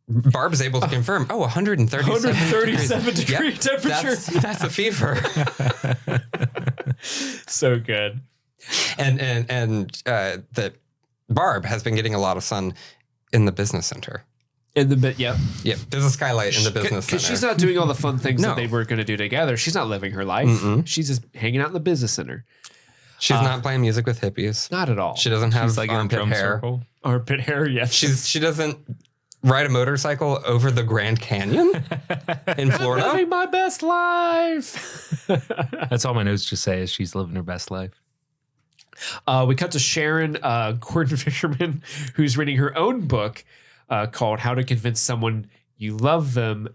Speaker 3: Barb is able to confirm, 137
Speaker 1: degree temperature.
Speaker 3: That's a fever.
Speaker 1: So good.
Speaker 3: And that Barb has been getting a lot of sun in the business center.
Speaker 1: In the bit,
Speaker 3: Yep. There's a skylight in the business center.
Speaker 1: Because she's not doing all the fun things that they were going to do together. She's not living her life. She's just hanging out in the business center.
Speaker 3: She's not playing music with hippies.
Speaker 1: Not at all.
Speaker 3: She doesn't have like armpit hair.
Speaker 1: Armpit hair, yes.
Speaker 3: She doesn't ride a motorcycle over the Grand Canyon in Florida.
Speaker 1: I'm living my best life.
Speaker 2: That's all my notes just say is she's living her best life.
Speaker 1: We cut to Sharon, Gordon Fisherman, who's reading her own book called How to Convince Someone You Love Them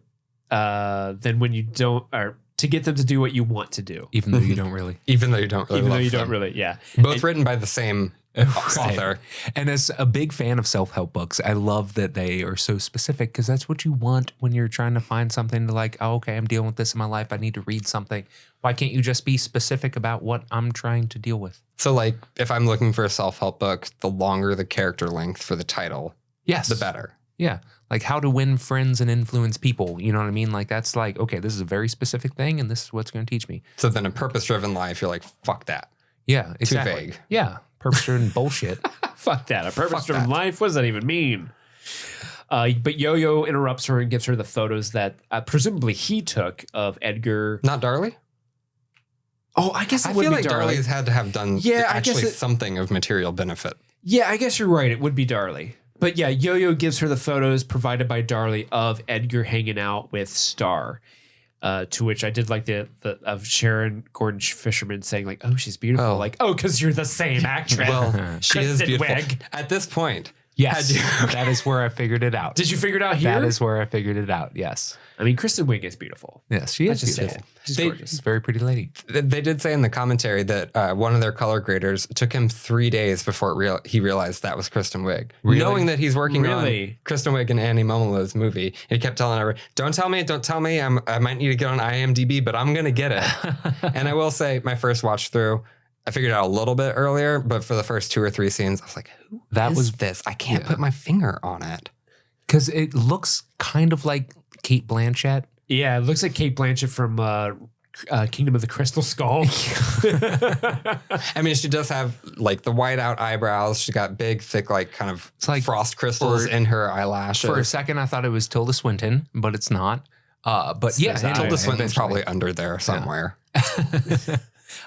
Speaker 1: Then When You Don't, or to get them to do what you want to do.
Speaker 2: Even though you don't really.
Speaker 3: Even though you don't really.
Speaker 1: Yeah.
Speaker 3: Both written by the same author.
Speaker 2: And as a big fan of self-help books, I love that they are so specific because that's what you want when you're trying to find something to like, oh, okay, I'm dealing with this in my life. I need to read something. Why can't you just be specific about what I'm trying to deal with?
Speaker 3: So like if I'm looking for a self-help book, the longer the character length for the title, the better.
Speaker 2: Yeah. Like how to win friends and influence people. You know what I mean? Like that's like, okay, this is a very specific thing and this is what's going to teach me.
Speaker 3: So then a purpose-driven life, you're like, fuck that.
Speaker 2: Yeah, exactly.
Speaker 3: Too vague.
Speaker 2: Yeah. Purpose-driven bullshit.
Speaker 1: Fuck that. A purpose-driven life? What does that even mean? But Yo-Yo interrupts her and gives her the photos that presumably he took of Edgar.
Speaker 3: Not Darlie?
Speaker 1: Oh, I guess
Speaker 3: I feel like
Speaker 1: Darlie.
Speaker 3: Darlie's had to have done something of material benefit.
Speaker 1: Yeah, I guess you're right. It would be Darlie. But yeah, Yo-Yo gives her the photos provided by Darlie of Edgar hanging out with Star. To which I did like the of Sharon Gordon Fisherman saying like, "Oh, she's beautiful."
Speaker 3: Oh.
Speaker 1: Like, "Oh, because you're the same actress."
Speaker 3: Well, she is beautiful.
Speaker 1: Wig.
Speaker 3: At this point,
Speaker 2: Yes, that is where I figured it out.
Speaker 1: Did you figure it out here?
Speaker 2: That is where I figured it out. Yes.
Speaker 1: I mean, Kristen Wiig is beautiful.
Speaker 2: Yes, she is beautiful.
Speaker 1: She's
Speaker 3: They-
Speaker 1: gorgeous.
Speaker 2: She's a very pretty lady.
Speaker 3: they did say in the commentary that one of their color graders it took him 3 days before he realized that was Kristen Wiig.
Speaker 2: Really?
Speaker 3: Knowing that he's working
Speaker 1: Really?
Speaker 3: on Kristen Wiig and Annie Momolo's movie. And he kept telling her, don't tell me. I might need to get on IMDb, but I'm going to get it. And I will say, my first watch through, I figured it out a little bit earlier, but for the first 2 or 3 scenes, I was like, who is this? I can't put my finger on it.
Speaker 2: Because it looks kind of like Kate Blanchett.
Speaker 1: Yeah, it looks like Kate Blanchett from Kingdom of the Crystal Skull.
Speaker 3: I mean, she does have like the white out eyebrows. She's got big, thick, like kind of
Speaker 2: like
Speaker 3: frost crystals in her eyelashes.
Speaker 2: For a second, I thought it was Tilda Swinton, but it's not. But yeah,
Speaker 3: Tilda Swinton's probably under there somewhere.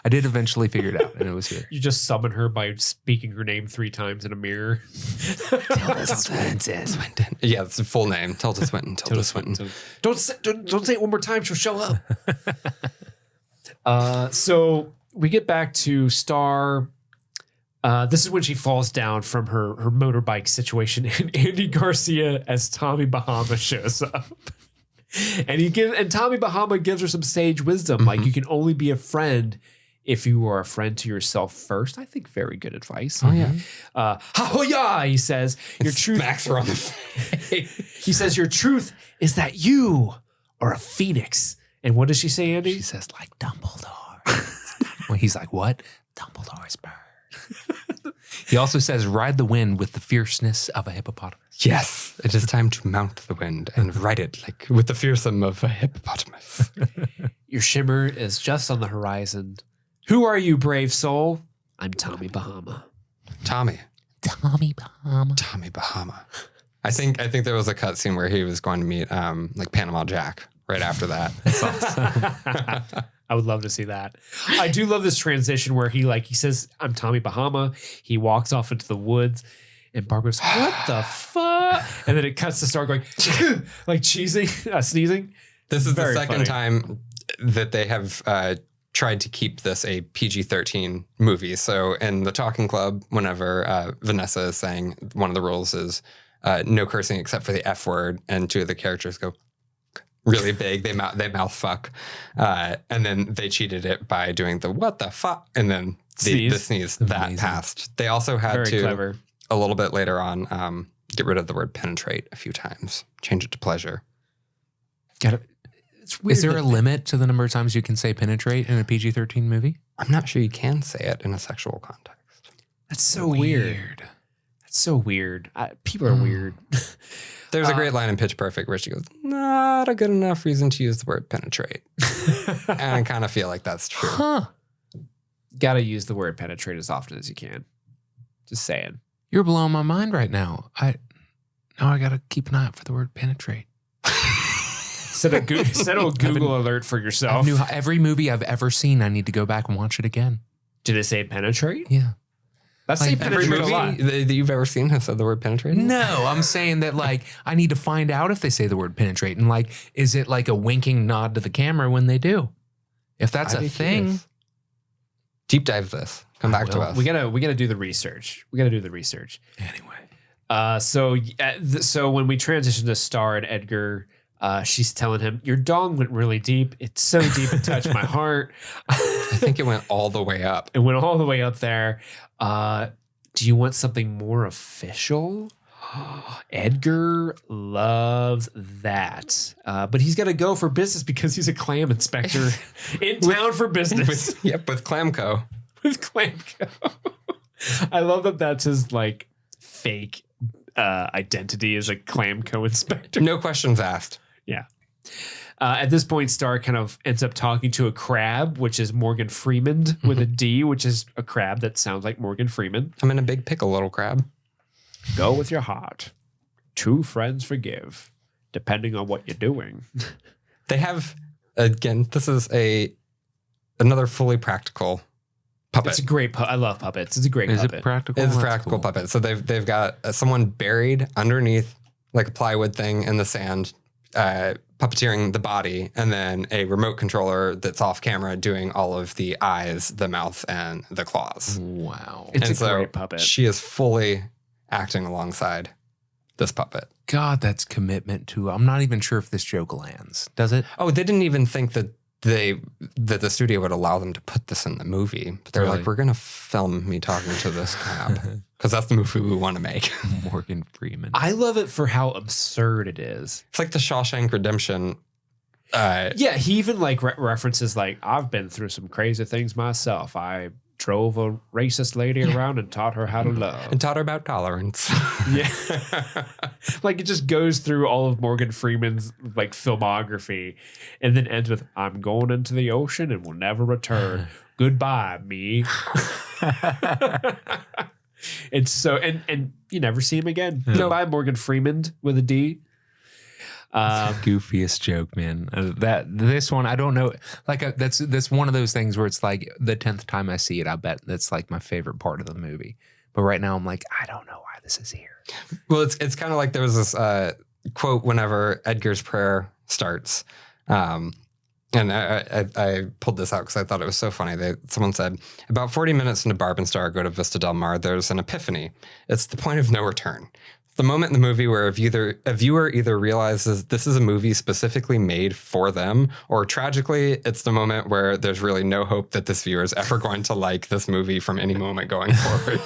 Speaker 2: I did eventually figure it out, and it was here.
Speaker 1: You just summon her by speaking her name 3 times in a mirror.
Speaker 3: Tilda Swinton. Yeah, it's a full name. Tilda Swinton. Tilda Swinton.
Speaker 1: Don't say it one more time. She'll show up. So we get back to Star. This is when she falls down from her motorbike situation, and Andy Garcia as Tommy Bahama shows up. And Tommy Bahama gives her some sage wisdom, like you can only be a friend if you are a friend to yourself first. I think very good advice.
Speaker 3: Oh yeah.
Speaker 1: Ha-ho-ya, he says. Your truth.
Speaker 3: Smacks her on the face.
Speaker 1: He says your truth is that you are a phoenix. And what does she say, Andy?
Speaker 2: She says, like Dumbledore. Well, he's like, what? Dumbledore's bird. He also says, ride the wind with the fierceness of a hippopotamus.
Speaker 3: Yes, it is time to mount the wind and ride it like with the fearsome of a hippopotamus.
Speaker 1: Your shimmer is just on the horizon. Who are you, brave soul? I'm Tommy Bahama.
Speaker 3: Tommy Bahama. I think there was a cutscene where he was going to meet like Panama Jack right after that.
Speaker 1: I would love to see that. I do love this transition where he says, I'm Tommy Bahama. He walks off into the woods and Barb goes, what the fuck? And then it cuts to Star going, like sneezing.
Speaker 3: This is
Speaker 1: Very
Speaker 3: the second
Speaker 1: funny.
Speaker 3: time that they have tried to keep this a PG-13 movie. So in the Talking Club, whenever Vanessa is saying one of the rules is no cursing except for the F word, and 2 of the characters go really big. They mouth fuck. And then they cheated it by doing the what the fuck and then the sneeze. That
Speaker 2: Amazing.
Speaker 3: passed. They also had
Speaker 1: Very
Speaker 3: to,
Speaker 1: clever.
Speaker 3: a little bit later on, get rid of the word penetrate a few times. Change it to pleasure.
Speaker 1: It's weird.
Speaker 2: Is there a limit to the number of times you can say penetrate in a PG-13 movie?
Speaker 3: I'm not sure you can say it in a sexual context.
Speaker 1: That's so weird. That's so weird. People are weird.
Speaker 3: There's a great line in Pitch Perfect where she goes, not a good enough reason to use the word penetrate. And I kind of feel like that's true.
Speaker 2: Huh.
Speaker 1: Got to use the word penetrate as often as you can. Just saying.
Speaker 2: You're blowing my mind right now. I got to keep an eye out for the word penetrate.
Speaker 1: Set a Google alert for yourself.
Speaker 2: Every movie I've ever seen, I need to go back and watch it again.
Speaker 1: Did it say penetrate?
Speaker 2: Yeah.
Speaker 1: Let's
Speaker 2: Like,
Speaker 1: say
Speaker 3: Every
Speaker 1: penetrate a lot.
Speaker 3: movie that you've ever seen has said the word penetrate?
Speaker 2: No, I'm saying that like I need to find out if they say the word penetrate, and like, is it like a winking nod to the camera when they do? If that's
Speaker 3: I'd
Speaker 2: a
Speaker 3: be
Speaker 2: thing,
Speaker 3: curious. Deep dive this. Come back to us.
Speaker 1: We gotta do the research.
Speaker 2: anyway.
Speaker 1: So when we transition to Star and Edgar, she's telling him, your dong went really deep. It's so deep it touched my heart.
Speaker 3: I think it went all the way up.
Speaker 1: It went all the way up there. Do you want something more official? Edgar loves that. But he's got to go for business because he's a clam inspector in town for business.
Speaker 3: With Clamco.
Speaker 1: With Clamco. I love that that's his like fake identity as a Clamco inspector.
Speaker 3: No questions asked.
Speaker 1: Yeah. At this point, Star kind of ends up talking to a crab, which is Morgan Freeman with a D, which is a crab that sounds like Morgan Freeman.
Speaker 3: I'm in a big pickle, little crab.
Speaker 1: Go with your heart. two friends forgive, depending on what you're doing.
Speaker 3: They have, again, this is another fully practical puppet.
Speaker 1: It's a great I love puppets. It's a great puppet.
Speaker 2: Is it practical?
Speaker 3: It's a
Speaker 2: That's
Speaker 3: practical
Speaker 2: cool.
Speaker 3: puppet. So they've got someone buried underneath like a plywood thing in the sand, puppeteering the body, and then a remote controller that's off camera doing all of the eyes, the mouth, and the claws.
Speaker 2: Wow.
Speaker 1: It's a great puppet.
Speaker 3: She is fully acting alongside this puppet.
Speaker 2: God, that's commitment to. I'm not even sure if this joke lands. Does it?
Speaker 3: Oh, they didn't even think that the studio would allow them to put this in the movie. But they're
Speaker 2: Really?
Speaker 3: like, we're going to film me talking to this crab because that's the movie we want to make.
Speaker 2: Morgan Freeman.
Speaker 1: I love it for how absurd it is.
Speaker 3: It's like the Shawshank Redemption.
Speaker 1: Yeah, he even like references like, I've been through some crazy things myself. I drove a racist lady around and taught her how to love.
Speaker 3: And taught her about tolerance.
Speaker 1: Yeah. Like it just goes through all of Morgan Freeman's like filmography and then ends with, I'm going into the ocean and will never return. Goodbye, me. It's so, and you never see him again. Goodbye, Morgan Freeman with a D.
Speaker 2: Goofiest joke, man. This one, I don't know. Like that's one of those things where it's like the 10th time I see it, I bet that's like my favorite part of the movie. But right now I'm like, I don't know why this is here.
Speaker 3: Well, it's kind of like there was this quote whenever Edgar's prayer starts. And I pulled this out because I thought it was so funny. Someone said, about 40 minutes into Barb Star Go to Vista Del Mar, there's an epiphany. It's the point of no return. The moment in the movie where a viewer either realizes this is a movie specifically made for them, or tragically, it's the moment where there's really no hope that this viewer is ever going to like this movie from any moment going forward.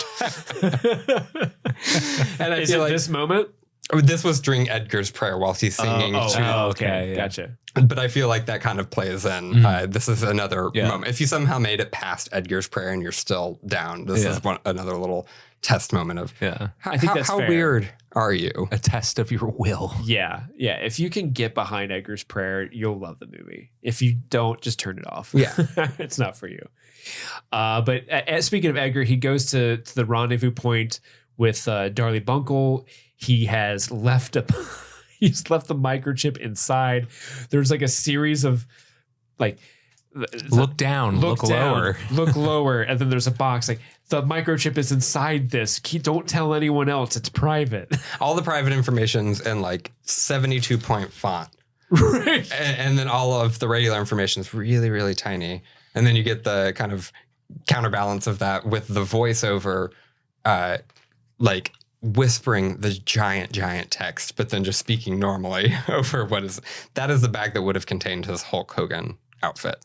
Speaker 3: And I
Speaker 1: Is
Speaker 3: feel
Speaker 1: it
Speaker 3: like
Speaker 1: this moment?
Speaker 3: this was during Edgar's prayer while he's singing.
Speaker 1: Okay.
Speaker 2: yeah.
Speaker 1: Gotcha.
Speaker 3: But I feel like that kind of plays in. This is another
Speaker 2: Yeah.
Speaker 3: moment. If you somehow made it past Edgar's prayer and you're still down, this is another little test moment of
Speaker 1: I think that's
Speaker 3: how
Speaker 1: fair.
Speaker 3: weird are you?
Speaker 2: A test of your will.
Speaker 1: Yeah. If you can get behind Edgar's prayer, you'll love the movie. If you don't, just turn it off.
Speaker 3: Yeah.
Speaker 1: It's not for you. But speaking of Edgar, he goes to the rendezvous point with Darlie Bunkle. He has left he's left the microchip inside. There's like a series of like
Speaker 2: Look down, look lower.
Speaker 1: look lower, and then there's a box like the microchip is inside this. Don't tell anyone else. It's private.
Speaker 3: All the private information's in like 72-point font.
Speaker 1: Right.
Speaker 3: And then all of the regular information is really, really tiny. And then you get the kind of counterbalance of that with the voiceover, like whispering the giant text, but then just speaking normally over that is the bag that would have contained his Hulk Hogan outfit.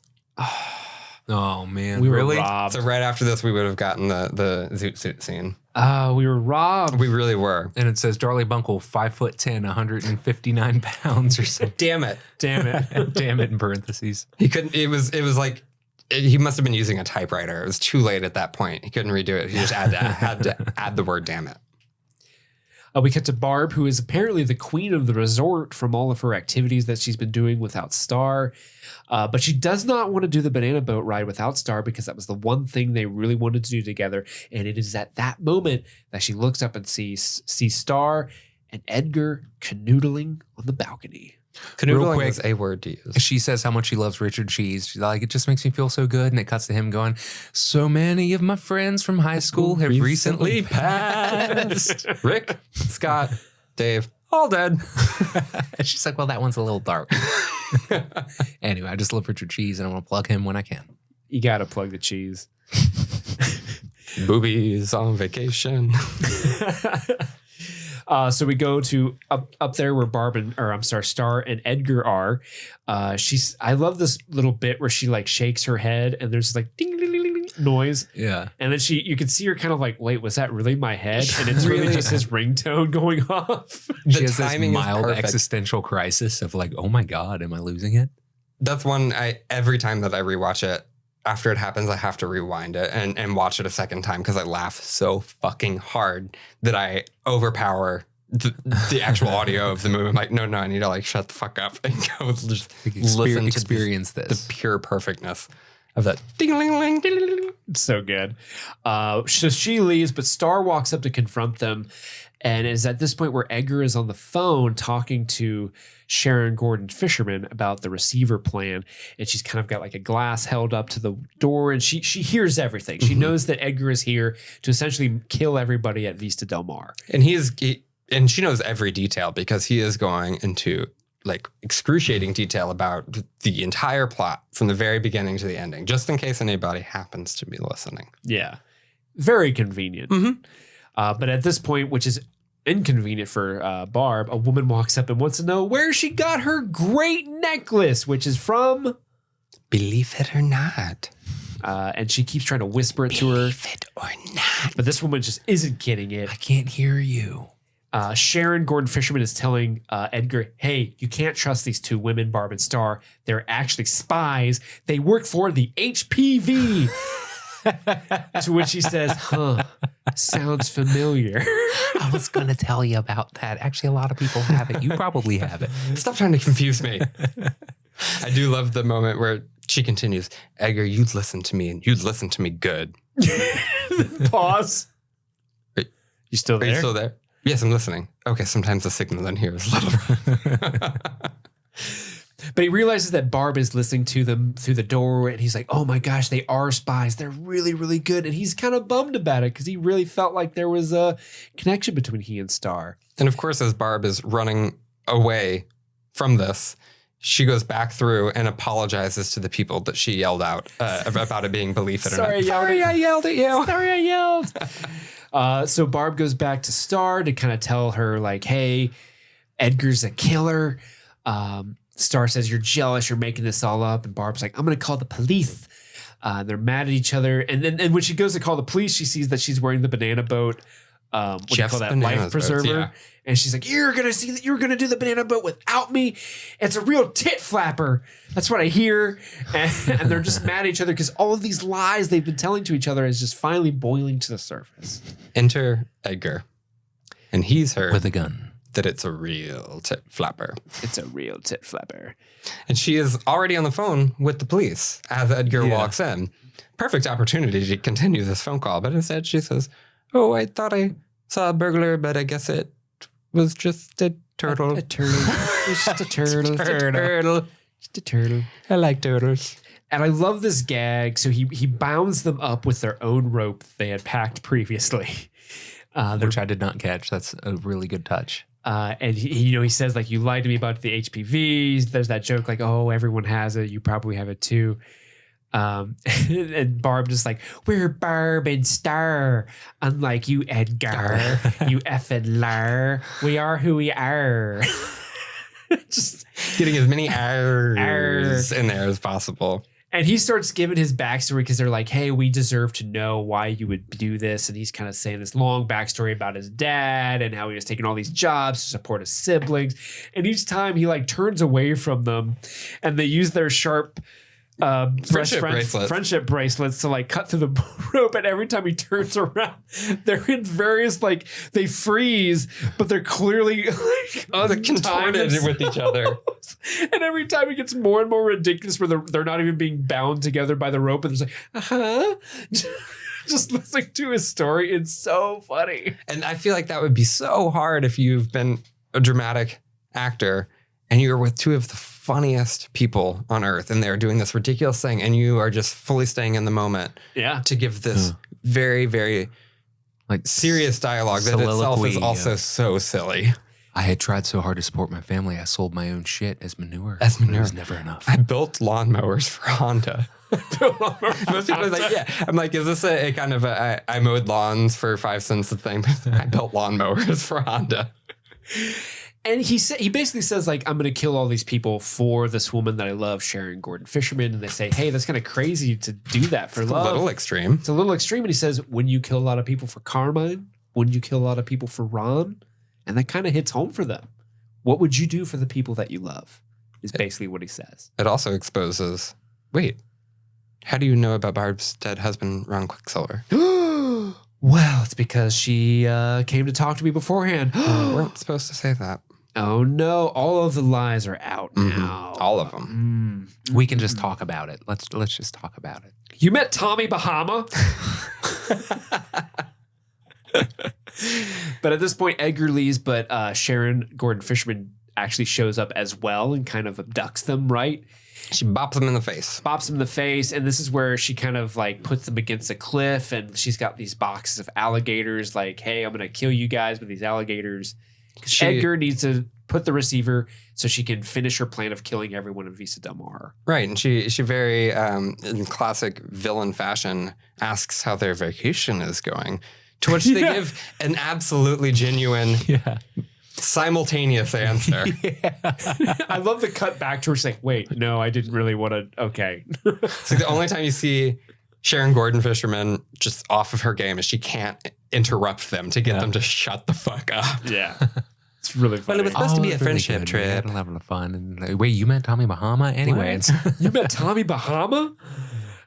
Speaker 2: Oh man,
Speaker 1: We were
Speaker 2: really?
Speaker 1: robbed.
Speaker 3: So right after this, we would have gotten the zoot suit scene.
Speaker 1: We were robbed.
Speaker 3: We really were.
Speaker 2: And it says Darlie Bunkle, 5'10", 159 pounds or so.
Speaker 3: Damn it.
Speaker 1: Damn it.
Speaker 2: Damn it in parentheses.
Speaker 3: He couldn't, it was like, he must have been using a typewriter. It was too late at that point. He couldn't redo it. He just had to add the word damn it.
Speaker 1: We cut to Barb, who is apparently the queen of the resort from all of her activities that she's been doing without Star. But she does not want to do the banana boat ride without Star because that was the one thing they really wanted to do together. And it is at that moment that she looks up and sees Star and Edgar canoodling on the balcony.
Speaker 3: Canoodling
Speaker 2: quick.
Speaker 3: is a word to use.
Speaker 2: She says how much she loves Richard Cheese. She's like, it just makes me feel so good. And it cuts to him going, so many of my friends from high school have recently passed.
Speaker 3: Rick, Scott, Dave, all dead.
Speaker 2: And she's like, well, that one's a little dark. Anyway, I just love Richard Cheese and I want to plug him when I can.
Speaker 1: You got to plug the cheese.
Speaker 3: Boobies on vacation.
Speaker 1: So we go to up there where Star and Edgar are. I love this little bit where she like shakes her head and there's like ding ding ding ding noise.
Speaker 2: Yeah.
Speaker 1: And then you can see her kind of like, wait, was that really my head? And it's really just his ringtone going off.
Speaker 2: She has this
Speaker 3: timing is
Speaker 2: mild
Speaker 3: perfect.
Speaker 2: existential crisis of like, oh my God, am I losing it?
Speaker 3: That's one every time that I rewatch it, after it happens, I have to rewind it and watch it a second time because I laugh so fucking hard that I overpower the actual audio of the movie. I'm like, no, I need to like shut the fuck up and go just listen to
Speaker 2: experience
Speaker 3: the
Speaker 2: this.
Speaker 3: pure perfectness Of that ding-a-ling-a-ling, ding-a-ling-a-ling.
Speaker 1: It's so good. So she leaves, but Star walks up to confront them. And is at this point where Edgar is on the phone talking to Sharon Gordon Fisherman about the receiver plan. And she's kind of got like a glass held up to the door. And she hears everything. She knows that Edgar is here to essentially kill everybody at Vista Del Mar.
Speaker 3: And and she knows every detail because he is going into like excruciating detail about the entire plot from the very beginning to the ending, just in case anybody happens to be listening.
Speaker 1: Yeah. Very convenient. But at this point, which is inconvenient for Barb, a woman walks up and wants to know where she got her great necklace, which is from...
Speaker 3: Believe it or not.
Speaker 1: And she keeps trying to whisper it to her.
Speaker 3: Believe it or not.
Speaker 1: But this woman just isn't getting it.
Speaker 2: I can't hear you.
Speaker 1: Sharon Gordon Fisherman is telling Edgar, hey, you can't trust these two women, Barb and Star. They're actually spies. They work for the HPV. To which he says, sounds familiar.
Speaker 2: I was going to tell you about that. Actually, a lot of people have it. You probably have it.
Speaker 3: Stop trying to confuse me. I do love the moment where she continues, Edgar, you'd listen to me and you'd listen to me good.
Speaker 1: Pause. You still there?
Speaker 3: Are you still there? Yes, I'm listening. Okay, sometimes the signal in here is a little...
Speaker 1: But he realizes that Barb is listening to them through the door, and he's like, oh my gosh, they are spies. They're really, really good. And he's kind of bummed about it because he really felt like there was a connection between he and Star.
Speaker 3: And of course, as Barb is running away from this, she goes back through and apologizes to the people that she yelled out about it being belief it or not.
Speaker 1: Sorry, I yelled at you. Sorry, I yelled. So Barb goes back to Star to kind of tell her, like, hey, Edgar's a killer. Star says, you're jealous, you're making this all up. And Barb's like, I'm going to call the police. They're mad at each other. And then when she goes to call the police, she sees that she's wearing the banana boat. What do you call that? Life preserver. Boats, yeah. And she's like, you're going to do the banana boat without me. It's a real tit flapper. That's what I hear. And they're just mad at each other because all of these lies they've been telling to each other is just finally boiling to the surface.
Speaker 3: Enter Edgar. And he's heard
Speaker 2: with a gun
Speaker 3: that it's a real tit flapper.
Speaker 1: It's a real tit flapper.
Speaker 3: And she is already on the phone with the police as Edgar walks in. Perfect opportunity to continue this phone call. But instead she says, oh, I thought I saw a burglar, but I guess it was just a turtle.
Speaker 1: A turtle. It's just a turtle.
Speaker 3: Just a turtle. I like turtles.
Speaker 1: And I love this gag. So he bounds them up with their own rope they had packed previously.
Speaker 2: Which I did not catch. That's a really good touch.
Speaker 1: And he says, like, you lied to me about the HPVs. There's that joke like, oh, everyone has it. You probably have it too. And Barb just like, we're Barb and Star. Unlike you, Edgar, you effing liar. We are who we are. Just
Speaker 3: getting as many R's in there as possible.
Speaker 1: And he starts giving his backstory because they're like, hey, we deserve to know why you would do this. And he's kind of saying this long backstory about his dad and how he was taking all these jobs to support his siblings. And each time he like turns away from them and they use their sharp friendship bracelets to like cut through the rope. And every time he turns around, they're in various, like, they freeze, but they're clearly like
Speaker 3: contorted with each other.
Speaker 1: And every time it gets more and more ridiculous where they're not even being bound together by the rope. And there's like, just listening to his story. It's so funny.
Speaker 3: And I feel like that would be so hard if you've been a dramatic actor and you're with two of the funniest people on earth and they're doing this ridiculous thing and you are just fully staying in the moment to give this very, very like serious dialogue that itself is also so silly.
Speaker 2: I had tried so hard to support my family. I sold my own shit as manure.
Speaker 3: It
Speaker 2: was never enough.
Speaker 3: I built lawnmowers for Honda. Most people are like, yeah. I'm like, is this a kind of I mowed lawns for 5 cents a thing? I built lawnmowers for Honda.
Speaker 1: And he basically says, like, I'm going to kill all these people for this woman that I love, Sharon Gordon Fisherman. And they say, hey, that's kind of crazy to do that for love.
Speaker 3: It's a little extreme.
Speaker 1: It's a little extreme. And he says, wouldn't you kill a lot of people for Carmine? Wouldn't you kill a lot of people for Ron? And that kind of hits home for them. What would you do for the people that you love? Is basically what he says.
Speaker 3: It also exposes, wait, how do you know about Barb's dead husband, Ron Quicksilver?
Speaker 1: Well, it's because she came to talk to me beforehand.
Speaker 3: We weren't supposed to say that.
Speaker 1: Oh no, all of the lies are out now.
Speaker 3: All of them.
Speaker 2: We can just talk about it. Let's just talk about it.
Speaker 1: You met Tommy Bahama? But at this point, Edgar leaves, but Sharon Gordon Fisherman actually shows up as well and kind of abducts them, right?
Speaker 3: She bops him in the face.
Speaker 1: Bops him in the face, and this is where she kind of like puts them against a cliff, and she's got these boxes of alligators, like, hey, I'm going to kill you guys with these alligators. Edgar needs to put the receiver so she can finish her plan of killing everyone in Vista Del Mar.
Speaker 3: Right, and she very, in classic villain fashion, asks how their vacation is going, to which they give an absolutely genuine, simultaneous answer.
Speaker 1: I love the cut back to her saying, wait, no, I didn't really want to. Okay.
Speaker 3: It's like the only time you see Sharon Gordon Fisherman just off of her game is she can't interrupt them to get them to shut the fuck up.
Speaker 1: Yeah. It's really funny.
Speaker 3: Well, it was supposed to be a friendship
Speaker 2: We
Speaker 3: trip.
Speaker 2: had a level of fun. And like, wait, you met Tommy Bahama? Anyway,
Speaker 1: You met Tommy Bahama?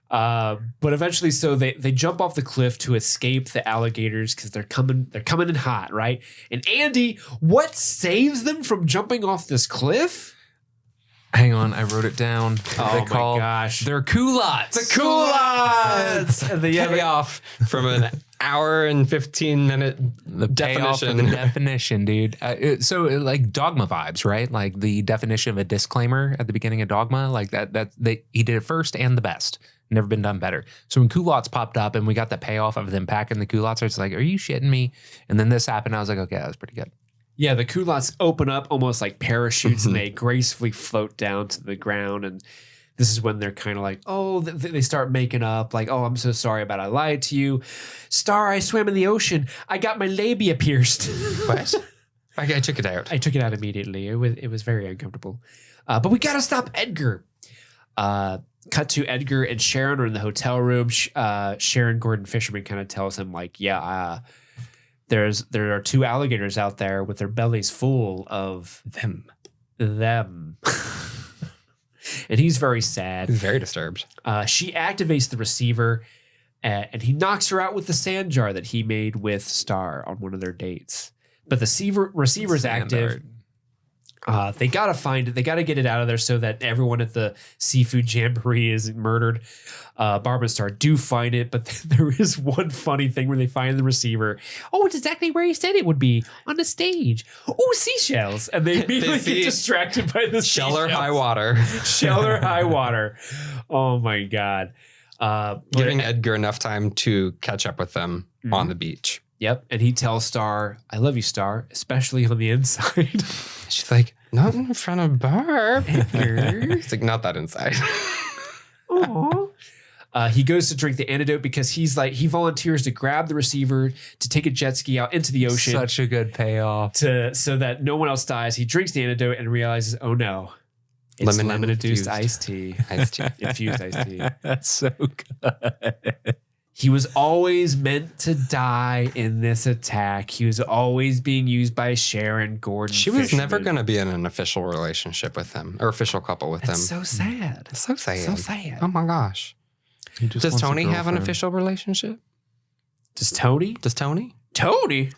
Speaker 1: But eventually, so they jump off the cliff to escape the alligators because they're coming in hot, right? And Andy, what saves them from jumping off this cliff?
Speaker 2: hang on, I wrote it down.
Speaker 1: Oh my gosh.
Speaker 2: They're culottes.
Speaker 1: The culottes! And the
Speaker 3: Payoff from an hour and 15 minute
Speaker 2: The payoff for the definition, dude. So like Dogma vibes, right? Like the definition of a disclaimer at the beginning of Dogma, like he did it first and the best. Never been done better. So when culottes popped up and we got the payoff of them packing the culottes, I was like, are you shitting me? And then this happened. I was like, okay, that was pretty good.
Speaker 1: Yeah, the culottes open up almost like parachutes and they gracefully float down to the ground. And this is when they're kind of like, oh, they start making up like, oh, I'm so sorry about I lied to you. Star, I swam in the ocean. I got my labia pierced.
Speaker 3: What? I took it out.
Speaker 1: I took it out immediately. It was very uncomfortable. But we got to stop Edgar. Cut to Edgar and Sharon are in the hotel room. Sharon Gordon Fisherman kind of tells him like, yeah, there are two alligators out there with their bellies full of them. And he's very sad.
Speaker 3: He's very disturbed.
Speaker 1: She activates the receiver and he knocks her out with the sand jar that he made with Star on one of their dates. But the receiver's active. They got to find it. They got to get it out of there so that everyone at the seafood jamboree isn't murdered. Barb and Star do find it, but there is one funny thing where they find the receiver. Oh, it's exactly where he said it would be, on the stage. Oh, seashells. And they immediately get distracted by the
Speaker 3: shell or high water.
Speaker 1: Shell or high water. Oh, my God.
Speaker 3: Giving Edgar enough time to catch up with them on the beach.
Speaker 1: Yep. And he tells Star, I love you, Star, especially on the inside.
Speaker 3: She's like, not in front of Barb. It's like, not that inside.
Speaker 1: Aww. He goes to drink the antidote because he volunteers to grab the receiver to take a jet ski out into the ocean.
Speaker 2: Such a good payoff.
Speaker 1: So that no one else dies. He drinks the antidote and realizes, oh no, it's lemon-induced iced tea. Infused iced tea.
Speaker 2: That's so good.
Speaker 1: He was always meant to die in this attack. He was always being used by Sharon Gordon.
Speaker 3: She was never going to be in an official relationship with him or official couple with him.
Speaker 1: So sad.
Speaker 3: It's so sad.
Speaker 1: So sad.
Speaker 3: Oh my gosh. Does Tony have an official relationship?
Speaker 1: Does Tony? Tony?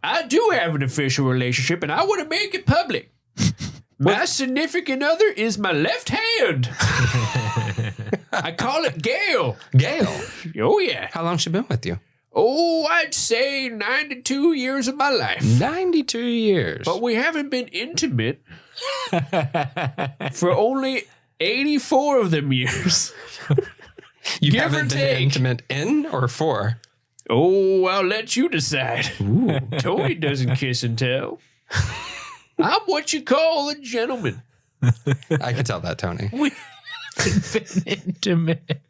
Speaker 1: I do have an official relationship and I want to make it public. My significant other is my left hand. I call it Gail.
Speaker 3: Gail?
Speaker 1: Oh, yeah.
Speaker 3: How long's she been with you?
Speaker 1: Oh, I'd say 92 years of my life.
Speaker 3: 92 years.
Speaker 1: But we haven't been intimate for only 84 of them years.
Speaker 3: You
Speaker 1: Give
Speaker 3: haven't
Speaker 1: or
Speaker 3: been
Speaker 1: take.
Speaker 3: intimate in or for?
Speaker 1: Oh, I'll let you decide. Ooh. Tony doesn't kiss and tell. I'm what you call a gentleman.
Speaker 3: I can tell that, Tony.
Speaker 2: We've been intimate.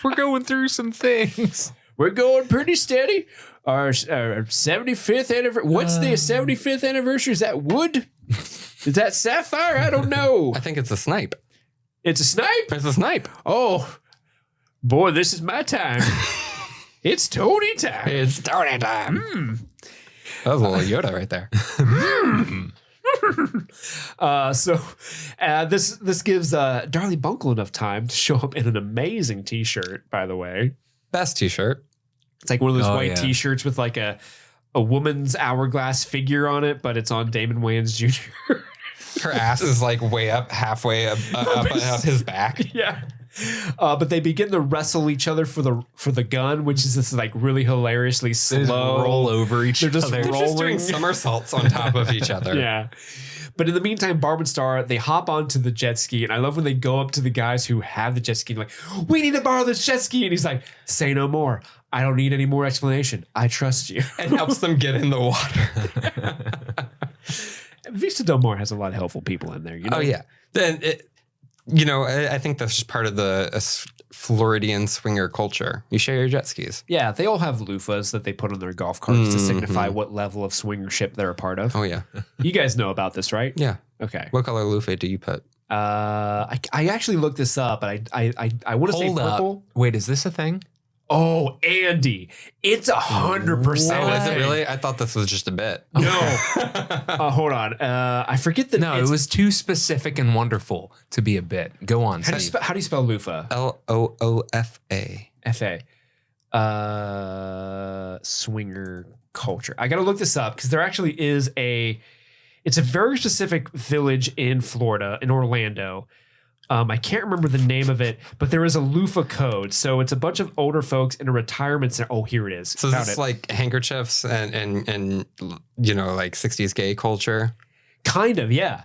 Speaker 2: We're going through some things.
Speaker 1: We're going pretty steady. Our 75th anniversary. What's the 75th anniversary? Is that wood? Is that sapphire? I don't know.
Speaker 3: I think it's a snipe.
Speaker 1: It's a snipe?
Speaker 3: It's a snipe.
Speaker 1: Oh, boy, this is my time. It's Tony time.
Speaker 3: It's Tony time. That was a little Yoda right there.
Speaker 1: This gives Darlie Bunkle enough time to show up in an amazing t-shirt, by the way.
Speaker 3: Best t-shirt.
Speaker 1: It's like one of those white t-shirts with like a a woman's hourglass figure on it, but it's on Damon Wayans Jr.
Speaker 3: Her ass is like way up, halfway up his back.
Speaker 1: Yeah. But they begin to wrestle each other for the gun, which is this like really hilariously slow.
Speaker 2: They just roll over each other.
Speaker 3: They're just doing somersaults on top of each other.
Speaker 1: Yeah. But in the meantime, Barb and Star, they hop onto the jet ski. And I love when they go up to the guys who have the jet ski, like, we need to borrow this jet ski. And he's like, say no more. I don't need any more explanation. I trust you.
Speaker 3: And helps them get in the water.
Speaker 1: Vista Del Mar has a lot of helpful people in there. You know?
Speaker 3: Oh, yeah. Then I think that's just part of the Floridian swinger culture. You share your jet skis.
Speaker 1: Yeah, they all have loofahs that they put on their golf carts to signify what level of swingership they're a part of.
Speaker 3: Oh, yeah.
Speaker 1: You guys know about this, right?
Speaker 3: Yeah.
Speaker 1: Okay.
Speaker 3: What color loofah do you put?
Speaker 1: I actually looked this up, but I want to say purple.
Speaker 2: Wait, is this a thing?
Speaker 1: Oh, Andy, it's 100%.
Speaker 3: Oh, is it really? I thought this was just a bit.
Speaker 1: No. Hold on. I forget the
Speaker 2: No, it was too specific and wonderful to be a bit. Go on.
Speaker 1: How do you spell loofah?
Speaker 3: Loofa.
Speaker 1: F-A. Swinger culture. I got to look this up because there actually is it's a very specific village in Florida, in Orlando. I can't remember the name of it, but there is a loofah code. So it's a bunch of older folks in a retirement center. Oh, here it is.
Speaker 3: So it's like handkerchiefs and like 60s gay culture.
Speaker 1: Kind of, yeah.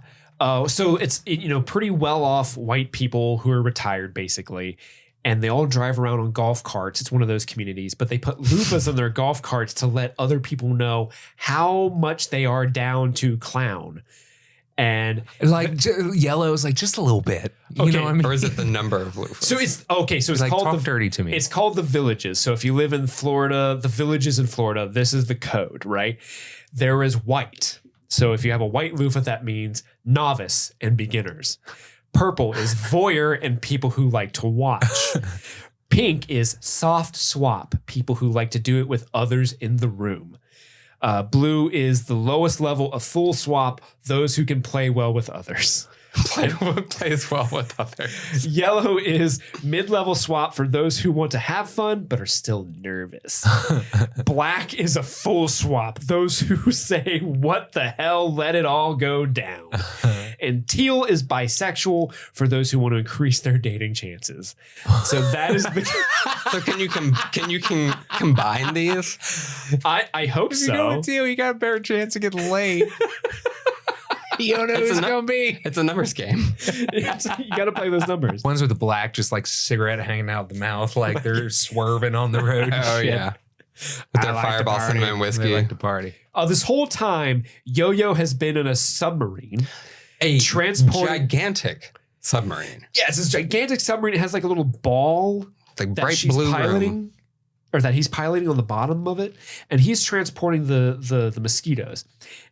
Speaker 1: So it's pretty well off white people who are retired basically, and they all drive around on golf carts. It's one of those communities, but they put loofahs on their golf carts to let other people know how much they are down to clown. And
Speaker 2: like yellow is like just a little bit, you know what I mean?
Speaker 3: Or is it the number of loofahs?
Speaker 1: So it's
Speaker 2: like,
Speaker 1: called
Speaker 2: talk dirty to me.
Speaker 1: It's called the villages. So if you live in Florida, the villages in Florida, this is the code, right? There is white. So if you have a white loofah, that means novice and beginners. Purple is voyeur and people who like to watch. Pink is soft swap, people who like to do it with others in the room. Blue is the lowest level of full swap, those who can play well with others.
Speaker 3: Plays well with others.
Speaker 1: Yellow is mid-level swap for those who want to have fun but are still nervous. Black is a full swap, those who say, what the hell, let it all go down. And teal is bisexual for those who want to increase their dating chances. So that is the...
Speaker 3: So can you combine these?
Speaker 1: I hope so.
Speaker 2: If you go with teal, you got a better chance of getting laid. You don't know who it's going to be.
Speaker 3: It's a numbers game.
Speaker 1: You got to play those numbers.
Speaker 2: Ones with the black, just like cigarette hanging out the mouth, like they're swerving on the road.
Speaker 3: Oh, yeah. With their Fireball cinnamon whiskey.
Speaker 2: They like to party.
Speaker 1: This whole time, Yo-Yo has been in a submarine.
Speaker 3: A gigantic submarine.
Speaker 1: Yeah, it's this gigantic submarine. It has like a little ball
Speaker 3: like
Speaker 1: that
Speaker 3: bright
Speaker 1: she's
Speaker 3: blue
Speaker 1: piloting.
Speaker 3: room.
Speaker 1: Or that he's piloting on the bottom of it, and he's transporting the mosquitoes.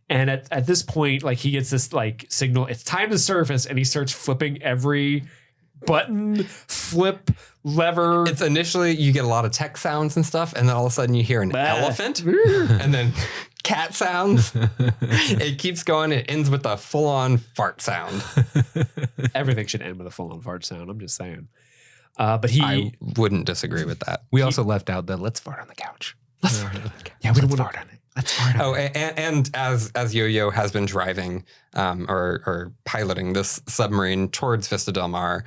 Speaker 1: And at this point, like he gets this like signal, it's time to surface, and he starts flipping every button, flip, lever.
Speaker 3: It's initially you get a lot of tech sounds and stuff, and then all of a sudden you hear an elephant, and then cat sounds. It keeps going. It ends with a full-on fart sound.
Speaker 1: Everything should end with a full-on fart sound. I'm just saying. But
Speaker 3: I wouldn't disagree with that.
Speaker 2: We also left out the let's fart on the couch.
Speaker 3: Let's fart on the couch.
Speaker 1: Yeah, we don't want to fart on it. Let's fart on
Speaker 3: it. Oh,
Speaker 1: it.
Speaker 3: And as Yo-Yo has been driving or piloting this submarine towards Vista Del Mar,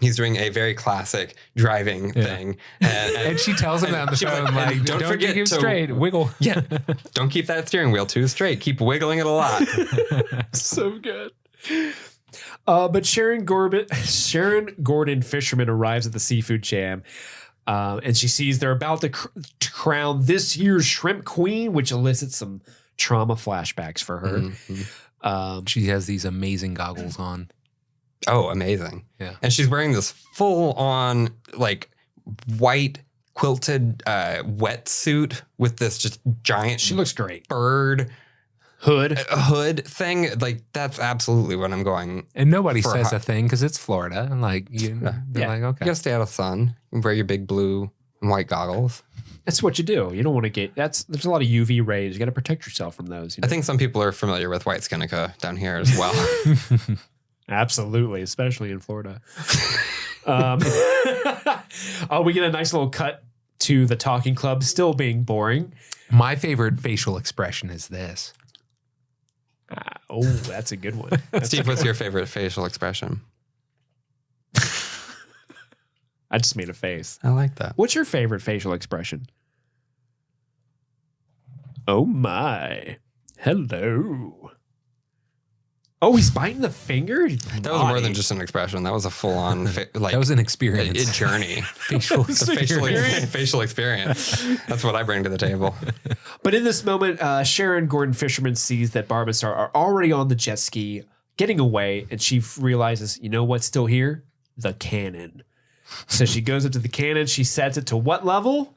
Speaker 3: he's doing a very classic driving thing. And
Speaker 2: she tells him that on the phone, like, don't forget to straight, wiggle.
Speaker 3: Yeah, don't keep that steering wheel too straight. Keep wiggling it a lot.
Speaker 1: So good. But Sharon Gordon Fisherman arrives at the seafood jam, and she sees they're about to crown this year's shrimp queen, which elicits some trauma flashbacks for her.
Speaker 3: Mm-hmm.
Speaker 2: She has these amazing goggles on.
Speaker 3: Oh, amazing.
Speaker 2: Yeah.
Speaker 3: And she's wearing this full on like white quilted wetsuit with this just giant
Speaker 1: She looks great.
Speaker 3: bird
Speaker 1: hood
Speaker 3: thing. Like that's absolutely what I'm going.
Speaker 2: And nobody says a thing because it's Florida. And like, they're like, okay.
Speaker 3: You gotta stay out of the sun. Wear your big blue and white goggles.
Speaker 1: That's what you do. You don't want to get there's a lot of UV rays. You got to protect yourself from those. You know?
Speaker 3: I think some people are familiar with white Skinnica down here as well.
Speaker 1: Absolutely, especially in Florida. We get a nice little cut to the talking club still being boring.
Speaker 2: My favorite facial expression is this.
Speaker 1: Oh, that's a good one.
Speaker 3: Steve, what's your favorite facial expression?
Speaker 1: I just made a face.
Speaker 3: I like that.
Speaker 1: What's your favorite facial expression? Oh my. Hello. Oh, he's biting the finger?
Speaker 3: That was more than just an expression. That was a full-on
Speaker 2: That was an experience.
Speaker 3: a journey.
Speaker 2: Facial experience.
Speaker 3: Facial experience. That's what I bring to the table.
Speaker 1: But in this moment, Sharon Gordon Fisherman sees that Barb and Star are already on the jet ski, getting away, and she realizes, you know what's still here? The cannon. So she goes up to the cannon. She sets it to what level?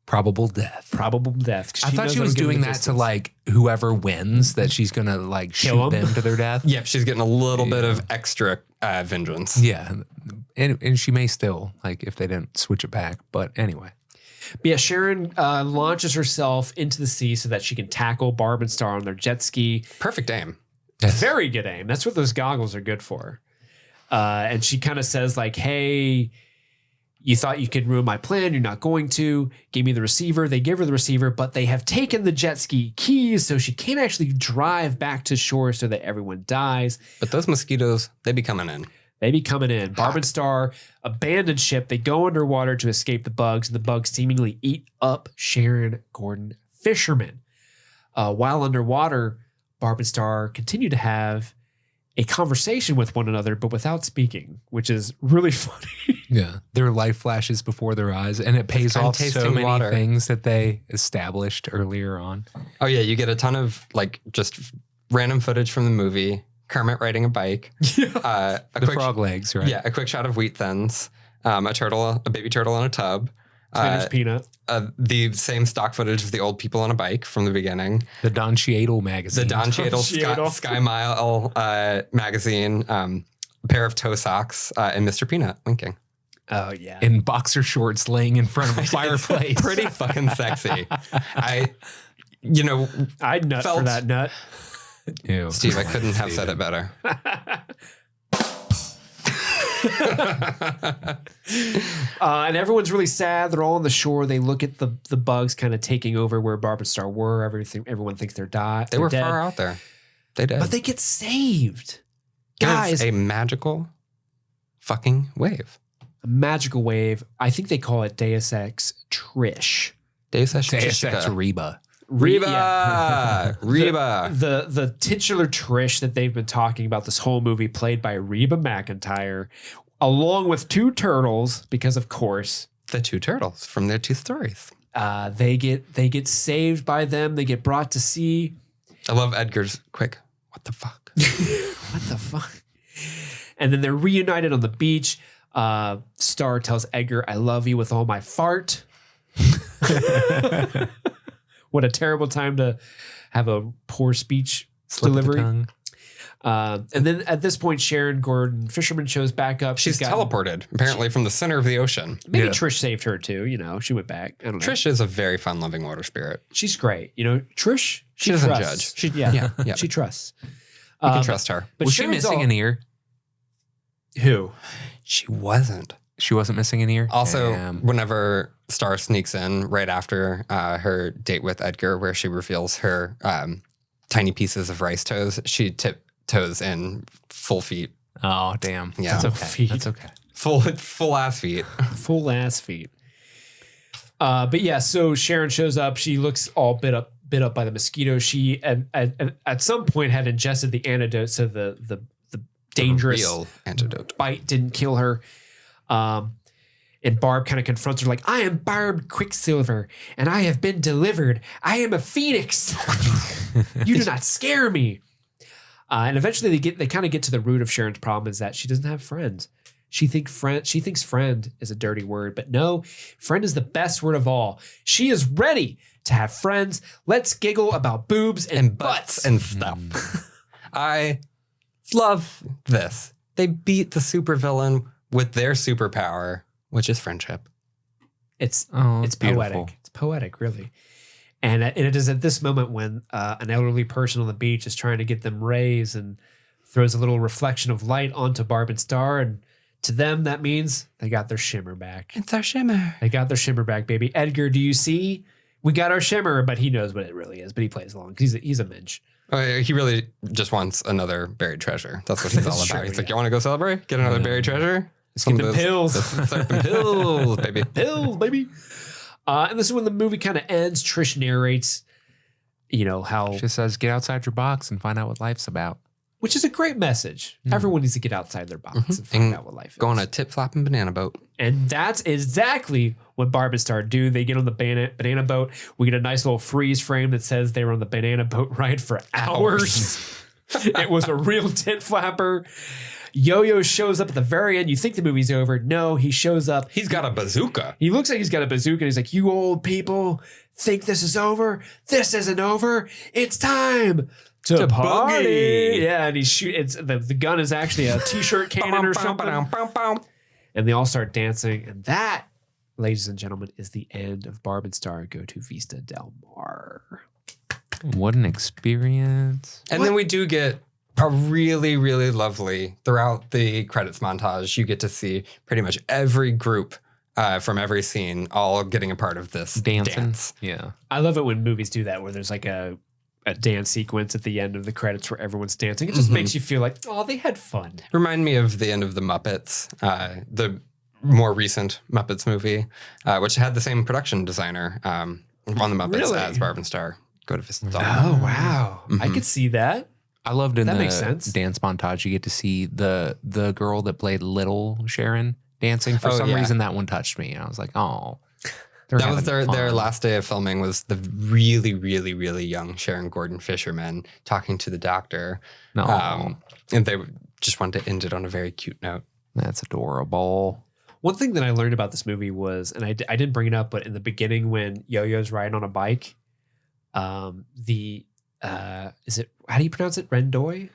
Speaker 2: Probable death.
Speaker 1: Probable death.
Speaker 2: I thought she was doing that to like whoever wins, that she's going to like
Speaker 1: Kill
Speaker 2: shoot them to their death.
Speaker 3: Yep, she's getting a little bit of extra vengeance.
Speaker 2: Yeah. And she may still, like, if they didn't switch it back. But anyway.
Speaker 1: But yeah, Sharon launches herself into the sea so that she can tackle Barb and Star on their jet ski.
Speaker 3: Perfect aim.
Speaker 2: Yes.
Speaker 1: Very good aim. That's what those goggles are good for. And she kind of says like, hey, you thought you could ruin my plan. You're not going to. Give me the receiver. They give her the receiver, but they have taken the jet ski keys, so she can't actually drive back to shore so that everyone dies.
Speaker 3: But those mosquitoes, they be coming in.
Speaker 1: They be coming in. Barb and Star abandon ship. They go underwater to escape the bugs, and the bugs seemingly eat up Sharon Gordon Fisherman. While underwater, Barb and Star continue to have a conversation with one another, but without speaking, which is really funny.
Speaker 2: Yeah. Their life flashes before their eyes, and it pays off so many
Speaker 3: water.
Speaker 2: things that they established earlier on.
Speaker 3: Oh, yeah. You get a ton of like just random footage from the movie. Kermit riding a bike.
Speaker 2: The frog legs, right?
Speaker 3: Yeah. A quick shot of wheat thins. A baby turtle in a tub.
Speaker 1: Spinach peanut.
Speaker 3: The same stock footage of the old people on a bike from the beginning.
Speaker 2: The Don Cheadle magazine.
Speaker 3: The Don Cheadle Sky Mile magazine. A pair of toe socks and Mr. Peanut winking.
Speaker 1: Oh, yeah.
Speaker 2: In boxer shorts laying in front of a fireplace.
Speaker 3: Pretty fucking sexy. I'd nut
Speaker 1: for that nut.
Speaker 2: Ew.
Speaker 3: Steve, I couldn't have said it better.
Speaker 1: And everyone's really sad. They're all on the shore. They look at the bugs kind of taking over where Barb and Star were. Everyone thinks they're dead.
Speaker 3: They were far out there. They did.
Speaker 1: But they get saved.
Speaker 3: Guys.
Speaker 1: Guys.
Speaker 3: A magical fucking wave.
Speaker 1: A magical wave. I think they call it Deus Ex Trish.
Speaker 3: Deus Ex
Speaker 2: Reba.
Speaker 3: Reba.
Speaker 1: Yeah.
Speaker 3: Reba.
Speaker 1: The titular Trish that they've been talking about this whole movie, played by Reba McEntire, along with two turtles, because of course
Speaker 3: the two turtles from their two stories.
Speaker 1: They get saved by them. They get brought to sea.
Speaker 3: I love Edgar's quick. What the fuck?
Speaker 1: What the fuck? And then they're reunited on the beach. Star tells Edgar, "I love you with all my fart." What a terrible time to have a poor speech delivery. And then at this point, Sharon Gordon Fisherman shows back up.
Speaker 3: She's teleported, apparently, from the center of the ocean.
Speaker 1: Maybe Trish saved her too. You know, she went back. I don't know.
Speaker 3: Trish is a very fun-loving water spirit.
Speaker 1: She's great. You know, Trish.
Speaker 3: She doesn't
Speaker 1: trusts.
Speaker 3: judge.
Speaker 1: Yeah.
Speaker 3: Yeah.
Speaker 1: She trusts.
Speaker 3: You can trust her.
Speaker 1: But
Speaker 2: Was she
Speaker 1: Sharon's
Speaker 2: missing an ear?
Speaker 1: Who?
Speaker 3: She wasn't.
Speaker 2: She wasn't missing an ear?
Speaker 3: Also,
Speaker 2: Damn.
Speaker 3: whenever Star sneaks in right after her date with Edgar, where she reveals her tiny pieces of rice toes, she tiptoes in full feet.
Speaker 2: Oh, damn.
Speaker 3: Yeah.
Speaker 2: That's okay.
Speaker 1: Feet.
Speaker 2: That's okay.
Speaker 3: Full ass feet.
Speaker 1: Full ass feet. But yeah, so Sharon shows up. She looks all bit up by the mosquito. She at some point had ingested the antidote, so the dangerous
Speaker 3: real antidote
Speaker 1: bite didn't kill her. And Barb kind of confronts her like, "I am Barb Quicksilver, and I have been delivered. I am a phoenix. You do not scare me." And eventually they kind of get to the root of Sharon's problem, is that she doesn't have friends. She thinks friend is a dirty word, but no, friend is the best word of all. She is ready to have friends. Let's giggle about boobs and butts
Speaker 3: and stuff. I love this. They beat the supervillain with their superpower, which is friendship.
Speaker 1: It's
Speaker 2: beautiful.
Speaker 1: poetic. It's poetic, really. And it is at this moment when an elderly person on the beach is trying to get them raised and throws a little reflection of light onto Barb and Star. And to them, that means they got their shimmer back.
Speaker 3: It's our shimmer.
Speaker 1: They got their shimmer back, baby. Edgar, do you see We got our shimmer, but he knows what it really is. But he plays along because he's a mensch.
Speaker 3: He really just wants another buried treasure. That's what he's all about.
Speaker 1: True,
Speaker 3: He's like, you want to go celebrate? Get another buried treasure?
Speaker 1: Let's get them pills.
Speaker 3: Pills, baby.
Speaker 1: Pills, baby. And this is when the movie kind of ends. Trish narrates, how...
Speaker 2: She says, get outside your box and find out what life's about.
Speaker 1: Which is a great message. Everyone needs to get outside their box and find out what life is.
Speaker 3: Go on a tip-flopping banana boat.
Speaker 1: And that's exactly what Barb and Star do. They get on the banana boat. We get a nice little freeze frame that says they were on the banana boat ride for hours. It was a real tit flapper. Yo-Yo shows up at the very end. You think the movie's over. No, he shows up.
Speaker 3: He's got a bazooka.
Speaker 1: He looks like he's got a bazooka. And he's like, you old people think this is over? This isn't over. It's time to party.
Speaker 3: boogie.
Speaker 1: Yeah, and he shoots. The gun is actually a t-shirt cannon or something. And they all start dancing. And that, ladies and gentlemen, is the end of Barb and Star Go to Vista Del Mar.
Speaker 2: What an experience.
Speaker 3: And then we do get a really, really lovely, throughout the credits montage, you get to see pretty much every group from every scene all getting a part of this dance.
Speaker 2: Yeah.
Speaker 1: I love it when movies do that, where there's like a dance sequence at the end of the credits where everyone's dancing. It just makes you feel like, oh, they had fun.
Speaker 3: Remind me of the end of the Muppets, the more recent Muppets movie, which had the same production designer on the Muppets as Barb and Star Go to Vista Del Mar.
Speaker 1: Oh, wow. I could see that.
Speaker 2: I loved in
Speaker 1: That
Speaker 2: the
Speaker 1: makes sense.
Speaker 2: dance montage, you get to see the girl that played Little Sharon dancing. For some reason, that one touched me. And I was like, oh.
Speaker 3: That was their last day of filming was the really, really, really young Sharon Gordon Fisherman talking to the doctor.
Speaker 2: No.
Speaker 3: And they just wanted to end it on a very cute note.
Speaker 2: That's adorable.
Speaker 1: One thing that I learned about this movie was, and I didn't bring it up, but in the beginning when Yo-Yo's riding on a bike, is it, how do you pronounce it? Rendoy?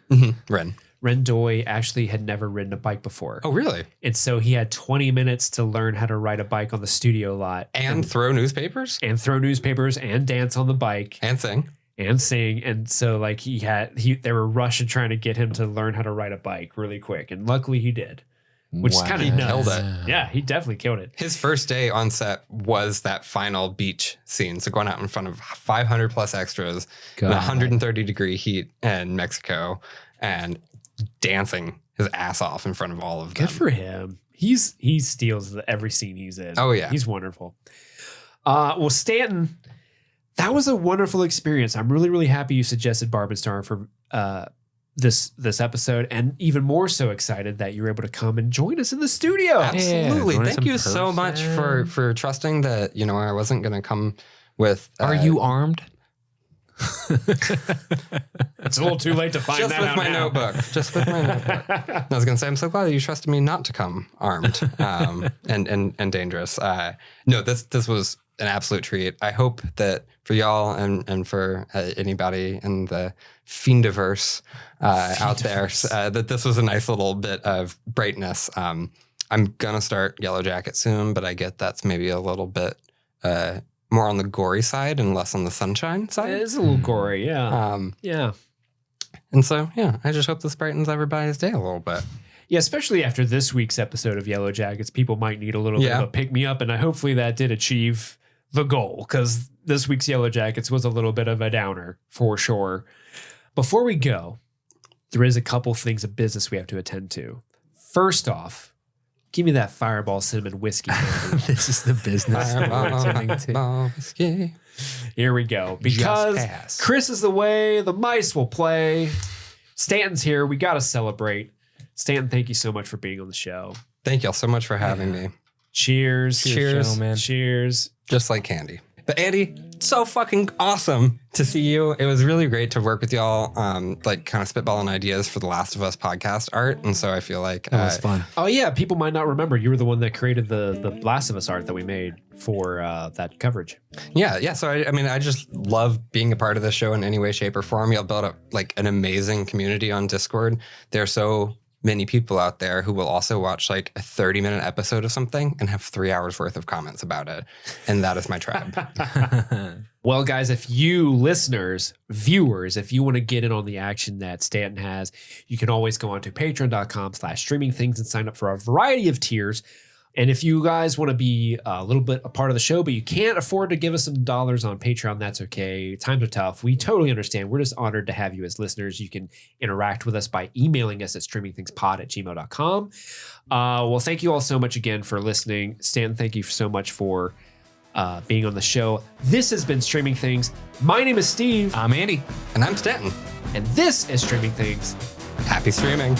Speaker 3: Ren.
Speaker 1: Rendoy actually had never ridden a bike before.
Speaker 3: Oh, really?
Speaker 1: And so he had 20 minutes to learn how to ride a bike on the studio lot.
Speaker 3: And throw newspapers?
Speaker 1: And throw newspapers and dance on the bike.
Speaker 3: And sing.
Speaker 1: And sing. And so like they were rushing trying to get him to learn how to ride a bike really quick. And luckily he did. Which is kind of nuts.
Speaker 3: Killed it.
Speaker 1: Yeah, he definitely killed it.
Speaker 3: His first day on set was that final beach scene. So going out in front of 500 plus extras in 130 degree heat in Mexico and dancing his ass off in front of all of them.
Speaker 1: Good for him. He steals every scene he's in.
Speaker 3: Oh, yeah.
Speaker 1: He's wonderful. Well, Stanton, that was a wonderful experience. I'm really, really happy you suggested Barb and Star for this episode, and even more so excited that you were able to come and join us in the studio.
Speaker 3: Absolutely.
Speaker 2: Yeah,
Speaker 3: Thank you so much for trusting that, I wasn't going to come with...
Speaker 2: Are you armed?
Speaker 1: It's a little too late to find that out now.
Speaker 3: Just with my notebook. I was going to say, I'm so glad that you trusted me not to come armed and dangerous. No, this was an absolute treat. I hope that for y'all and for anybody in the Fiendiverse out there, that this was a nice little bit of brightness. I'm going to start Yellow Jacket soon, but I get that's maybe a little bit more on the gory side and less on the sunshine side.
Speaker 1: It is a little gory, yeah. Yeah.
Speaker 3: And so, I just hope this brightens everybody's day a little bit.
Speaker 1: Yeah, especially after this week's episode of Yellow Jackets, people might need a little bit of a pick-me-up, and hopefully that did achieve the goal, because this week's Yellow Jackets was a little bit of a downer, for sure. Before we go, there is a couple things of business we have to attend to. First off, give me that Fireball Cinnamon Whiskey.
Speaker 2: This is the business that we're attending to.
Speaker 3: Whiskey.
Speaker 1: Here we go. Because Chris is away, the mice will play. Stanton's here. We got to celebrate. Stanton, thank you so much for being on the show.
Speaker 3: Thank y'all so much for having me.
Speaker 1: Cheers.
Speaker 3: Cheers.
Speaker 2: Gentlemen.
Speaker 1: Cheers.
Speaker 3: Just like candy. But Andy, so fucking awesome to see you. It was really great to work with y'all, like kind of spitballing ideas for the Last of Us podcast art. And so I feel like
Speaker 2: it was fun.
Speaker 1: Oh yeah, people might not remember you were the one that created the Last of Us art that we made for that coverage.
Speaker 3: Yeah. So I just love being a part of the show in any way, shape, or form. Y'all built up like an amazing community on Discord. They're so many people out there who will also watch like a 30-minute episode of something and have 3 hours worth of comments about it. And that is my tribe.
Speaker 1: Well, guys, if you listeners, viewers, if you want to get in on the action that Stanton has, you can always go on to patreon.com/streamingthings and sign up for a variety of tiers. And if you guys want to be a little bit a part of the show, but you can't afford to give us some dollars on Patreon, that's okay. Times are tough. We totally understand. We're just honored to have you as listeners. You can interact with us by emailing us at streamingthingspod@gmail.com. Well, thank you all so much again for listening. Stan, thank you so much for being on the show. This has been Streaming Things. My name is Steve.
Speaker 2: I'm Andy.
Speaker 3: And I'm Stanton.
Speaker 1: And this is Streaming Things.
Speaker 3: Happy streaming.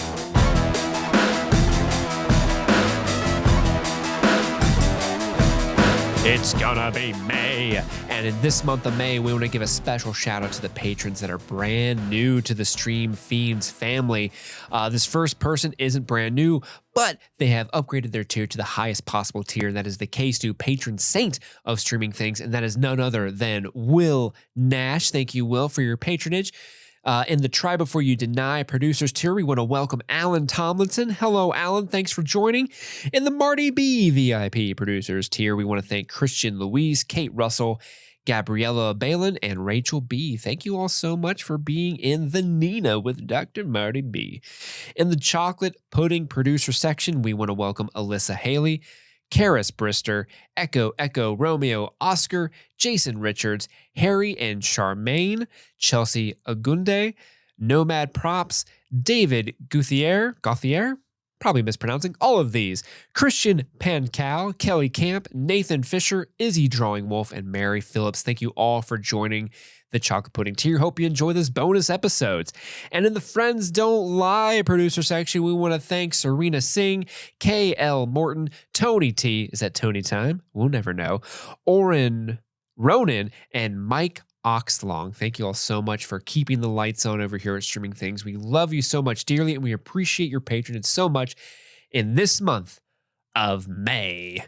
Speaker 1: It's gonna be May. And in this month of May, we want to give a special shout out to the patrons that are brand new to the Stream Fiends family. This first person isn't brand new, but they have upgraded their tier to the highest possible tier, and that is the K-Stu patron saint of Streaming Things, and that is none other than Will Nash. Thank you, Will, for your patronage. In the Try Before You Deny producers tier, we want to welcome Alan Tomlinson. Hello, Alan. Thanks for joining. In the Marty B VIP producers tier, we want to thank Christian Louise, Kate Russell, Gabriella Balin, and Rachel B. Thank you all so much for being in the Nina with Dr. Marty B. In the Chocolate Pudding producer section, we want to welcome Alyssa Haley, Karis Brister, Echo Romeo Oscar, Jason Richards, Harry and Charmaine, Chelsea Agunde, Nomad Props, David Gauthier, probably mispronouncing all of these, Christian Pancal, Kelly Camp, Nathan Fisher, Izzy Drawing Wolf, and Mary Phillips. Thank you all for joining the Chocolate Pudding tier. Hope you enjoy this bonus episodes. And in the Friends Don't Lie producer section, we want to thank Serena Singh, K.L. Morton, Tony T. Is that Tony time? We'll never know. Ronan, and Mike Oxlong. Thank you all so much for keeping the lights on over here at Streaming Things. We love you so much dearly, and we appreciate your patronage so much in this month of May.